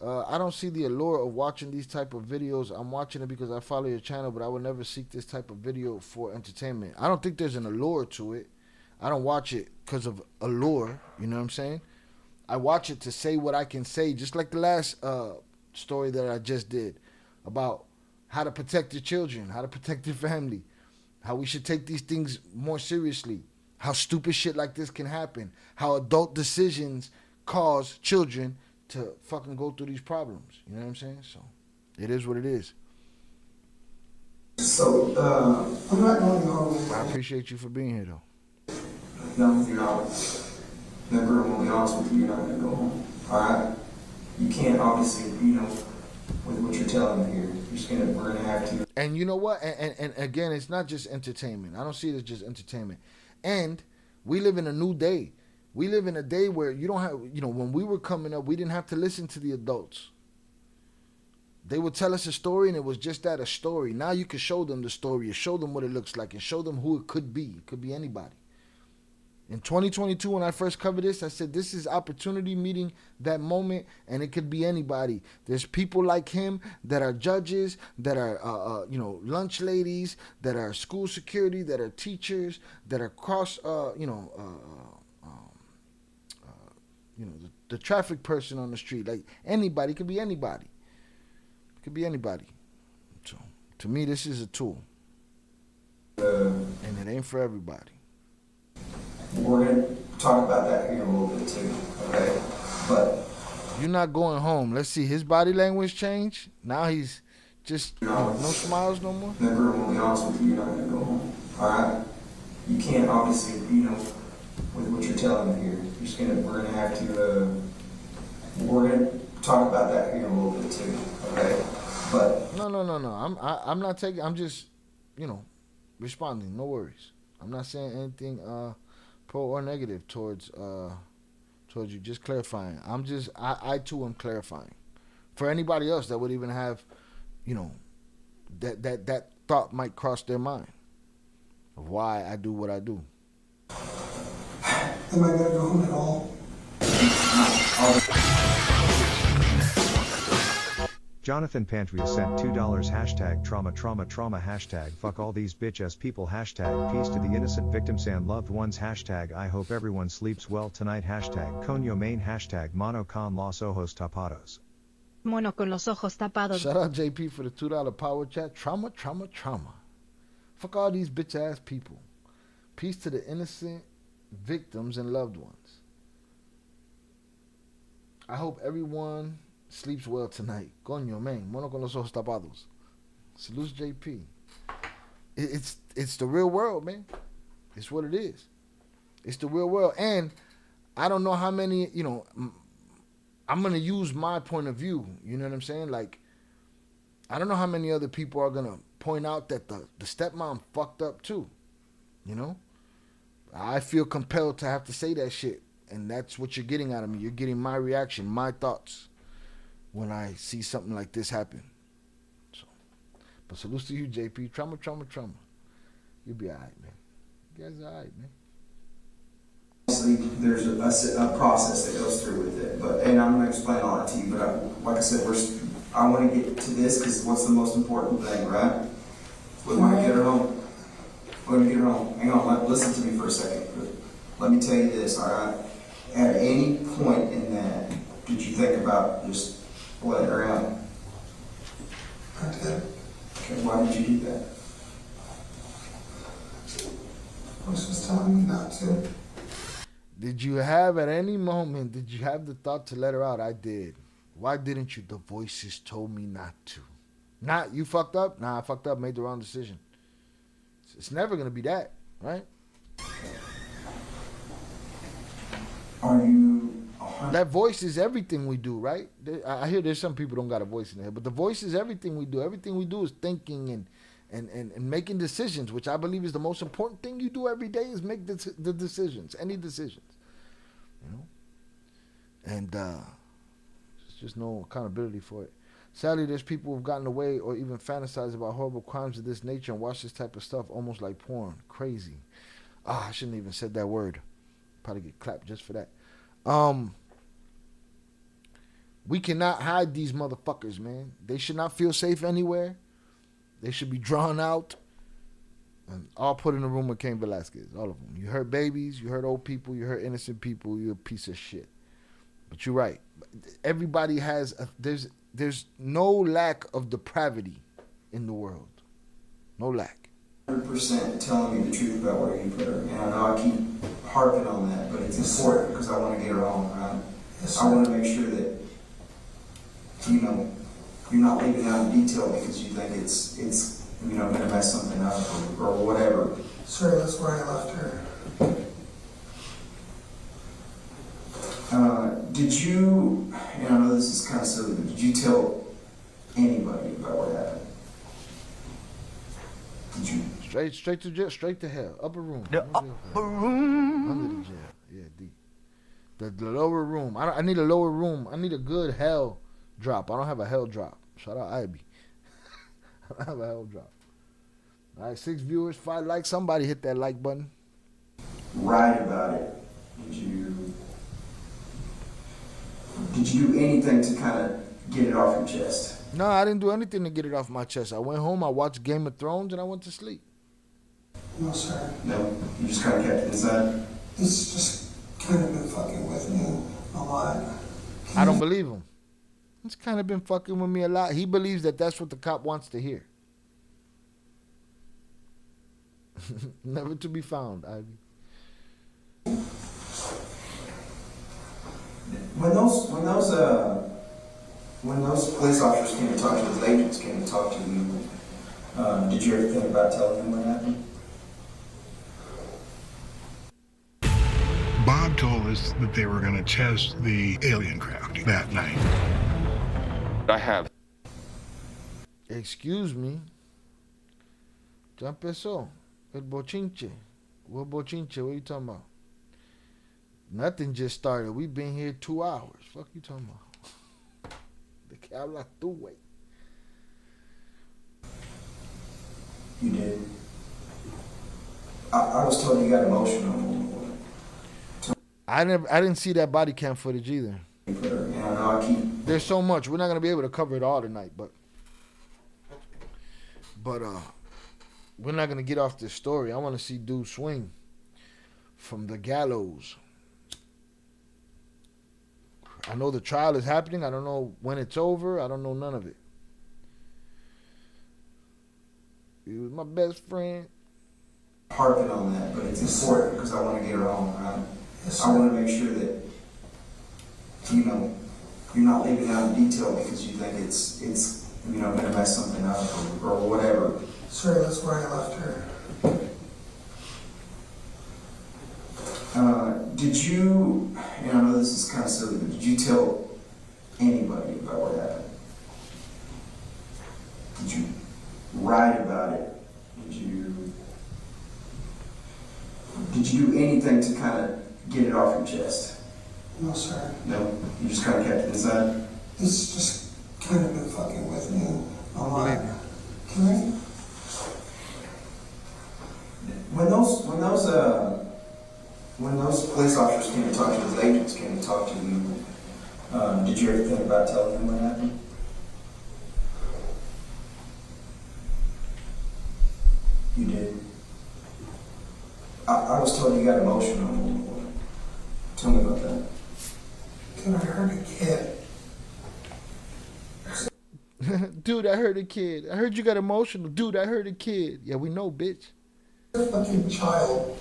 Speaker 1: I don't see the allure of watching these type of videos. I'm watching it because I follow your channel, but I would never seek this type of video for entertainment. I don't think there's an allure to it. I don't watch it because of allure. You know what I'm saying? I watch it to say what I can say, just like the last story that I just did about how to protect your children, how to protect your family, how we should take these things more seriously, how stupid shit like this can happen, how adult decisions cause children to fucking go through these problems. You know what I'm saying? So it is what it is.
Speaker 10: So,
Speaker 13: I'm not going home.
Speaker 1: I appreciate you for being here, though.
Speaker 10: No, you're not. Never, I'm gonna be honest with you, you're not gonna go home. Alright? You can't, obviously, with what you're telling me here. We're gonna have to.
Speaker 1: And you know what? And again, it's not just entertainment. I don't see it as just entertainment. And we live in a new day. We live in a day where you don't have, when we were coming up, we didn't have to listen to the adults. They would tell us a story and it was just that, a story. Now you can show them the story and show them what it looks like and show them who it could be. It could be anybody. In 2022, when I first covered this, I said this is opportunity meeting that moment, and it could be anybody. There's people like him that are judges, that are lunch ladies, that are school security, that are teachers, that are the traffic person on the street. Like anybody, it could be anybody. It could be anybody. So to me, this is a tool, and it ain't for everybody.
Speaker 10: We're going to talk about that here a little bit too, okay? But
Speaker 1: you're not going home. Let's see, his body language changed. Now he's just no smiles no more.
Speaker 10: Never, I'm going to be honest with you, you're not going to go home, all right? You can't, obviously, with what you're telling me here. We're going to have to, we're going to talk about that here a little bit too, okay? But
Speaker 1: no. I'm not taking. I'm just, responding. No worries. I'm not saying anything pro or negative towards Told you, just clarifying. I too am clarifying. For anybody else that would even have, you know, that thought might cross their mind of why I do what I do.
Speaker 13: Am I gonna go home at all?
Speaker 16: Jonathan Pantria sent $2 hashtag trauma trauma trauma hashtag fuck all these bitch ass people hashtag peace to the innocent victims and loved ones hashtag I hope everyone sleeps well tonight hashtag Coño main hashtag mono con los ojos tapados.
Speaker 4: Mono con los ojos tapados.
Speaker 1: Shout out JP for the $2 power chat. Trauma, trauma, trauma. Fuck all these bitch ass people. Peace to the innocent victims and loved ones. I hope everyone sleeps well tonight. Coño, man. Mono con los ojos tapados. Salute JP. It's the real world, man. It's what it is. It's the real world. And I don't know how many, you know, I'm going to use my point of view. You know what I'm saying? Like, I don't know how many other people are going to point out that the stepmom fucked up too. You know? I feel compelled to have to say that shit. And that's what you're getting out of me. You're getting my reaction, my thoughts when I see something like this happen. So, but salute to you, JP. Trauma, trauma, trauma. You'll be all right, man. You guys are all right, man.
Speaker 10: Obviously, there's a process that goes through with it, and I'm going to explain all that to you, but like I said, I want to get to this because what's the most important thing, right? We want to get her home. We're going to get her home. Hang on, listen to me for a second. Let me tell you this, all right? At any point in that, did you think about just letting her out?
Speaker 13: I did.
Speaker 10: Okay, why did you do that?
Speaker 13: Police was telling me not to.
Speaker 1: Did you have at any moment, did you have the thought to let her out? I did. Why didn't you? The voices told me not to. Not, you fucked up? Nah, I fucked up, made the wrong decision. It's never going to be that, right?
Speaker 10: Are you...
Speaker 1: That voice is everything we do, right? I hear there's some people don't got a voice in there, but the voice is everything we do. Everything we do is thinking and making decisions, which I believe is the most important thing you do every day is make the decisions, any decisions, you know? And there's just no accountability for it. Sadly, there's people who've gotten away or even fantasized about horrible crimes of this nature and watch this type of stuff almost like porn. Crazy. I shouldn't even said that word. Probably get clapped just for that. We cannot hide these motherfuckers, man. They should not feel safe anywhere. They should be drawn out and all put in a room with Cain Velasquez. All of them. You hurt babies, you hurt old people, you hurt innocent people, you're a piece of shit. But you're right. Everybody has, there's no lack of depravity in the world. No lack.
Speaker 10: 100% telling me the truth about where you put her. And I know I keep harping on that, but it's important because I want to get her home, right? I want to make sure that, you know, you're not leaving out in detail because you think it's you know, going to mess something up or whatever.
Speaker 13: Sir, that's where I left her.
Speaker 10: Did you, and I know this is kind of silly, but did you tell anybody about what happened? Did you?
Speaker 1: Straight to jail, straight to hell. Upper room.
Speaker 7: The upper room.
Speaker 1: Under the jail. Yeah, deep. The lower room. I need a lower room. I need a good hell drop. I don't have a hell drop. Shout out Ivy. I don't have a hell drop. All right, 6 viewers, 5 likes. Somebody hit that like button.
Speaker 10: Write about it. Did you do anything to kind of get it off your chest?
Speaker 1: No, I didn't do anything to get it off my chest. I went home, I watched Game of Thrones, and I went to sleep.
Speaker 13: No, sir.
Speaker 10: No? You just kind of kept it inside?
Speaker 13: He's just kind of been fucking with me a lot.
Speaker 1: I don't believe him. He's kind of been fucking with me a lot. He believes that that's what the cop wants to hear. Never to be found, Ivy.
Speaker 10: When those police officers came to talk to you, those agents came to talk to you, did you ever think about telling them what happened?
Speaker 5: Bob told us that they were going to test the alien craft that night.
Speaker 23: I have.
Speaker 1: Excuse me. Ya empezó. El bochinche. What bochinche? What are you talking about? Nothing just started. We've been here 2 hours. Fuck you talking about? De que hablas tú, güey?
Speaker 10: You did. I was told you got emotional.
Speaker 1: I didn't see that body cam footage either. There's so much. We're not gonna be able to cover it all tonight, but we're not gonna get off this story. I want to see dude swing from the gallows. I know the trial is happening. I don't know when it's over. I don't know none of it. He was my best friend.
Speaker 10: Harping on that, but it's important because I want to get her home, right? Yes, I want to make sure that, you know, you're not leaving out in detail because you think it's you know, going to mess something up or whatever.
Speaker 13: Sir, that's where I left her.
Speaker 10: Did you, and I know this is kind of silly, but did you tell anybody about what happened? Did you write about it? Did you do anything to kind of get it off your chest?
Speaker 13: No, sir.
Speaker 10: No? You just kind of kept it inside?
Speaker 13: It's just kind of been fucking with me a lot. Can I? When those police officers came to talk to you, those agents came to talk to you, did you ever think about telling them what happened? You did. I was told you got emotional. Tell me about that. Dude, I heard a kid.
Speaker 1: Dude, I heard a kid. I heard you got emotional. Dude, I heard a kid. Yeah, we know, bitch.
Speaker 13: A fucking child.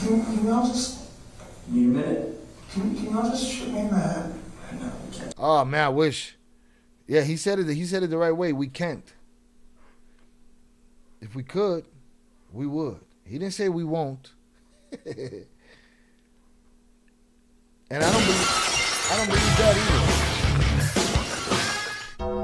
Speaker 13: Can y'all just...
Speaker 10: Need a minute?
Speaker 13: Can y'all just shoot me in the head?
Speaker 10: No, we can't.
Speaker 1: Oh man, I wish. Yeah, he said it. He said it the right way. We can't. If we could, we would. He didn't say we won't. And I don't believe that either.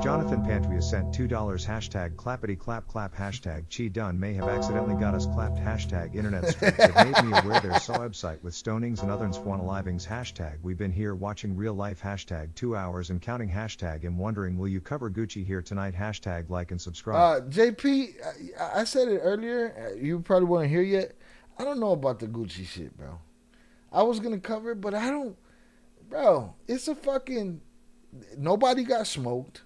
Speaker 16: Jonathan Pantry has sent $2 hashtag clappity clap clap hashtag Chi Dun may have accidentally got us clapped hashtag internet streets have made me aware there's a website with stonings and other livings hashtag we've been here watching real life hashtag 2 hours and counting hashtag and wondering will you cover Gucci here tonight hashtag like and subscribe.
Speaker 1: JP, I said it earlier. You probably weren't here yet. I don't know about the Gucci shit, bro. I was gonna cover it, but I don't. Bro, it's a fucking. Nobody got smoked.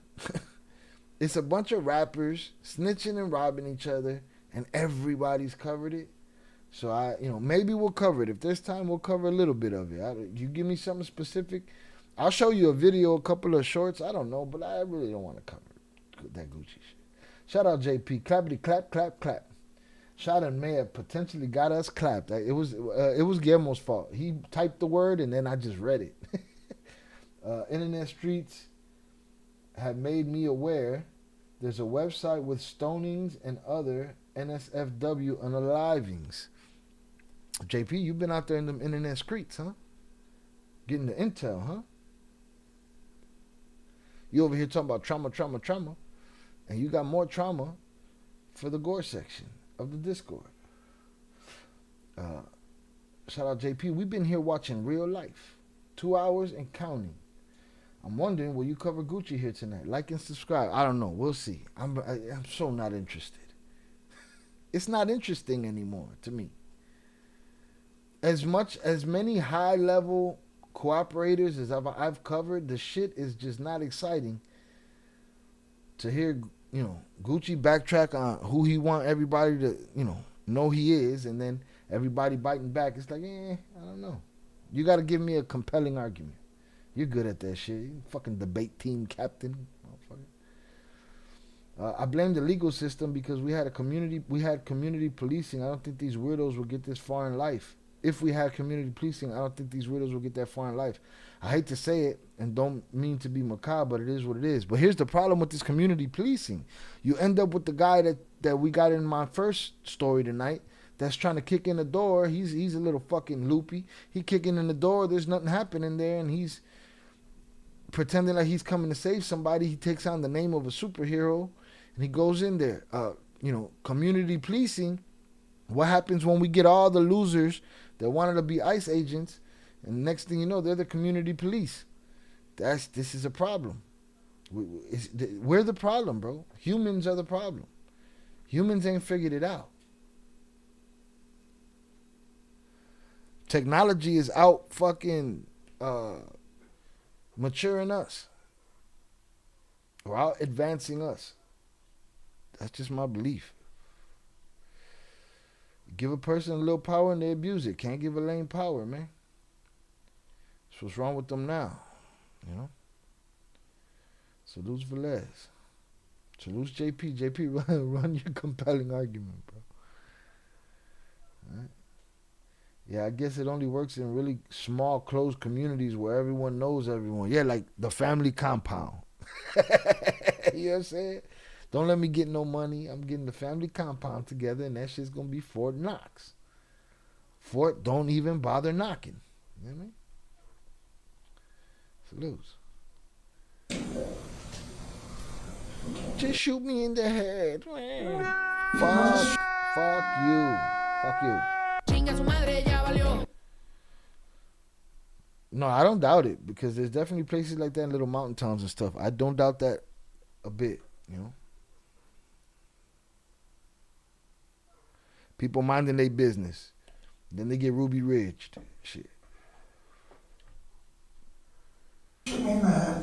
Speaker 1: It's a bunch of rappers snitching and robbing each other, and everybody's covered it. So maybe we'll cover it. If there's time, we'll cover a little bit of it. You give me something specific, I'll show you a video, a couple of shorts. I don't know, but I really don't want to cover that Gucci shit. Shout out JP, clappity clap clap clap. Shout out may have potentially got us clapped. It was Guillermo's fault. He typed the word and then I just read it. Internet streets have made me aware there's a website with stonings and other NSFW unalivings. JP, you've been out there in them internet streets, huh? Getting the intel, huh? You over here talking about trauma, and you got more trauma for the gore section of the Discord. Shout out JP. We've been here watching real life. 2 hours and counting. I'm wondering, will you cover Gucci here tonight? Like and subscribe. I don't know. We'll see. I'm so not interested. It's not interesting anymore to me. As many high level cooperators as I've covered, the shit is just not exciting. To hear, Gucci backtrack on who he want everybody to, know he is, and then everybody biting back. It's like, I don't know. You got to give me a compelling argument. You're good at that shit. You fucking debate team captain. I blame the legal system because we had community policing. I don't think these weirdos will get this far in life. If we had community policing, I don't think these weirdos will get that far in life. I hate to say it and don't mean to be macabre, but it is what it is. But here's the problem with this community policing. You end up with the guy that we got in my first story tonight that's trying to kick in the door. He's a little fucking loopy. He kicking in the door. There's nothing happening there, and he's pretending like he's coming to save somebody. He takes on the name of a superhero, and he goes in there. Community policing. What happens when we get all the losers that wanted to be ICE agents, and next thing you know, they're the community police? This is a problem. We're the problem, bro. Humans are the problem. Humans ain't figured it out. Technology is out fucking maturing us, or out advancing us. That's just my belief. Give a person a little power and they abuse it. Can't give a lame power, man. That's what's wrong with them now, you know. Salute Velez. Salute JP. JP, run your compelling argument, bro. All right. Yeah, I guess it only works in really small, closed communities where everyone knows everyone. Yeah, like the family compound. You know what I'm saying? Don't let me get no money. I'm getting the family compound together, and that shit's going to be Fort Knox. Fort, don't even bother knocking. You know what I mean? Salutes. Just shoot me in the head. Fuck you. Fuck you. No, I don't doubt it, because there's definitely places like that in little mountain towns and stuff. I don't doubt that a bit, you know. People minding their business. Then they get Ruby Ridged. Shit.
Speaker 13: Can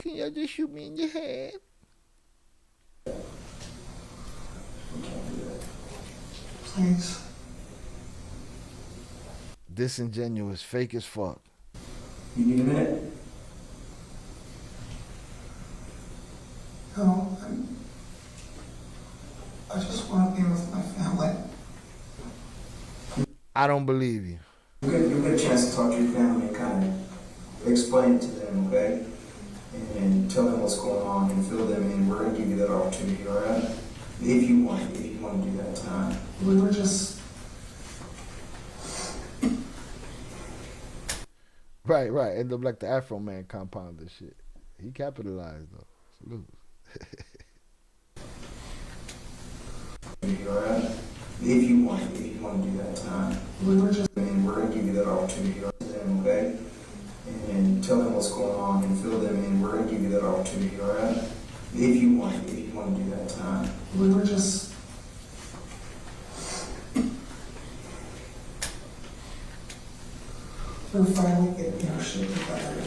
Speaker 1: y'all just shoot me in your head?
Speaker 13: Please.
Speaker 1: Disingenuous, fake as fuck.
Speaker 10: You need a minute?
Speaker 13: No, I just want to be with my family.
Speaker 1: I don't believe you.
Speaker 10: You'll get a chance to talk to your family and kind of explain it to them, okay? And tell them what's going on and fill them in. We're going to give you that opportunity, all right? If you want to do that tonight.
Speaker 13: We were just...
Speaker 1: Right. End up like the Afro Man compound and shit. He capitalized though. Salute.
Speaker 10: All right? If you want to do that tonight. We were just... And we're going to give you that opportunity to them, okay? And tell them what's going on and fill them in. We're going to give you that opportunity, all right? If you want to do that tonight.
Speaker 13: We were just... We're finally getting our shit together.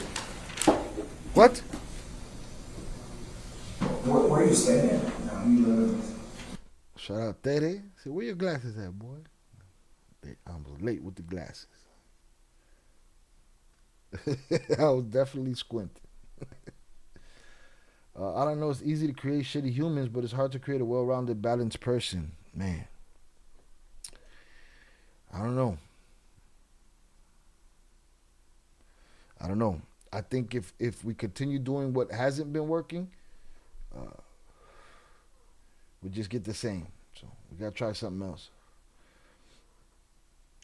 Speaker 1: What?
Speaker 10: Where are you staying now? You live?
Speaker 1: Shout out Teddy. Say, where your glasses at, boy? I was late with the glasses. I was definitely squinting. I don't know. It's easy to create shitty humans, but it's hard to create a well-rounded, balanced person. Man. I don't know. I think if we continue doing what hasn't been working, we just get the same. So we got to try something else.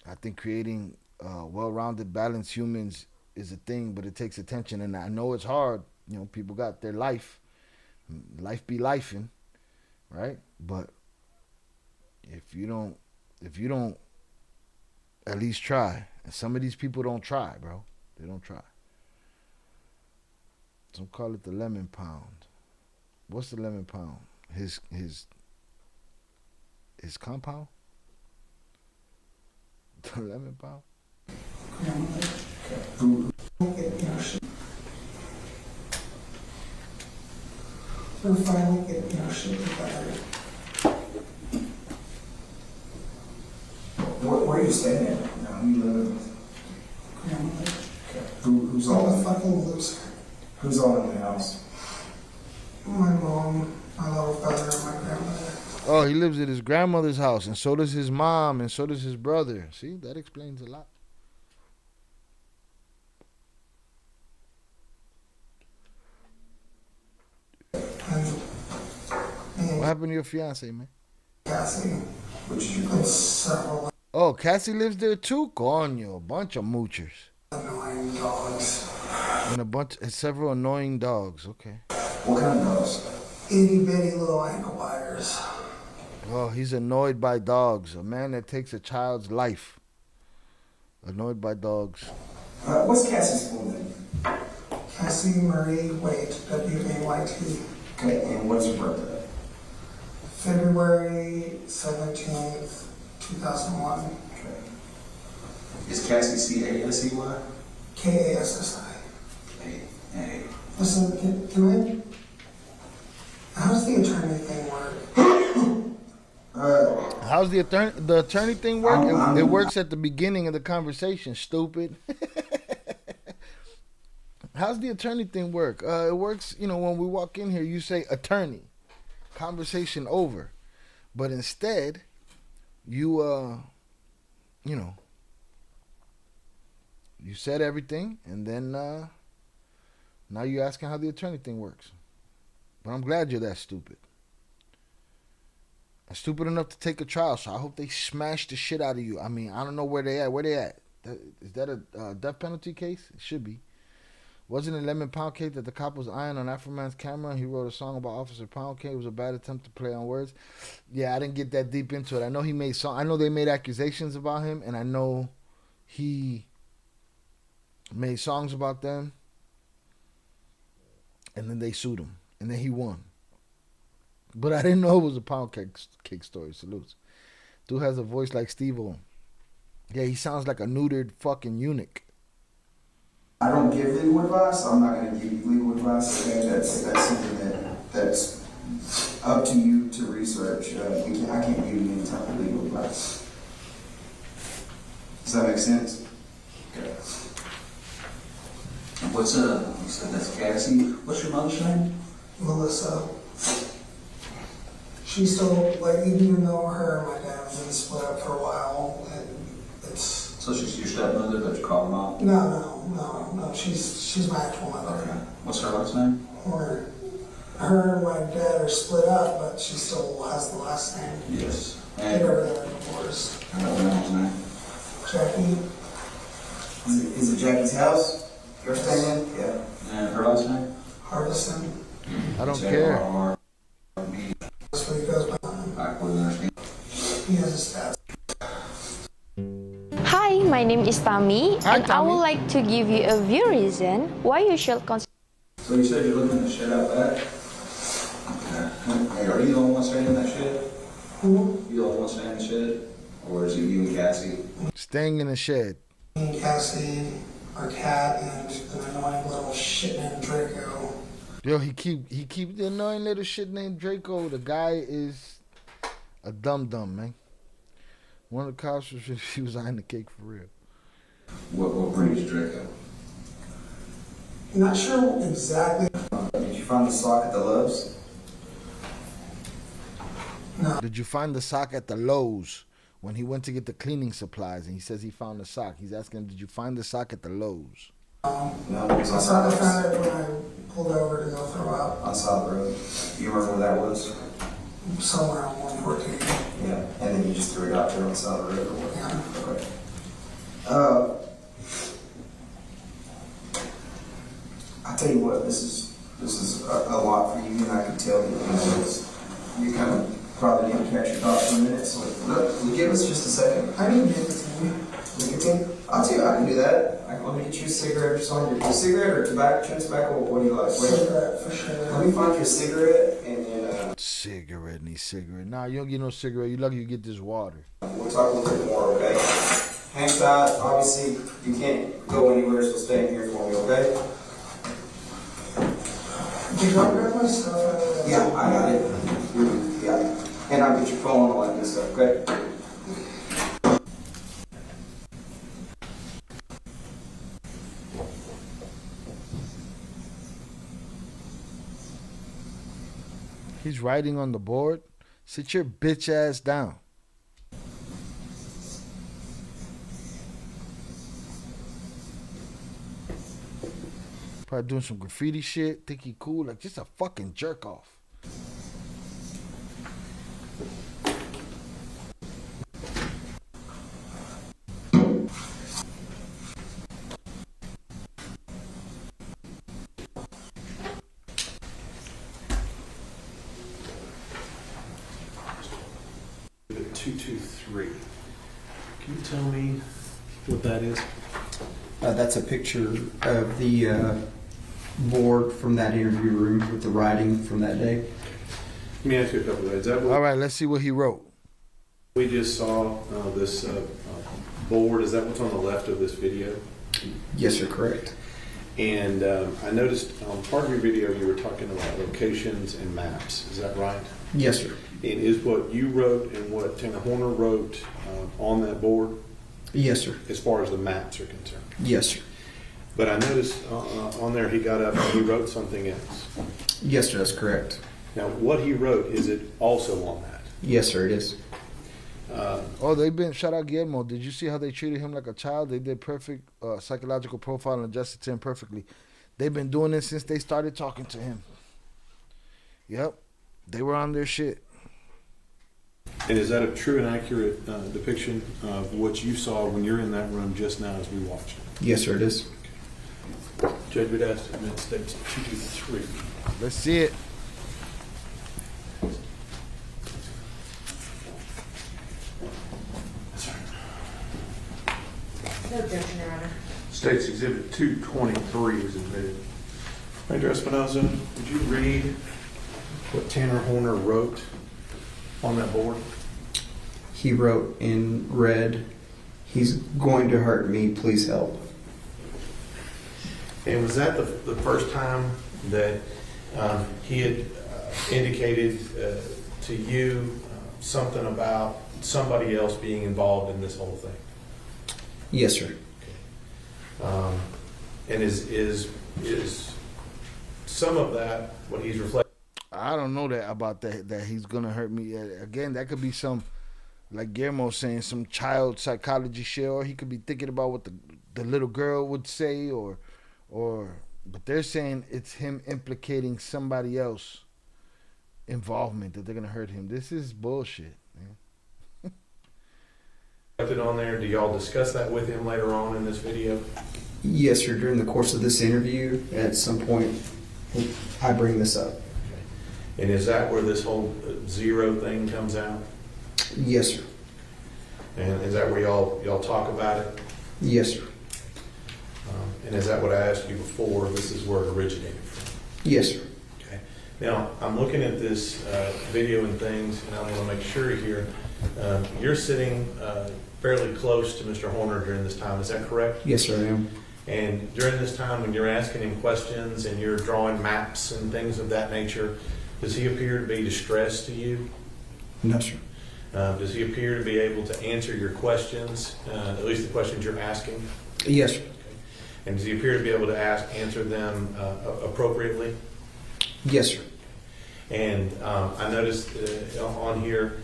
Speaker 1: I think creating well-rounded, balanced humans is a thing, but it takes attention. And I know it's hard. You know, people got their life. Life be lifing, right? But if you don't at least try, and some of these people don't try, bro. They don't try. Some call it the lemon pound. What's the lemon pound? His compound? The lemon pound?
Speaker 13: We're finally getting our shit together.
Speaker 10: Where are you staying now? You live? Who's all
Speaker 13: I'm a fucking loser.
Speaker 10: Who's all in the house?
Speaker 13: My mom, my little brother, and my grandmother.
Speaker 1: Oh, he lives at his grandmother's house, and so does his mom, and so does his brother. See, that explains a lot. What happened to your fiance, man?
Speaker 13: Cassie, which you could several.
Speaker 1: Oh, Cassie lives there too? Coño, a bunch of moochers.
Speaker 13: Annoying dogs.
Speaker 1: And several annoying dogs. Okay.
Speaker 10: What kind of dogs?
Speaker 13: Itty bitty little ankle biters.
Speaker 1: Oh, he's annoyed by dogs. A man that takes a child's life. Annoyed by dogs.
Speaker 10: What's Cassie's full name?
Speaker 13: Cassie Marie Waite, W-A-Y-T.
Speaker 10: Okay, and what's her birthday?
Speaker 13: February 17th, 2001.
Speaker 10: Okay. Is Cassie C-A-S-E-Y?
Speaker 13: K-A-S-S-I.
Speaker 10: A.
Speaker 13: Listen, can I... How does the attorney thing work?
Speaker 1: How's the attorney thing work? It works at the beginning of the conversation, stupid. How's the attorney thing work? It works, when we walk in here, you say attorney, conversation over. But instead, you said everything, and then now you're asking how the attorney thing works. But I'm glad you're that stupid. Stupid enough to take a trial, so I hope they smash the shit out of you. I mean, I don't know where they at. Where they at? Is that a death penalty case? It should be. Wasn't it Lemon Pound Cake that the cop was eyeing on Afroman's camera and he wrote a song about Officer Pound Cake? It was a bad attempt to play on words. Yeah, I didn't get that deep into it. I know he made I know they made accusations about him, and I know he made songs about them, and then they sued him, and then he won. But I didn't know it was a Pound Cake story. Salutes. Dude has a voice like Steve-O. Yeah, he sounds like a neutered fucking eunuch.
Speaker 10: I don't give legal advice. I'm not going to give you legal advice. Okay, that's something that's up to you to research. I can't give you any type of legal advice. Does that make sense? Okay.
Speaker 2: What's you said that's Cassie. What's your mother's name?
Speaker 13: Melissa. She's still, even though her and my dad have been split up for a while, and it's...
Speaker 2: So she's your stepmother, but you call her mom?
Speaker 13: No. She's my actual mother.
Speaker 2: Okay. What's her last name?
Speaker 13: Her and my dad are split up, but she still has the last name.
Speaker 2: Yes.
Speaker 13: They never got divorced.
Speaker 2: I don't know his name.
Speaker 13: Jackie.
Speaker 10: Is it Jackie's house? You're staying in? Yeah.
Speaker 2: And her last name?
Speaker 13: Hardison.
Speaker 1: I don't care.
Speaker 13: That's what he goes by.
Speaker 2: I wouldn't understand.
Speaker 13: He has his stats.
Speaker 6: Hi, my name is Tammy,
Speaker 1: Hi,
Speaker 6: and I
Speaker 1: Tammy.
Speaker 6: would like to give you a few reasons why you should consider.
Speaker 2: So you said you're looking at shit out back? Okay. Hey, are you the only one staying in that shit?
Speaker 13: Who?
Speaker 2: You the only one staying in the shed? Or is it you and Cassie?
Speaker 1: Staying in the shed.
Speaker 13: Me and Cassie, our cat, and an annoying little shit named Draco.
Speaker 1: Yo, he keep the annoying little shit named Draco. The guy is a dum-dum, man. One of the cops he was eyeing the cake for real.
Speaker 2: What breed is Draco?
Speaker 13: Not sure exactly.
Speaker 10: Did you find the sock at the Lowe's?
Speaker 13: No.
Speaker 1: Did you find the sock at the Lowe's when he went to get the cleaning supplies and he says he found the sock? He's asking him, did you find the sock at the Lowe's?
Speaker 10: No, it was on
Speaker 13: I
Speaker 10: South
Speaker 13: found it when I pulled over to go throw up.
Speaker 10: On South Road. You remember where that was?
Speaker 13: Somewhere on 114.
Speaker 10: Yeah. And then you just threw it out there on South Road or what?
Speaker 13: Yeah.
Speaker 10: Okay. I tell you what, this is a lot for you, and I can tell you kind of probably didn't catch your thoughts for a minute. So give us just a second.
Speaker 13: I need nicotine.
Speaker 10: Nicotine? I'll tell you, I can do that. Let me get you a cigarette or something. A cigarette or tobacco? Chewing tobacco? What do you like?
Speaker 13: Cigarette for sure.
Speaker 10: Let me find you a cigarette and then.
Speaker 1: Cigarette, need cigarette. Nah, you don't get no cigarette. You lucky you get this water.
Speaker 10: We'll talk a little bit more, okay? Hang tight. Obviously, you can't go anywhere, so stay in here for me, okay?
Speaker 13: Did you grab my stuff out of there?
Speaker 10: Yeah, I got it. Yeah. And I'll get your phone and all that good stuff, okay?
Speaker 1: He's writing on the board. Sit your bitch ass down. Probably doing some graffiti shit. Think he cool. Like just a fucking jerk off.
Speaker 8: 223. Can you tell me what that is?
Speaker 10: That's a picture of the board from that interview room with the writing from that day.
Speaker 8: Let me ask you a couple of ways.
Speaker 1: All right, let's see what he wrote.
Speaker 8: We just saw this board. Is that what's on the left of this video?
Speaker 10: Yes, sir, correct.
Speaker 8: And I noticed on part of your video you were talking about locations and maps. Is that right?
Speaker 10: Yes, sir.
Speaker 8: And is what you wrote and what Tanner Horner wrote on that board?
Speaker 10: Yes, sir.
Speaker 8: As far as the maps are concerned?
Speaker 10: Yes, sir.
Speaker 8: But I noticed on there he got up and he wrote something else.
Speaker 10: Yes, sir, that's correct.
Speaker 8: Now, what he wrote, is it also on that?
Speaker 10: Yes, sir, it is.
Speaker 1: They've been, shout out Guillermo. Did you see how they treated him like a child? They did perfect psychological profile and adjusted to him perfectly. They've been doing this since they started talking to him. Yep. They were on their shit.
Speaker 8: And is that a true and accurate depiction of what you saw when you're in that room just now as we watched it?
Speaker 10: Yes, sir, it is.
Speaker 8: Okay. Judge would ask to admit statements 223.
Speaker 1: Let's see it.
Speaker 9: No objection, Your Honor.
Speaker 8: State's Exhibit 223 is admitted. Major Espinoza, would you read what Tanner Horner wrote on that board?
Speaker 10: He wrote in red, "He's going to hurt me, please help."
Speaker 8: And was that the first time that he had indicated to you something about somebody else being involved in this whole thing?
Speaker 10: Yes, sir.
Speaker 8: And is some of that what he's reflecting?
Speaker 1: I don't know that about that he's gonna hurt me. Again, that could be some, like Guillermo saying, some child psychology shit, or he could be thinking about what the little girl would say, or but they're saying it's him implicating somebody else involvement, that they're gonna hurt him. This is bullshit, man.
Speaker 8: On there, do y'all discuss that with him later on in this video?
Speaker 10: Yes, sir. During the course of this interview, at some point, I bring this up.
Speaker 8: And is that where this whole zero thing comes out?
Speaker 10: Yes, sir.
Speaker 8: And is that where y'all talk about it?
Speaker 10: Yes, sir.
Speaker 8: And is that what I asked you before? This is where it originated from?
Speaker 10: Yes, sir.
Speaker 8: Okay. Now, I'm looking at this video and things, and I want to make sure here, you're sitting fairly close to Mr. Horner during this time. Is that correct?
Speaker 10: Yes, sir, I am.
Speaker 8: And during this time, when you're asking him questions and you're drawing maps and things of that nature, does he appear to be distressed to you?
Speaker 10: No, sir.
Speaker 8: Does he appear to be able to answer your questions, at least the questions you're asking?
Speaker 10: Yes, sir.
Speaker 8: Okay. And does he appear to be able to answer them appropriately?
Speaker 10: Yes, sir.
Speaker 8: And I noticed on here,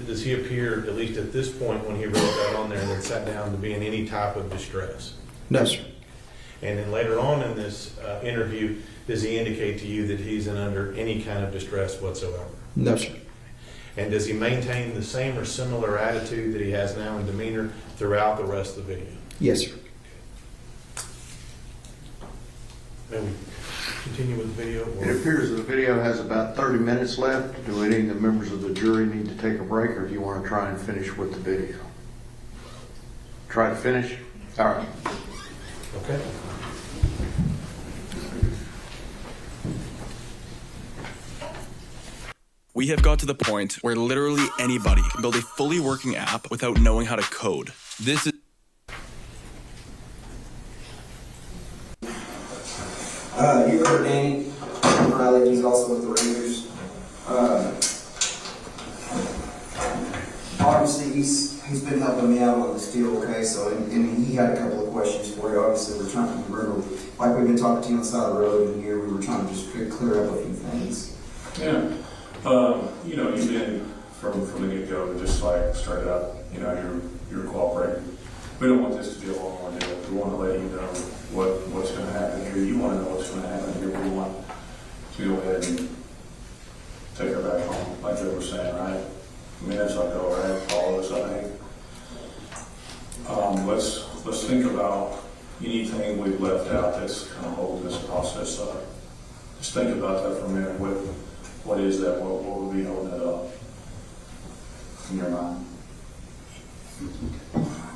Speaker 8: does he appear, at least at this point when he wrote that on there and then sat down, to be in any type of distress?
Speaker 10: No, sir.
Speaker 8: And then later on in this interview, does he indicate to you that he's under any kind of distress whatsoever?
Speaker 10: No, sir.
Speaker 8: And does he maintain the same or similar attitude that he has now in demeanor throughout the rest of the video?
Speaker 10: Yes, sir.
Speaker 8: May we continue with the video?
Speaker 11: It appears that the video has about 30 minutes left. Do any of the members of the jury need to take a break, or do you want to try and finish with the video? Try to finish? All right.
Speaker 8: Okay.
Speaker 24: We have got to the point where literally anybody can build a fully working app without knowing how to code. This is...
Speaker 10: You heard Danny Riley, he's also with the Rangers. Obviously, he's been helping me out on this deal, okay? So, and he had a couple of questions for you. Obviously, we're trying to remember, like we've been talking to you on the side of the road, and here we were trying to just clear up a few things.
Speaker 2: Yeah. You know, you've been from the get-go, just like started out, you know, you're cooperating. We don't want this to be a long one. We want to let you know what's going to happen here. You want to know what's going to happen here. We want to go ahead and take her back home, like Joe was saying, right? I mean, that's our goal, right? All of us, I think. Let's think about anything we've left out that's kind of holding this process up. Just think about that for a minute. What is that? What would be holding it up? in your mind?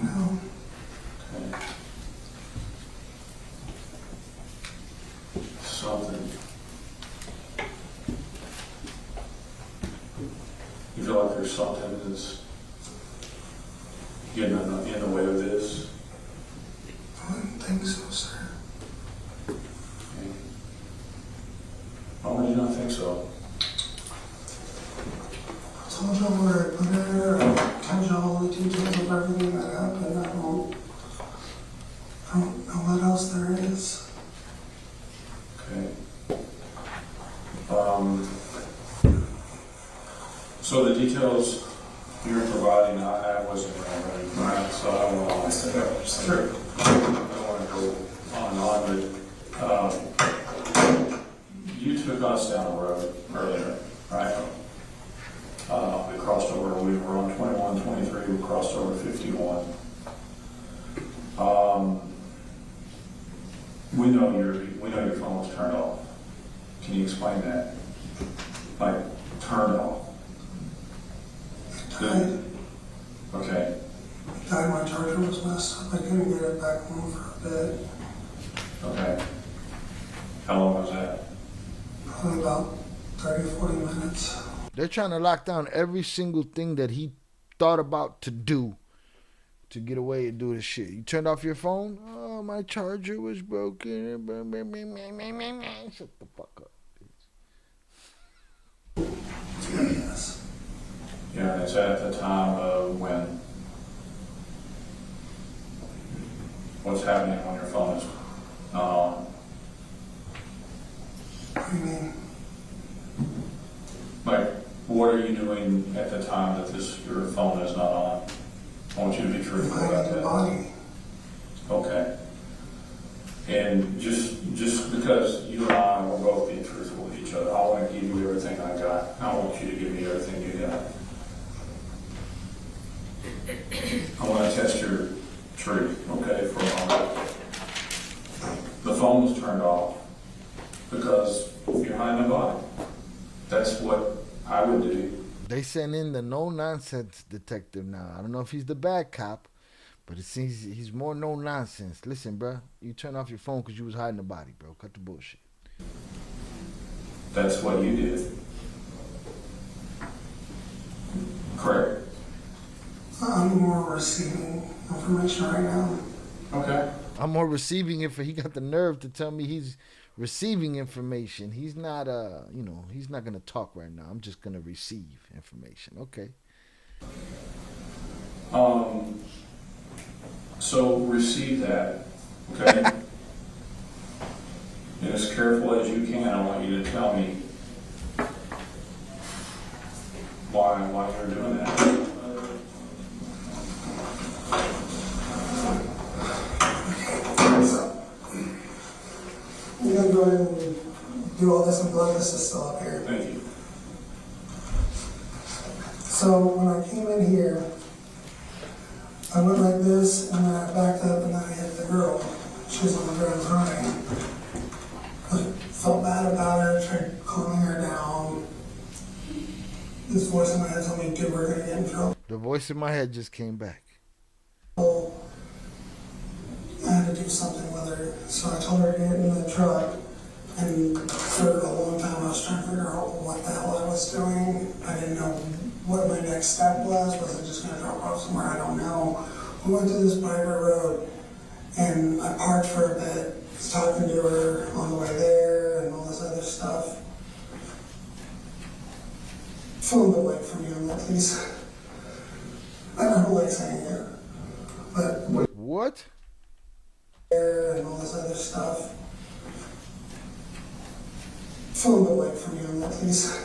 Speaker 13: No.
Speaker 2: Okay. Something. You feel like there's something that's getting in the way of this?
Speaker 13: I don't think so, sir.
Speaker 2: Okay. Why would you not think so?
Speaker 13: I told y'all where I put her, I told y'all all the details of everything that happened. I don't know what else there is.
Speaker 2: Okay. So the details you're providing, I wasn't ready, right? So I don't want to, sure. I don't want to go on and on, but you took us down the road earlier, right? We crossed over, we were on 21, 23, we crossed over 51. We know your phone was turned off. Can you explain that? Like, turned off?
Speaker 13: Died.
Speaker 2: Okay.
Speaker 13: Died, my charger was messed up. I couldn't get it back home for a bit.
Speaker 2: Okay. How long was that?
Speaker 13: Probably about 30, 40 minutes.
Speaker 1: They're trying to lock down every single thing that he thought about to do to get away and do this shit. You turned off your phone? Oh, my charger was broken. Shut the fuck up, bitch.
Speaker 13: Yes.
Speaker 2: Yeah, and it's at the time of when? What's happening when your phone is not on?
Speaker 13: What do you mean?
Speaker 2: Like, what are you doing at the time that your phone is not on? I want you to be truthful about that.
Speaker 13: Body.
Speaker 2: Okay. And just because you and I will both be truthful with each other, I want to give you everything I got. I want you to give me everything you got. I want to test your truth, okay, for a moment. The phone was turned off because you're hiding a body. That's what I would do.
Speaker 1: They sent in the no-nonsense detective now. I don't know if he's the bad cop, but it seems he's more no-nonsense. Listen, bro, you turned off your phone because you was hiding the body, bro. Cut the bullshit.
Speaker 2: That's what you did. Correct.
Speaker 13: I'm more receiving information right now.
Speaker 2: Okay.
Speaker 1: I'm more receiving it for he got the nerve to tell me he's receiving information. He's not he's not gonna talk right now. I'm just gonna receive information. Okay.
Speaker 2: So receive that, okay? And as careful as you can, I want you to tell me why you're doing that.
Speaker 13: I'm gonna go ahead and do all this, and Gladys is still up here.
Speaker 2: Thank you.
Speaker 13: So when I came in here, I went like this, and then I backed up, and then I hit the girl. She was on the ground crying. I felt bad about her, tried calming her down. This voice in my head told me, dude, we're gonna get in trouble.
Speaker 1: The voice in my head just came back.
Speaker 13: I had to do something with her, so I told her to get in the truck. And for a long time, I was trying to figure out what the hell I was doing. I didn't know what my next step was. Was I just going to drop off somewhere? I don't know. We went to this private road, and I parked for a bit, was talking to her on the way there, and all this other stuff. Film the wait for me on that, please. I don't like saying it, but
Speaker 1: what?
Speaker 13: And all this other stuff. Film the wait for me on that, please.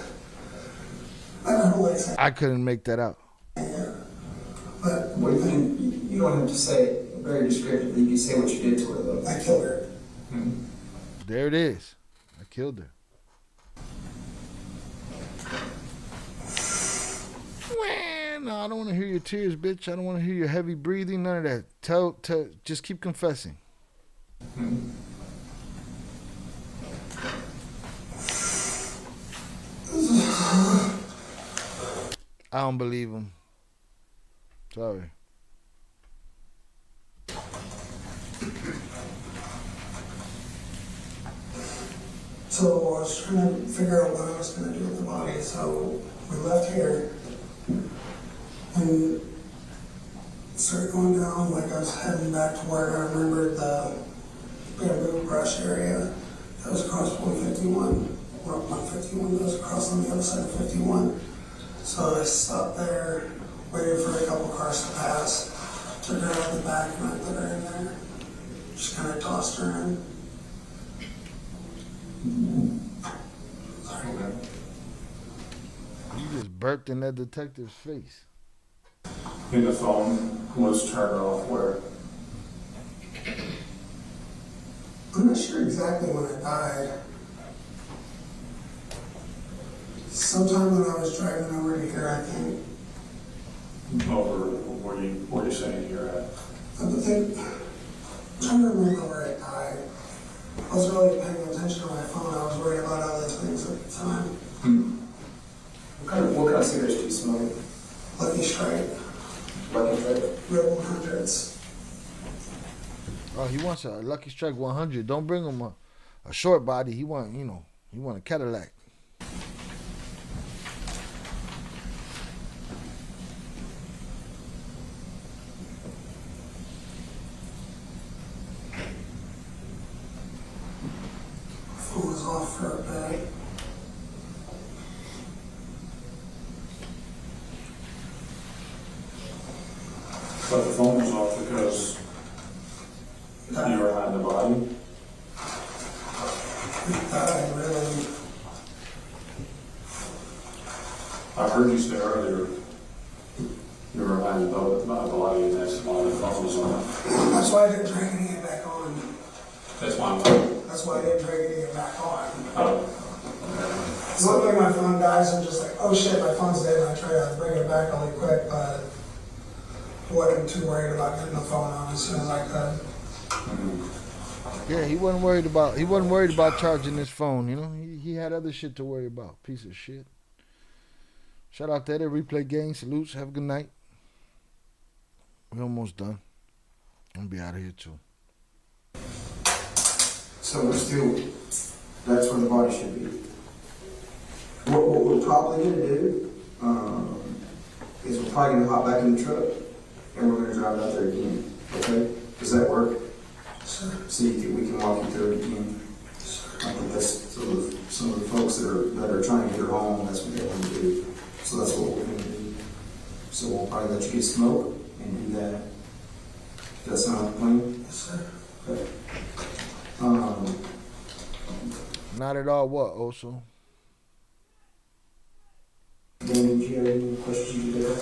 Speaker 13: I don't like saying it.
Speaker 1: I couldn't make that out.
Speaker 13: But
Speaker 10: what you don't have to say very descriptively. You can say what you did to her, though.
Speaker 13: I killed her.
Speaker 10: Hmm.
Speaker 1: There it is. I killed her. No, I don't want to hear your tears, bitch. I don't want to hear your heavy breathing. None of that. Tell, just keep confessing. I don't believe him. Sorry.
Speaker 13: So I was trying to figure out what I was going to do with the body. So we left here and started going down. Like I was heading back to where I remembered the bamboo brush area that was across 151. Well, 151 that was across on the other side of 51. So I stopped there, waited for a couple cars to pass, took her out the back and I put her in there. Just kind of tossed her in. Sorry.
Speaker 1: You just burped in that detective's face.
Speaker 2: And the phone was turned off where?
Speaker 13: I'm not sure exactly when I died. Sometime when I was driving over to here, I think.
Speaker 2: Over, where you saying you're at?
Speaker 13: I'm trying to remember where I died. I was really paying attention to my phone. I was worried about other things at the time.
Speaker 10: What kind of cigarettes do you smoke?
Speaker 13: Lucky Strike.
Speaker 10: Lucky Strike?
Speaker 13: Red 100s.
Speaker 1: Oh, he wants a Lucky Strike 100. Don't bring him a short body. He want a Cadillac.
Speaker 13: Phone was off for a bit.
Speaker 2: But the phone was off because you were hiding the body?
Speaker 13: I really...
Speaker 2: I heard you say earlier you were hiding the body and that's why the phone was on.
Speaker 13: That's why I didn't try getting it back on.
Speaker 2: That's why
Speaker 13: That's why I didn't try getting it back on.
Speaker 2: Oh.
Speaker 13: It's not like my phone dies, I'm just like, oh shit, my phone's dead, and I try to bring it back really quick, but I wasn't too worried about getting the phone on as soon as I could.
Speaker 1: Yeah, he wasn't worried about charging his phone. You know, he had other shit to worry about. Piece of shit. Shout out to that Replay Gang. Salutes. Have a good night. We're almost done. I'm gonna be out of here too.
Speaker 10: So we're still, that's where the body should be. What we're probably gonna do is we're probably gonna hop back in the truck and we're gonna drive out there again. Okay? Does that work?
Speaker 13: Sure.
Speaker 10: So we can walk you through it again. I think that's some of the folks that are trying to get home, that's what they want to do. So that's what we're gonna do. So we'll probably let you get smoke and do that. Does that sound like a plan?
Speaker 13: Yes, sir.
Speaker 10: Okay.
Speaker 1: Not at all. What, Oso?
Speaker 10: Danny, do you have any questions you have?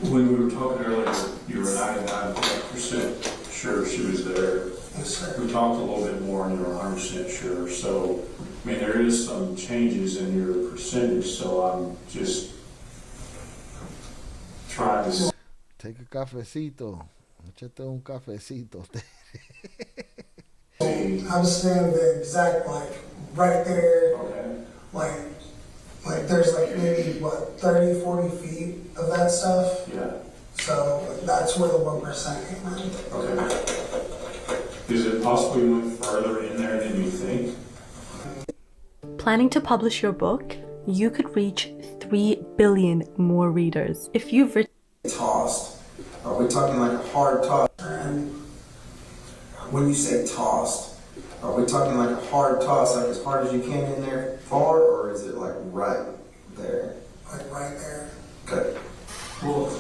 Speaker 2: When we were talking earlier, you were 99% sure she was there.
Speaker 13: Yes, sir.
Speaker 2: We talked a little bit more and you were 100% sure. So, I mean, there is some changes in your percentage, so I'm just trying to...
Speaker 1: Take a cafecito. Échate un cafecito.
Speaker 13: I'm saying the exact, like, right there.
Speaker 2: Okay.
Speaker 13: Like there's like maybe, 30, 40 feet of that stuff.
Speaker 2: Yeah.
Speaker 13: So that's where the 1% came in.
Speaker 2: Okay. Is it possible you went further in there than you think?
Speaker 20: Planning to publish your book? You could reach 3 billion more readers. If you've written...
Speaker 10: Tossed. Are we talking like a hard toss? And when you say tossed, are we talking like a hard toss, like as hard as you can in there, far, or is it like right there?
Speaker 13: Like right there.
Speaker 10: Okay.
Speaker 2: Well,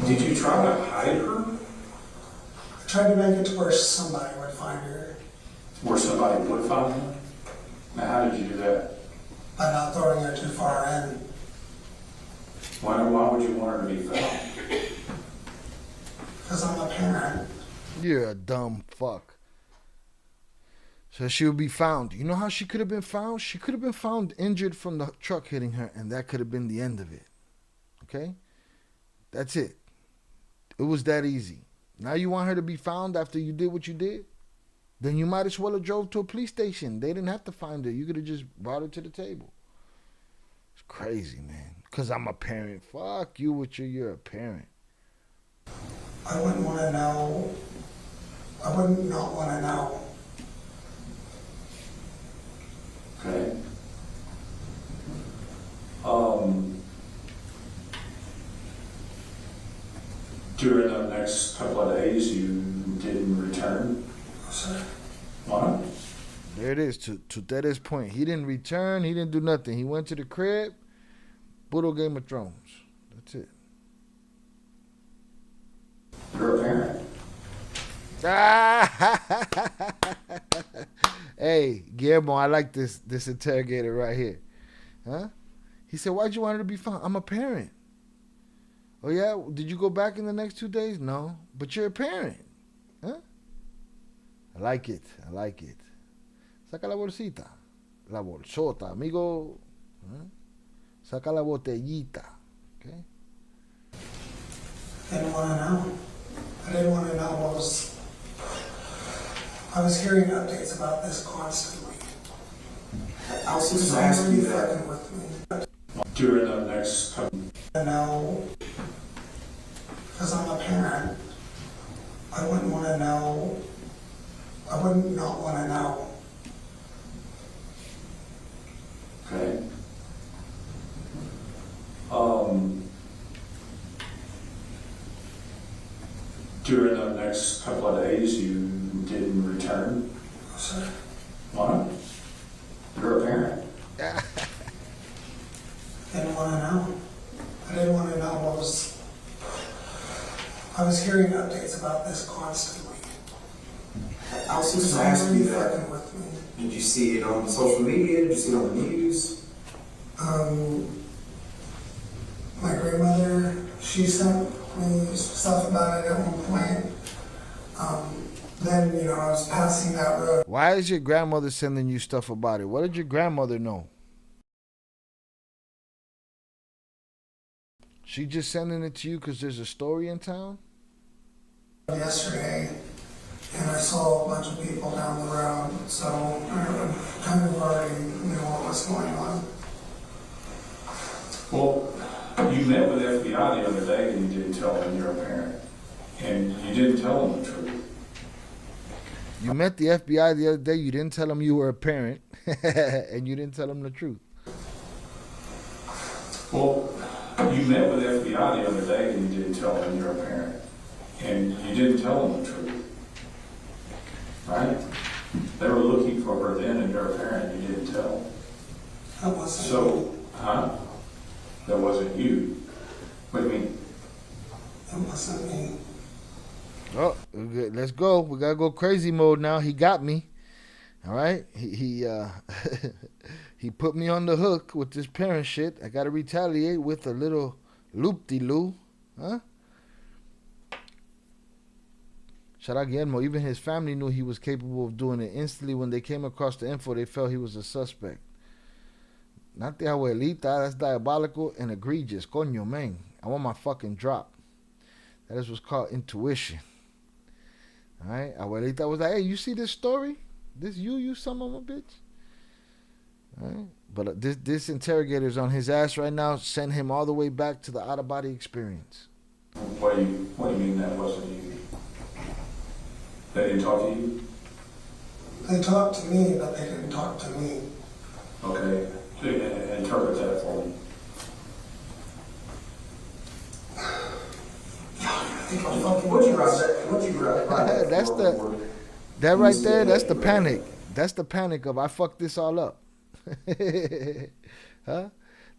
Speaker 2: did you try to hide her?
Speaker 13: I tried to make it to where somebody would find her.
Speaker 2: Where somebody would find her? Now, how did you do that?
Speaker 13: By not throwing her too far in.
Speaker 2: Why would you want her to be found?
Speaker 13: Because I'm a parent.
Speaker 1: You're a dumb fuck. So she would be found. You know how she could have been found? She could have been found injured from the truck hitting her, and that could have been the end of it. Okay? That's it. It was that easy. Now you want her to be found after you did what you did? Then you might as well have drove to a police station. They didn't have to find her. You could have just brought her to the table. It's crazy, man. Because I'm a parent. Fuck you with you're a parent.
Speaker 13: I wouldn't want to know. I wouldn't not want to know.
Speaker 2: Okay. During the next couple of days, you didn't return?
Speaker 13: Sir.
Speaker 2: What?
Speaker 1: There it is. To Teddy's point, he didn't return. He didn't do nothing. He went to the crib. Puro Game of Thrones. That's it.
Speaker 2: You're a parent.
Speaker 1: Hey, Guillermo, I like this interrogator right here. Huh? He said, why'd you want her to be found? I'm a parent. Oh, yeah? Did you go back in the next 2 days? No. But you're a parent. Huh? I like it. I like it. Saca la bolsita. La bolsota, amigo. Huh? Saca la botellita. Okay?
Speaker 13: I didn't want to know. I didn't want to know what was... I was hearing updates about this constantly.
Speaker 10: I was just asking you that.
Speaker 13: Fucking with me.
Speaker 2: During the next couple...
Speaker 13: I know, because I'm a parent, I wouldn't want to know. I wouldn't not want to know.
Speaker 2: Okay. During the next couple of days, you didn't return?
Speaker 13: Sir.
Speaker 2: What? You're a parent.
Speaker 13: Didn't want to know. I didn't want to know what was... I was hearing updates about this constantly.
Speaker 10: I was just asking you that.
Speaker 13: Fucking with me.
Speaker 10: Did you see it on social media? Did you see it on the news?
Speaker 13: My grandmother, she sent me stuff about it at one point. Then, you know, I was passing that road.
Speaker 1: Why is your grandmother sending you stuff about it? What did your grandmother know? She just sending it to you because there's a story in town?
Speaker 13: Yesterday, and I saw a bunch of people down the road, so I kind of already knew what was going on.
Speaker 2: Well, you met with the FBI the other day and you didn't tell them you're a parent. And you didn't tell them the truth.
Speaker 1: You met the FBI the other day, you didn't tell them you were a parent, and you didn't tell them the truth.
Speaker 2: Well, you met with the FBI the other day and you didn't tell them you're a parent. And you didn't tell them the truth. Right? They were looking for her then and you're a parent and you didn't tell.
Speaker 13: That wasn't
Speaker 2: So, huh? That wasn't you. What do you mean?
Speaker 13: That wasn't me.
Speaker 1: Oh, okay, let's go. We gotta go crazy mode now. He got me. All right. He he put me on the hook with this parent shit. I gotta retaliate with a little loop-de-loo. Huh? Shout out Guillermo. Even his family knew he was capable of doing it. Instantly, when they came across the info, they felt he was a suspect. Not the abuelita. That's diabolical and egregious. Coño, man. I want my fucking drop. That is what's called intuition. All right? Abuelita was like, hey, you see this story? This you son of a bitch? All right? But this interrogator's on his ass right now. Send him all the way back to the out-of-body experience.
Speaker 2: What do you mean that wasn't you? They didn't talk to you?
Speaker 13: They talked to me, but they didn't talk to me.
Speaker 2: Okay. So, interpret that for me.
Speaker 10: What'd you write?
Speaker 1: That's that right there. That's the panic. That's the panic of I fucked this all up. Huh?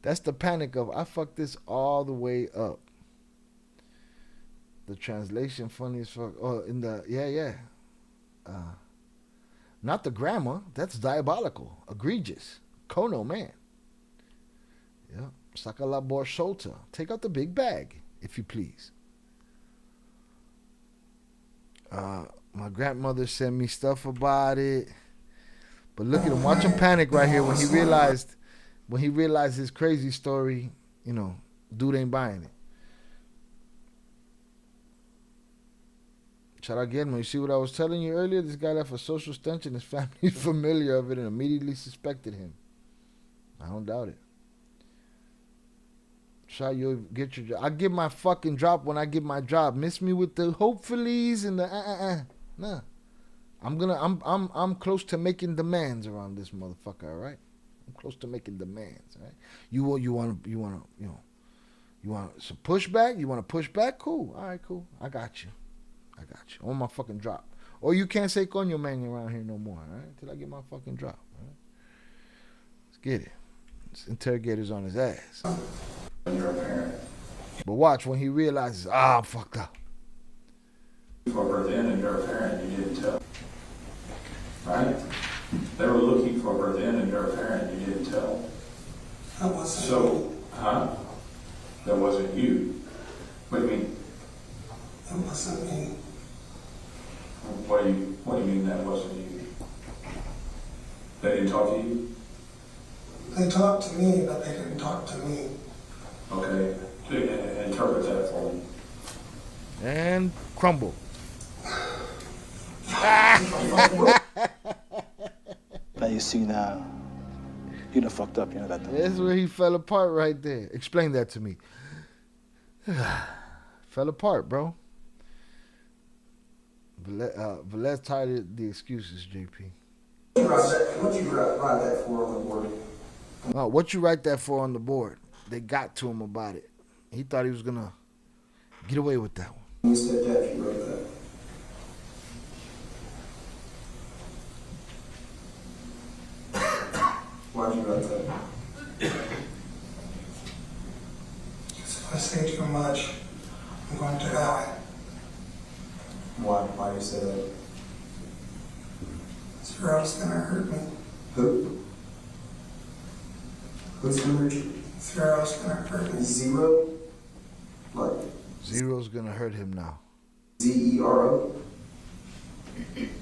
Speaker 1: That's the panic of I fucked this all the way up. The translation funny as fuck. Oh, in the yeah. Not the grammar. That's diabolical, egregious. Kono, man. Yeah. Saca la bolsota. Take out the big bag, if you please. My grandmother sent me stuff about it. But look at him. Watch him panic right here when he realized his crazy story, you know, dude ain't buying it. Shout out again, you see what I was telling you earlier? This guy left a social stench and his family familiar of it and immediately suspected him. I don't doubt it. shot, you'll get your job. I get my fucking drop when I get my job. Miss me with the hopefullys and the Nah. I'm close to making demands around this motherfucker, all right? I'm close to making demands, all right? You want some pushback? You want to push back? Cool. All right, cool. I got you. On my fucking drop. Or you can't say coño man around here no more, all right? Till I get my fucking drop, all right? Let's get it. This interrogator's on his ass.
Speaker 2: When you're a parent.
Speaker 1: But watch when he realizes, I'm fucked up.
Speaker 2: For her then, and you're a parent, you didn't tell. Right? They were looking for her then, and you're a parent, you didn't tell.
Speaker 13: That wasn't
Speaker 2: So, that wasn't you. What do you mean?
Speaker 13: That wasn't me.
Speaker 2: What do you mean that wasn't you? They didn't talk to you?
Speaker 13: They talked to me, but they didn't talk to me.
Speaker 2: Okay. Interpret that for me.
Speaker 1: And crumble.
Speaker 19: Now you see now, you done fucked up, you know that.
Speaker 1: That's where he fell apart right there. Explain that to me. Fell apart, bro. Let's tired the excuses, JP.
Speaker 10: What you write that for on the board?
Speaker 1: What you write that for on the board? They got to him about it. He thought he was gonna get away with that one.
Speaker 10: You said that if you wrote that. Why'd you write that?
Speaker 13: Because if I say too much, I'm going to die.
Speaker 10: Why do you say that?
Speaker 13: Zero's gonna hurt me.
Speaker 10: Who? Who's gonna hurt you?
Speaker 13: Zero's gonna hurt me.
Speaker 10: Zero? Like?
Speaker 1: Zero's gonna hurt him now.
Speaker 10: Z-E-R-O? Okay.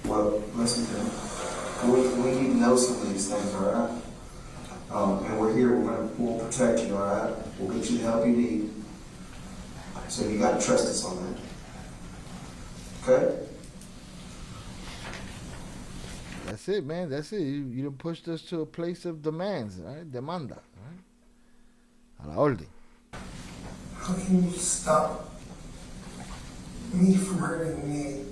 Speaker 10: Well, listen to me. We need to know some of these things, all right? And we're here. We'll protect you, all right? We'll get you the help you need. So you got to trust us on that. Okay?
Speaker 1: That's it, man. That's it. You done pushed us to a place of demands, all right? Demanda, all right? A la orden.
Speaker 13: How can you stop me from hurting me?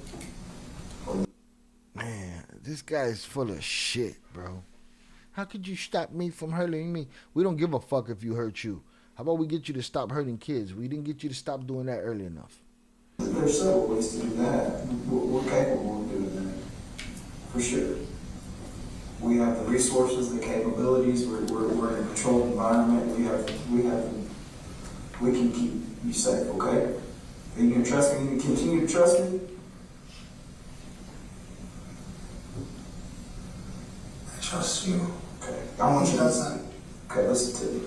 Speaker 1: Man, this guy is full of shit, bro. How could you stop me from hurting me? We don't give a fuck if you hurt you. How about we get you to stop hurting kids? We didn't get you to stop doing that early enough.
Speaker 10: There's several ways to do that. We're capable of doing that. For sure. We have the resources, the capabilities. We're in a controlled environment. We can keep you safe, okay? Are you going to trust me? You can continue to trust me?
Speaker 13: I trust you.
Speaker 10: Okay. I want
Speaker 13: He
Speaker 10: you
Speaker 13: doesn't.
Speaker 10: Okay, listen to me.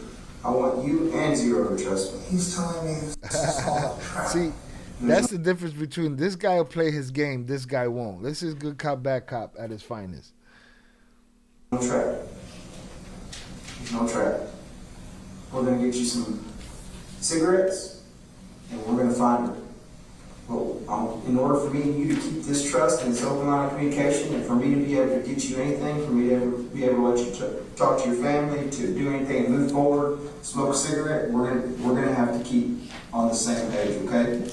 Speaker 10: I want you and Zero to trust me.
Speaker 13: He's telling me this is all a trap.
Speaker 1: See, that's the difference between this guy will play his game, this guy won't. This is good cop, bad cop at his finest.
Speaker 10: No trap. There's no trap. We're going to get you some cigarettes, and we're going to find her. Well, in order for me and you to keep this trust and this open line of communication, and for me to be able to get you anything, for me to be able to let you talk to your family, to do anything and move forward, smoke a cigarette, we're going to have to keep on the same page, okay?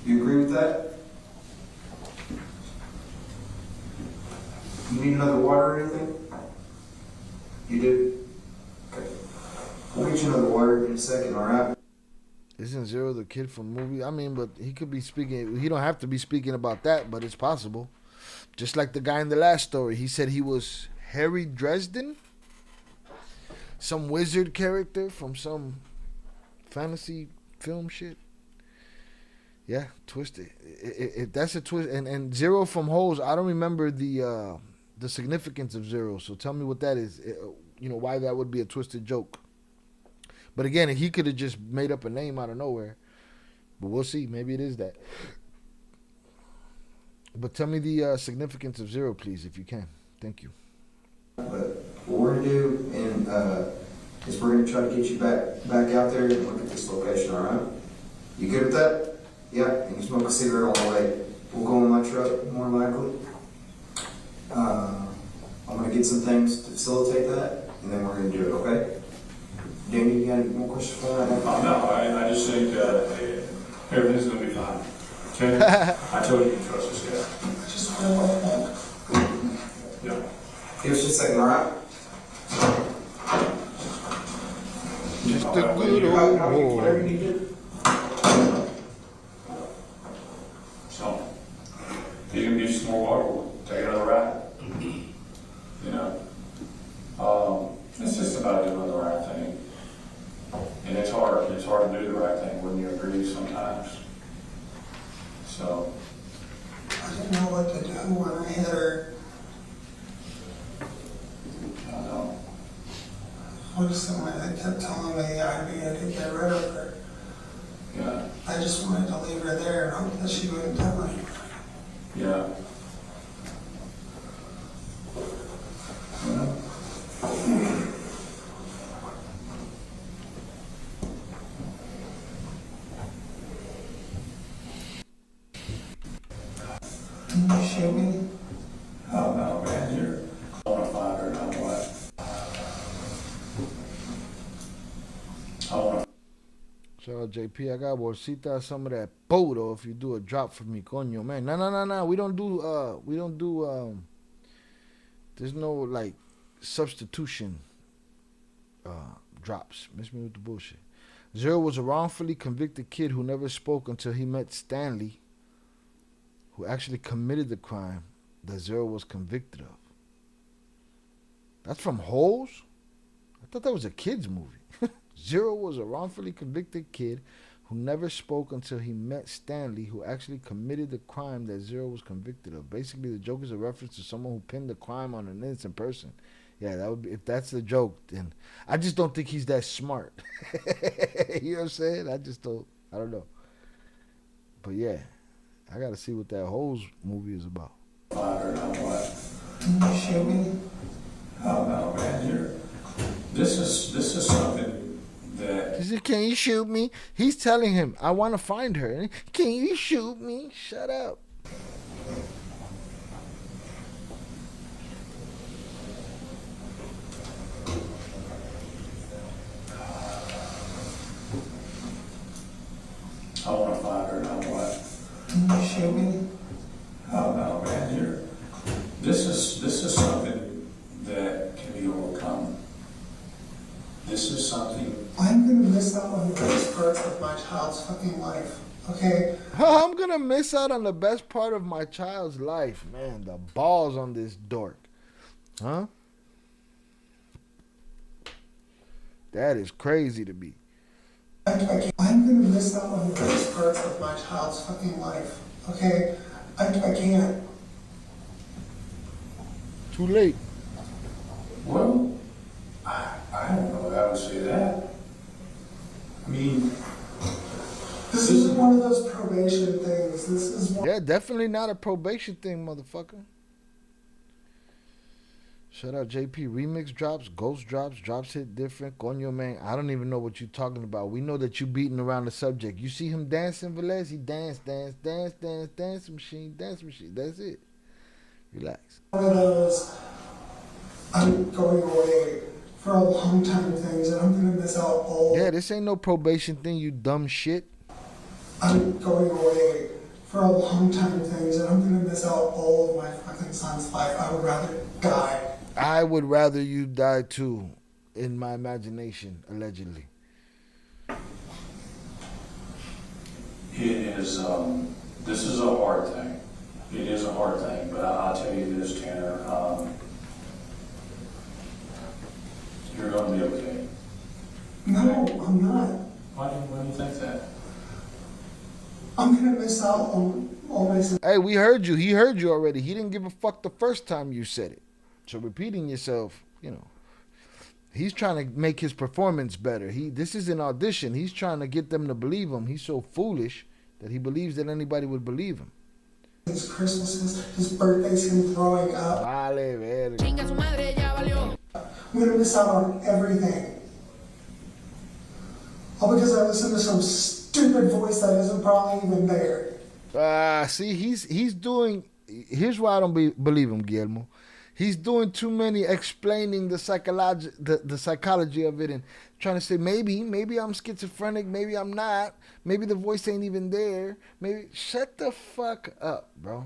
Speaker 10: You agree with that? You need another water or anything? You do? Okay. We'll get you another water in a second, all right?
Speaker 1: Isn't Zero the kid from the movie? I mean, but he could be speaking. He don't have to be speaking about that, but it's possible. Just like the guy in the last story. He said he was Harry Dresden. Some wizard character from some fantasy film shit. Yeah, twisted. That's a twist. And Zero from Holes, I don't remember the significance of Zero. So tell me what that is. Why that would be a twisted joke. But again, he could have just made up a name out of nowhere. But we'll see. Maybe it is that. But tell me the significance of Zero, please, if you can. Thank you.
Speaker 10: But what we're going to do is we're going to try to get you back out there and look at this location, all right? You good with that? Yeah, and you smoke a cigarette on the way. We'll go in my truck, more likely. I'm going to to get some things to facilitate that, and then we're going to do it, okay? Danny, you got any more questions for that?
Speaker 2: No, I just think everything's going to be fine. Okay? I told you to trust this guy.
Speaker 13: I just feel like that.
Speaker 2: Yeah.
Speaker 10: Give us just a second, all right?
Speaker 1: Just a good old boy.
Speaker 10: Whatever you need to do.
Speaker 2: So, if you can get you some more water, we'll take another ride. You know? It's just about doing the right thing. And it's hard. It's hard to do the right thing when you agree sometimes. So.
Speaker 13: I didn't know what to do when I hit her.
Speaker 2: I know.
Speaker 13: Honestly, they kept telling me I needed to get rid of her.
Speaker 2: Yeah.
Speaker 13: I just wanted to leave her there and hope that she wouldn't tell me.
Speaker 2: Yeah.
Speaker 13: Can you show me?
Speaker 2: Oh no, man, you're on a fire or not what?
Speaker 1: Shout out JP. I got bolsita, some of that photo if you do a drop for me, coño, man. No. We don't do there's no like substitution drops. Miss me with the bullshit. Zero was a wrongfully convicted kid who never spoke until he met Stanley, who actually committed the crime that Zero was convicted of. That's from Holes? I thought that was a kid's movie. Zero was a wrongfully convicted kid who never spoke until he met Stanley, who actually committed the crime that Zero was convicted of. Basically, the joke is a reference to someone who pinned the crime on an innocent person. Yeah, that would be, if that's the joke, then I just don't think he's that smart. You know what I'm saying? I don't know. But yeah, I gotta see what that Holes movie is about.
Speaker 2: Fire or not what?
Speaker 13: Can you show me?
Speaker 2: Oh no, man, this is something that.
Speaker 1: He said, "Can you shoot me?" He's telling him, "I want to find her." Can you shoot me? Shut up.
Speaker 2: I want to find her, not what?
Speaker 13: Can you show me?
Speaker 2: Oh no, man, this is something that can be overcome. This is something.
Speaker 13: I'm gonna miss out on the best parts of my child's fucking life, okay?
Speaker 1: I'm gonna miss out on the best part of my child's life. Man, the balls on this dork. Huh? That is crazy to me.
Speaker 13: I'm gonna miss out on the best parts of my child's fucking life, okay? I can't.
Speaker 1: Too late.
Speaker 2: Well, I don't know how to say that. I mean,
Speaker 13: this isn't one of those probation things. This is one.
Speaker 1: Yeah, definitely not a probation thing, motherfucker. Shout out JP. Remix drops, ghost drops hit different. Coño, man, I don't even know what you're talking about. We know that you beating around the subject. You see him dancing, Velez? He dance machine. That's it. Relax.
Speaker 13: One of those I'm going away for a long time things, and I'm gonna miss out all.
Speaker 1: Yeah, this ain't no probation thing, you dumb shit.
Speaker 13: I'm going away for a long time things, and I'm gonna miss out all of my fucking son's life. I would rather die.
Speaker 1: I would rather you die too, in my imagination, allegedly.
Speaker 2: it is. This is a hard thing. It is a hard thing, but I'll tell you this, Tanner. You're going to be okay.
Speaker 13: No, I'm not.
Speaker 2: Why do you think that?
Speaker 13: I'm gonna miss out on all my.
Speaker 1: Hey, we heard you. He heard you already. He didn't give a fuck the first time you said it. So repeating yourself, he's trying to make his performance better. This is an audition. He's trying to get them to believe him. He's so foolish that he believes that anybody would believe him.
Speaker 13: His Christmases, his birthdays, him growing up.
Speaker 1: Vale, verga.
Speaker 13: I'm gonna miss out on everything. All because I listened to some stupid voice that isn't probably even there.
Speaker 1: See, he's doing. Here's why I don't believe him, Guillermo. He's doing too many explaining the psychology of it and trying to say maybe I'm schizophrenic, maybe I'm not, maybe the voice ain't even there. Maybe shut the fuck up, bro.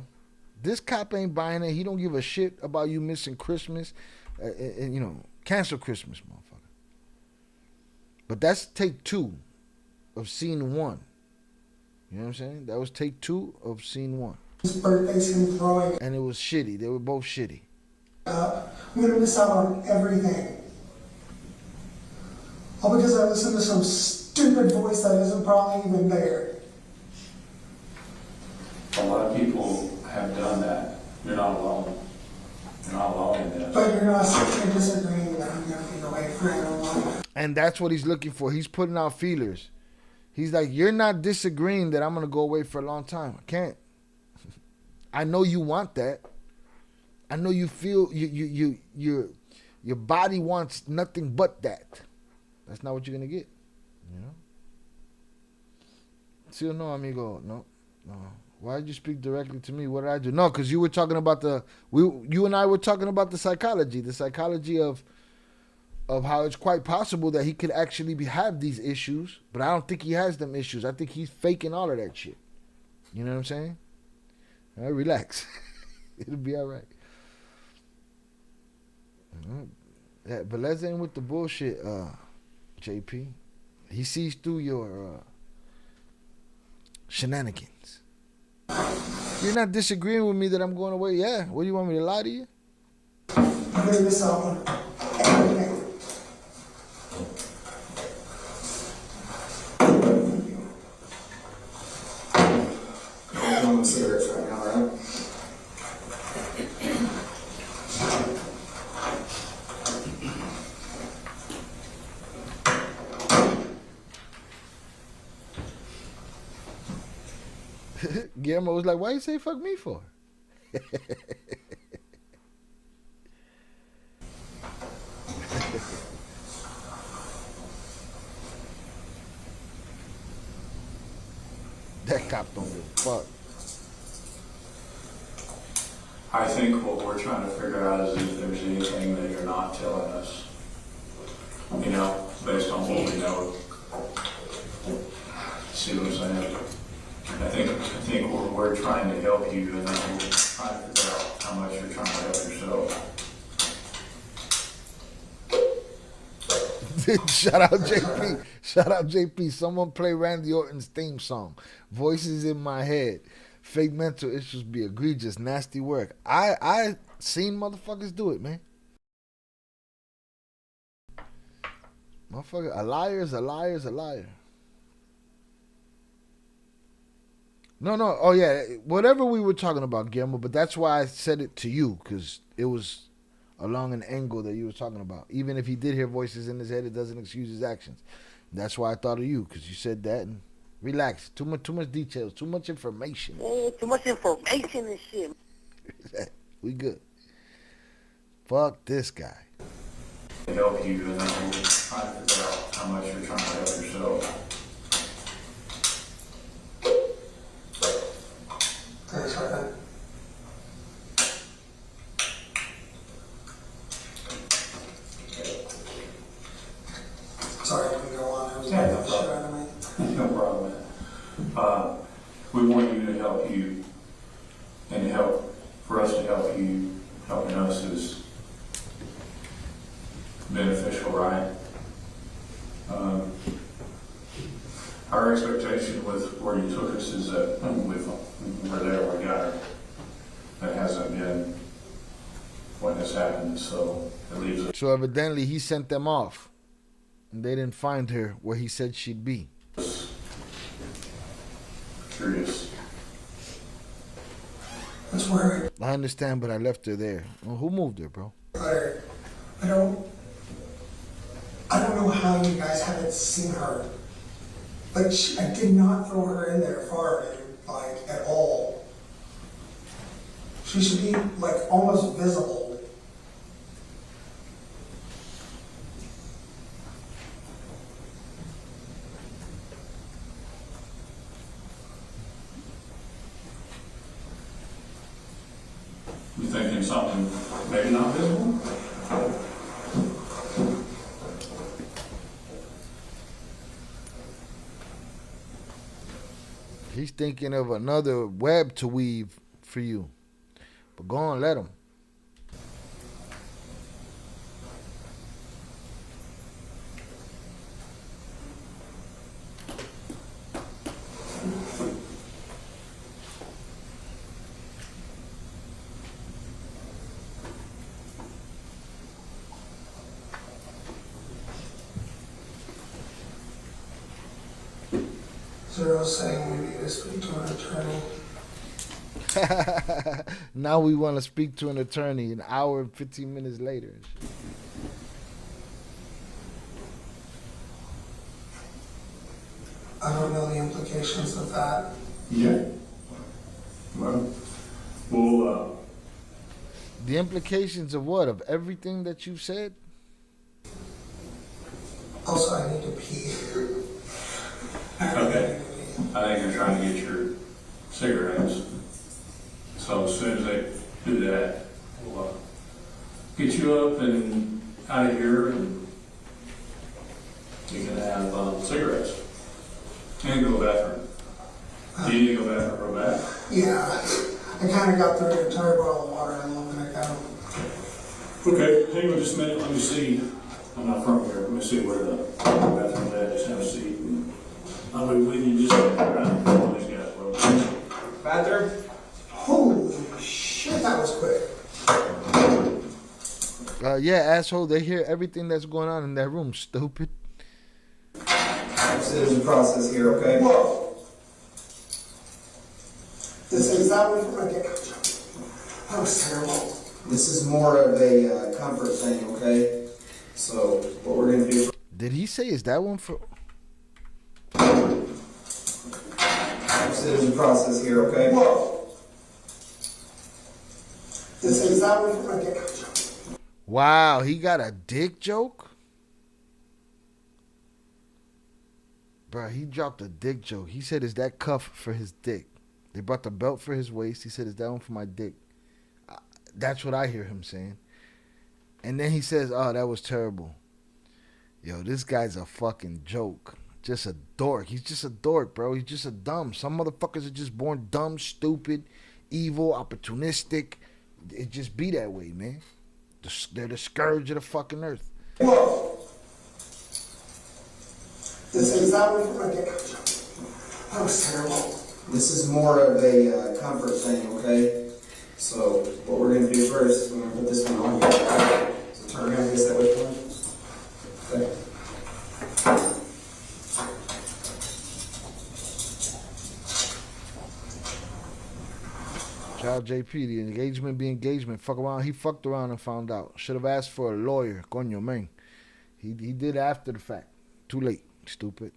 Speaker 1: This cop ain't buying it. He don't give a shit about you missing Christmas, and you know, cancel Christmas, motherfucker. But that's take 2 of scene 1. You know what I'm saying? That was take 2 of scene 1. And it was shitty. They were both shitty.
Speaker 13: I'm going to miss out on everything. All because I listened to some stupid voice that isn't probably even there.
Speaker 2: A lot of people have done that. You're not alone. You're not alone in this.
Speaker 13: But you're not simply disagreeing that I'm going to be away for a long.
Speaker 1: And that's what he's looking for. He's putting out feelers. He's like, you're not disagreeing that I'm going to go away for a long time. I can't. I know you want that. I know you feel your body wants nothing but that. That's not what you're going to get. You know? See, no, amigo. No. Why did you speak directly to me? What did I do? No, because you were talking about you and I were talking about the psychology of how it's quite possible that he could actually have these issues, but I don't think he has them issues. I think he's faking all of that shit. You know what I'm saying? All right, relax. It'll be all right. Yeah, but let's end with the bullshit, JP. He sees through your shenanigans. You're not disagreeing with me that I'm going away. Yeah. What do you want me to lie to you?
Speaker 13: I'm going to miss out on everything. I'm going to cigarettes right now, right?
Speaker 1: Guillermo was like, why you say fuck me for? That cop don't give a fuck.
Speaker 2: I think what we're trying to figure out is if there's anything that you're not telling us. You know, based on what we know. See what I'm saying? I think we're trying to help you, and then we're trying to figure out how much you're trying to help yourself.
Speaker 1: Shout out JP. Shout out JP. Someone play Randy Orton's theme song. Voices in my head. Fake mental issues be egregious. Nasty work. I seen motherfuckers do it, man. Motherfucker, a liar is a liar is a liar. No. Oh, yeah. Whatever we were talking about, Guillermo, but that's why I said it to you, because it was along an angle that you were talking about. Even if he did hear voices in his head, it doesn't excuse his actions. That's why I thought of you, because you said that. And relax. Too much details. Too much information.
Speaker 7: Oh, too much information and shit.
Speaker 1: We good. Fuck this guy.
Speaker 2: To help you, and then we're trying to figure out how much you're trying to help yourself.
Speaker 13: Thanks for that. Sorry, I can go on. I was
Speaker 2: Yeah,
Speaker 13: getting the shit out of me.
Speaker 2: No problem. We want you to help you, and for us to help you, helping us is beneficial, right? Our expectation with where you took us is that we're there, we got her. That hasn't been what has happened, so it leaves us.
Speaker 1: So evidently he sent them off. And they didn't find her where he said she'd be.
Speaker 2: Curious.
Speaker 13: That's where
Speaker 1: I understand, but I left her there. Well, who moved her, bro?
Speaker 13: I don't know how you guys haven't seen her. Like, I did not throw her in there far, like, at all. She should be, like, almost visible.
Speaker 2: You thinking something maybe not visible.
Speaker 1: He's thinking of another web to weave for you. But go on, let him.
Speaker 13: Zero saying we need to speak to an attorney.
Speaker 1: Now we want to speak to an attorney an hour and 15 minutes later.
Speaker 13: I don't know the implications of that.
Speaker 2: Yeah. Well,
Speaker 1: the implications of what? Of everything that you've said?
Speaker 13: Also, I need to pee.
Speaker 2: okay. I think you're trying to get your cigarettes. So as soon as they do that, we'll get you up and out of here, and you can have cigarettes. And go to the bathroom. Do you need to go to the bathroom real bad?
Speaker 13: Yeah, I kind of got through an entire bottle of water and I'm gonna go.
Speaker 2: Okay, hang on just a minute. Let me see. I'm not from here. Let me see where the bathroom is at. Just have a seat. I'll be with you just around all these guys.
Speaker 13: Bathroom? Holy shit, that was quick.
Speaker 1: Yeah, asshole, they hear everything that's going on in that room, stupid.
Speaker 10: Citizen process here, okay?
Speaker 13: Whoa. This is that one from my dick. That was terrible.
Speaker 10: This is more of a comfort thing, okay? So, what we're gonna do...
Speaker 1: Did he say, is that one for...
Speaker 10: Citizen process here, okay?
Speaker 13: Whoa. This is that one from my dick.
Speaker 1: Wow, he got a dick joke? Bro, he dropped a dick joke. He said, is that cuff for his dick? They brought the belt for his waist. He said, is that one for my dick? That's what I hear him saying. And then he says, oh, that was terrible. Yo, this guy's a fucking joke. Just a dork. He's just a dork, bro. He's just a dumb. Some motherfuckers are just born dumb, stupid, evil, opportunistic. It just be that way, man. They're the scourge of the fucking earth.
Speaker 13: Whoa. This is that one from my dick. That was terrible.
Speaker 10: This is more of a comfort thing, okay? So, what we're gonna do first, we're gonna put this one on here. So turn around, guess that way for me. Okay.
Speaker 1: Child JP, the engagement be engagement. Fuck around. He fucked around and found out. Should have asked for a lawyer. Coño, man. He did after the fact. Too late. Stupid.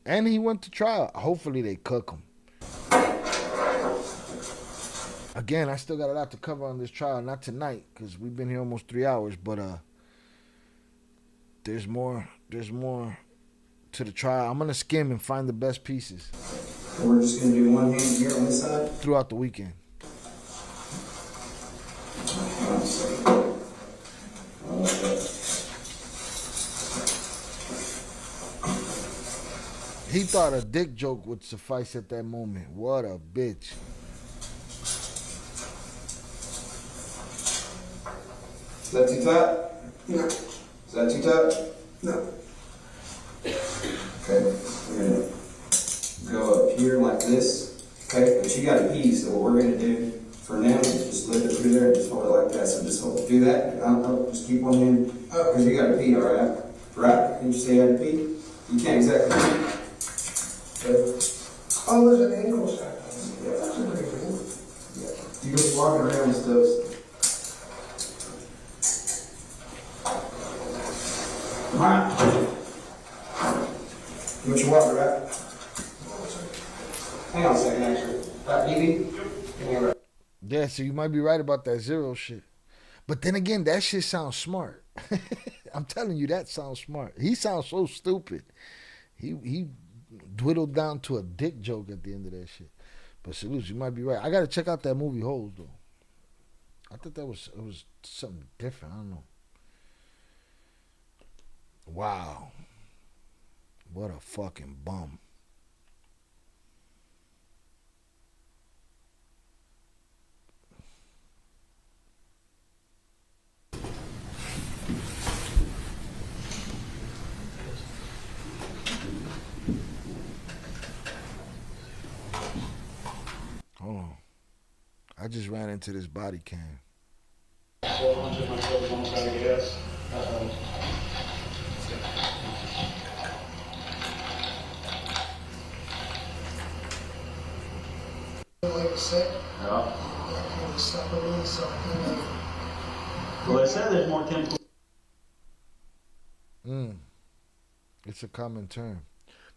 Speaker 1: And he went to trial. Hopefully they cook him. Again, I still got a lot to cover on this trial. Not tonight, because we've been here almost 3 hours. But there's more to the trial. I'm gonna skim and find the best pieces.
Speaker 10: So we're just gonna do one hand here on this side?
Speaker 1: Throughout the weekend. He thought a dick joke would suffice at that moment. What a bitch.
Speaker 10: Is that too tight?
Speaker 13: No.
Speaker 10: Is that too tight?
Speaker 13: No.
Speaker 10: Okay, we're gonna go up here like this. Okay, but you gotta pee, so what we're gonna do for now is just lift it through there and just hold it like that. So just hold, do that. I don't know, just keep one hand, because you gotta pee, alright? Right? Can you say how to pee? You can't exactly pee. Okay.
Speaker 13: Oh, there's an ankle shot.
Speaker 10: Yeah.
Speaker 13: That's a pretty good.
Speaker 10: Yeah. You just walking around with stuff. Alright. You want your water, right? Hang on a second, actually. Evie? Give me a right.
Speaker 1: Yeah, so you might be right about that zero shit. But then again, that shit sounds smart. I'm telling you, that sounds smart. He sounds so stupid. He dwindled down to a dick joke at the end of that shit. But salute, you might be right. I gotta check out that movie Holes though. I thought it was something different. I don't know. Wow. What a fucking bum. Hold on. I just ran into this body cam.
Speaker 13: Like sick.
Speaker 22: Yeah.
Speaker 13: That kind of stuff with me, so kind of.
Speaker 22: Well, they said there's more chemicals.
Speaker 1: It's a common term.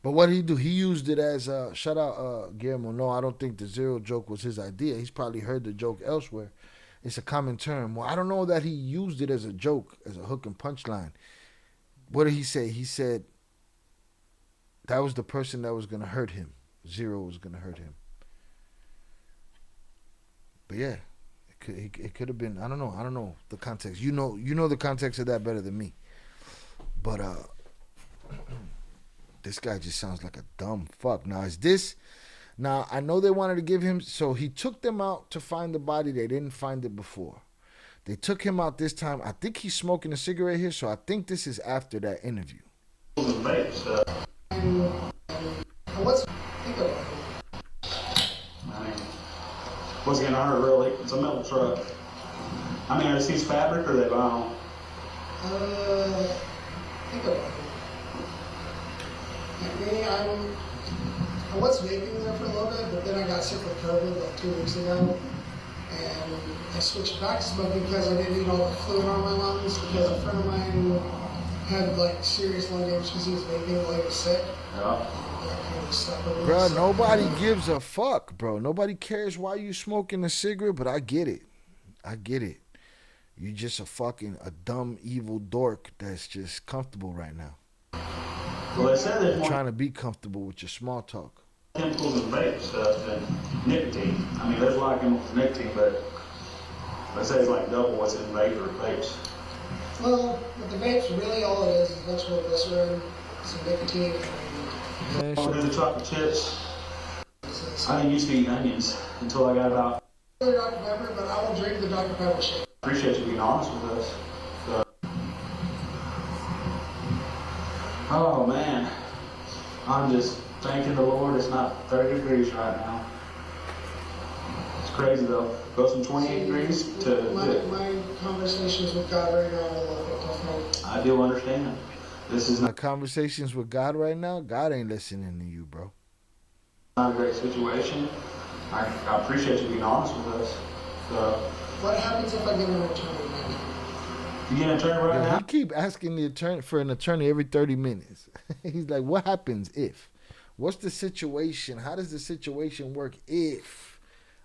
Speaker 1: But what did he do? He used it as shout out Guillermo. No, I don't think the zero joke was his idea. He's probably heard the joke elsewhere. It's a common term. Well, I don't know that he used it as a joke, as a hook and punchline. What did he say? He said that was the person that was gonna hurt him. Zero was gonna hurt him. But yeah, it could have been. I don't know the context. You know the context of that better than me. But this guy just sounds like a dumb fuck. Now I know they wanted to give him, so he took them out to find the body. They didn't find it before. They took him out this time. I think he's smoking a cigarette here, so I think this is after that interview.
Speaker 22: What's getting hurt really? It's a metal truck. I mean, are these fabric or are they vinyl?
Speaker 13: Think about it. I was vaping there for a little bit, but then I got sick with COVID like 2 weeks ago. And I switched back to smoking because I didn't need all the fluid on my lungs, because a friend of mine had like serious lung damage because he was vaping while he was sick.
Speaker 22: Yeah.
Speaker 1: Bro, nobody gives a fuck, bro. Nobody cares why you smoking a cigarette, but I get it. You just a dumb, evil dork that's just comfortable right now.
Speaker 22: Well, they said there's more
Speaker 1: trying to be comfortable with your small talk.
Speaker 22: Chemicals in vape stuff than nicotine. I mean, there's a lot of chemicals in nicotine, but they say it's like double what's in vape or vapes.
Speaker 13: Well, with the vapes, really all it is vegetable glycerin, some nicotine.
Speaker 22: The chocolate chips. I didn't used to eat onions until I got about.
Speaker 13: Dr. Pepper, but I will drink the Dr. Pepper shake.
Speaker 22: Appreciate you being honest with us. Oh man, I'm just thanking the Lord it's not 30 degrees right now. It's crazy though. Goes from 28 degrees to.
Speaker 13: My conversations with God right now are a little bit different.
Speaker 22: I do understand. This is
Speaker 1: my conversations with God right now. God ain't listening to you, bro.
Speaker 22: Not a great situation. I appreciate you being honest with us.
Speaker 13: What happens if I get an attorney?
Speaker 22: You get an attorney right now?
Speaker 1: He keep asking the attorney for an attorney every 30 minutes. He's like, what happens if? What's the situation? How does the situation work if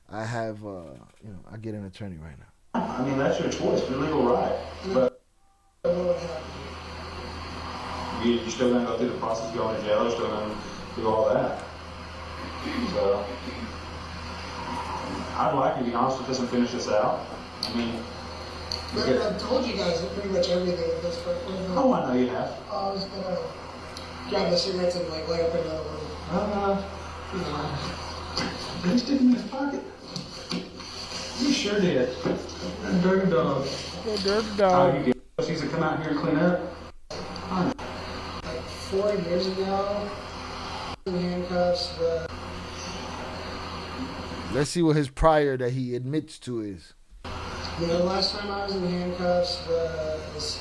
Speaker 1: I have, I get an attorney right now?
Speaker 22: I mean, that's your choice. Your legal right. But you're still going to go through the process of going to jail. You're still going to do all that. So, I'd like you to be honest with us and finish this out. I mean,
Speaker 13: I've told you guys pretty much everything at this point.
Speaker 22: Oh, I know you have.
Speaker 13: I was going to grab the cigarettes and like light up another one.
Speaker 22: Did you stick them in his pocket? You sure did. Dirty dog.
Speaker 1: Dirty dog.
Speaker 22: You get she's to come out here and clean up?
Speaker 13: Like 4 years ago, in handcuffs,
Speaker 1: Let's see what his prior that he admits to is.
Speaker 13: the last time I was in handcuffs was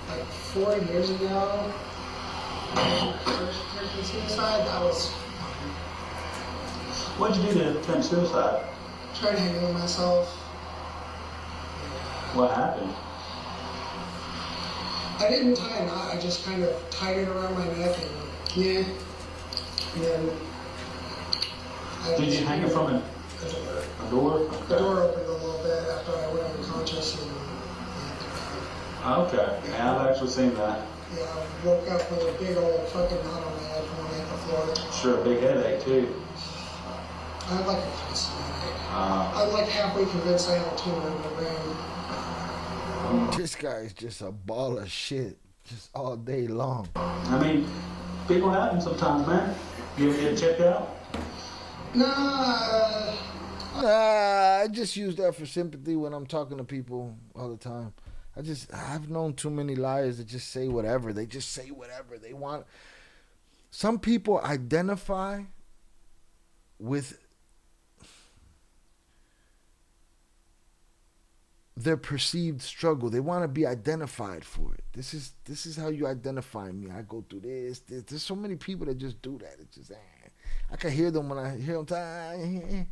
Speaker 13: like 4 years ago. First attempted suicide, that was.
Speaker 22: What'd you do to attempt suicide?
Speaker 13: Tried to hang myself.
Speaker 22: What happened?
Speaker 13: I didn't tie a knot, I just kind of tied it around my neck and then
Speaker 22: did you hang it from a door? Okay.
Speaker 13: The door opened a little bit after I went unconscious and
Speaker 22: okay, yeah, I've actually seen that.
Speaker 13: Yeah, I woke up with a big old fucking knot on my head when I hit the floor.
Speaker 22: Sure, a big headache too.
Speaker 13: I'd like a I'm like halfway convinced I have a tumor in my brain.
Speaker 1: This guy is just a ball of shit, just all day long.
Speaker 22: I mean, people happen sometimes, man. You ever get checked out?
Speaker 13: Nah.
Speaker 1: I just use that for sympathy when I'm talking to people all the time. I've known too many liars that just say whatever. They just say whatever they want. Some people identify with their perceived struggle. They want to be identified for it. This is how you identify me. I go through this. There's so many people that just do that. It's just, I can hear them when I hear them. I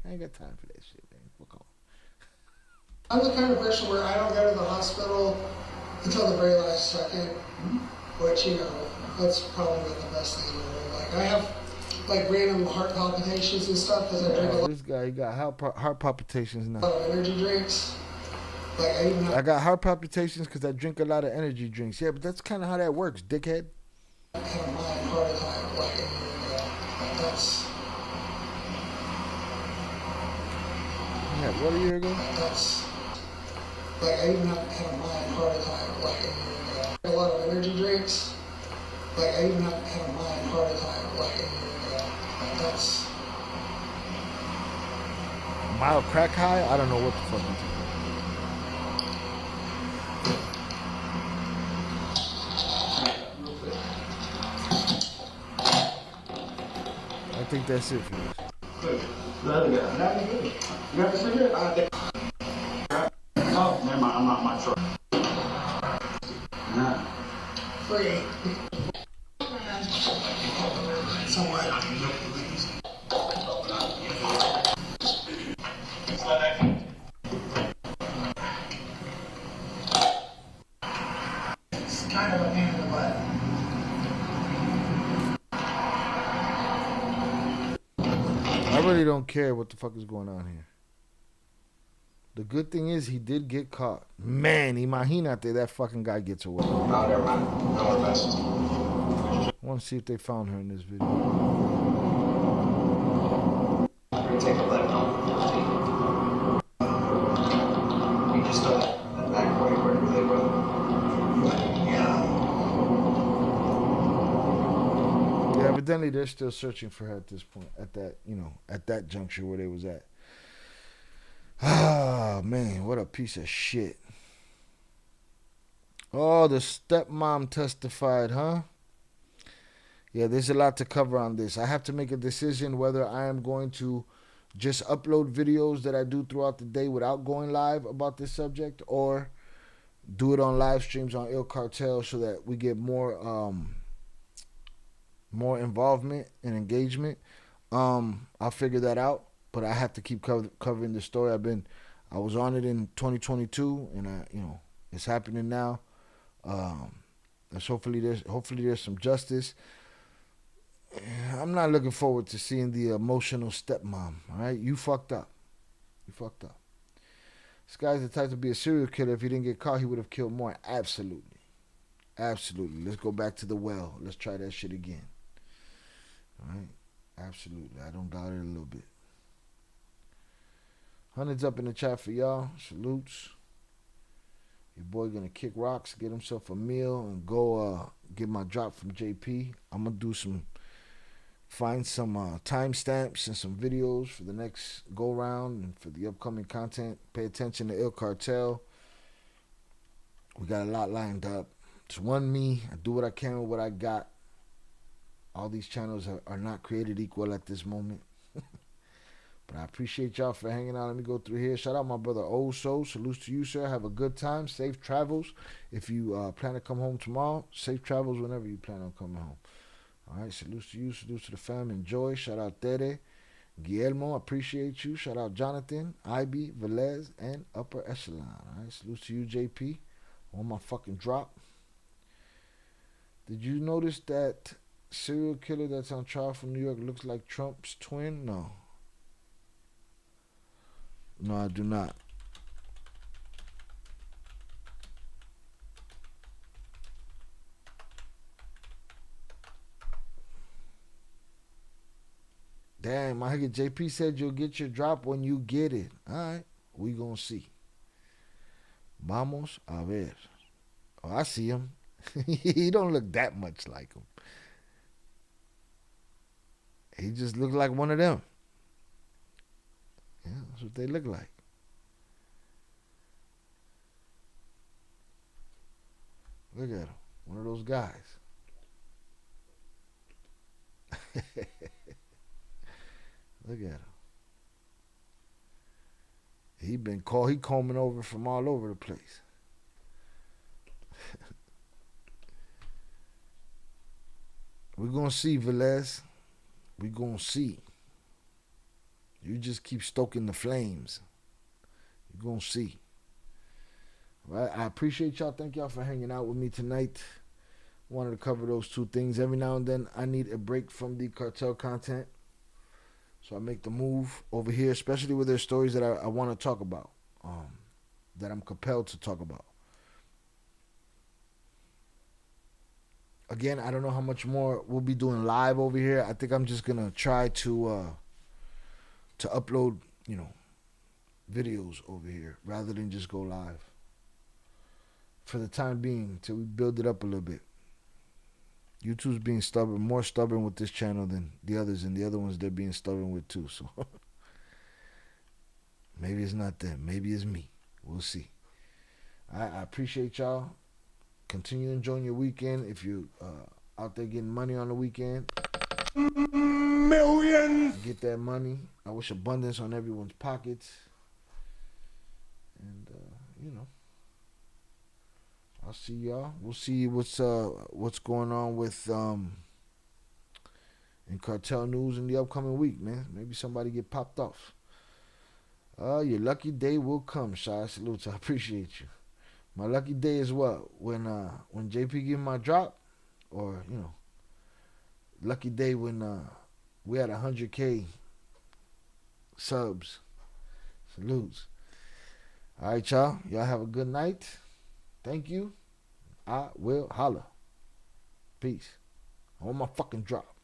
Speaker 1: ain't got time for that shit, man. Fuck on.
Speaker 13: I'm the kind of person where I don't go to the hospital until the very last second, which, you know, that's probably not the best thing in the world. Like, I have, like, random heart palpitations and stuff because I drink a lot.
Speaker 1: This guy, he got heart palpitations now.
Speaker 13: Of energy drinks. Like,
Speaker 1: I got heart palpitations because I drink a lot of energy drinks. Yeah, but that's kind of how that works, dickhead.
Speaker 13: I had a mild heart attack like a year ago. That's...
Speaker 1: Yeah, what, a year ago?
Speaker 13: That's... Like, I even had a mild heart attack like a year ago. A lot of energy drinks. Like, I even had a mild heart attack like a year ago. That's...
Speaker 1: Mild crack high? I don't know what the fuck I'm talking about. I think that's it for this.
Speaker 22: Good. The other guy. That'd be good. You got the cigarette? Oh, never mind. I'm not my truck. Nah.
Speaker 13: Free. Somewhat. It's kind of a pain in the butt.
Speaker 1: I really don't care what the fuck is going on here. The good thing is he did get caught. Man, imagínate that fucking guy gets away.
Speaker 22: No, never mind. No, the best.
Speaker 1: I want to see if they found her in this video.
Speaker 22: We're gonna take a left on 14. You just that back way where they were.
Speaker 1: Yeah, evidently they're still searching for her at this point, at that juncture where they was at. Ah, man, what a piece of shit. Oh, the stepmom testified, huh? Yeah, there's a lot to cover on this. I have to make a decision whether I am going to just upload videos that I do throughout the day without going live about this subject, or do it on live streams on Il Cartel so that we get more involvement and engagement. I'll figure that out, but I have to keep covering the story. I was on it in 2022, and it's happening now. Hopefully there's some justice. I'm not looking forward to seeing the emotional stepmom. All right, you fucked up. You fucked up. This guy's the type to be a serial killer. If he didn't get caught, he would have killed more. Absolutely. Absolutely. Let's go back to the well. Let's try that shit again. All right? Absolutely. I don't doubt it a little bit. Hundreds up in the chat for y'all. Salutes. Your boy gonna kick rocks, get himself a meal, and go get my drop from JP. I'm gonna find some timestamps and some videos for the next go round and for the upcoming content. Pay attention to Il Cartel. We got a lot lined up. It's one me. I do what I can with what I got. All these channels are not created equal at this moment. But I appreciate y'all for hanging out. Let me go through here. Shout out my brother Old Soul. Salutes to you, sir. Have a good time. Safe travels. If you plan to come home tomorrow, safe travels whenever you plan on coming home. All right, salutes to you. Salutes to the fam. Enjoy. Shout out Tere. Guillermo, appreciate you. Shout out Jonathan, IB, Velez, and Upper Echelon. All right, salutes to you, JP. On my fucking drop. Did you notice that serial killer that's on trial from New York looks like Trump's twin? No. No, I do not. Damn, my nigga JP said you'll get your drop when you get it. All right, we gonna see. Vamos a ver. Oh, I see him. He don't look that much like him. He just looked like one of them. Yeah, that's what they look like. Look at him. One of those guys. Look at him. He combing over from all over the place. We're going to see, Velez. We're going to see. You just keep stoking the flames. You're going to see. All right? I appreciate y'all. Thank y'all for hanging out with me tonight. Wanted to cover those two things. Every now and then, I need a break from the cartel content. So I make the move over here, especially with their stories that I want to talk about, that I'm compelled to talk about. Again, I don't know how much more we'll be doing live over here. I think I'm just gonna try to upload, videos over here rather than just go live. For the time being, till we build it up a little bit. YouTube's being stubborn, more stubborn with this channel than the others, and the other ones they're being stubborn with too. So maybe it's not them, maybe it's me. We'll see. I appreciate y'all. Continue enjoying your weekend. If you're out there getting money on the weekend, millions, get that money. I wish abundance on everyone's pockets. And I'll see y'all. We'll see what's going on with in cartel news in the upcoming week, man. Maybe somebody get popped off. Your lucky day will come, Shy. Salutes. I appreciate you. My lucky day is what? When JP give my drop, or lucky day when we had 100K subs. Salutes. All right, y'all. Y'all have a good night. Thank you. I will holla. Peace. I want my fucking drop.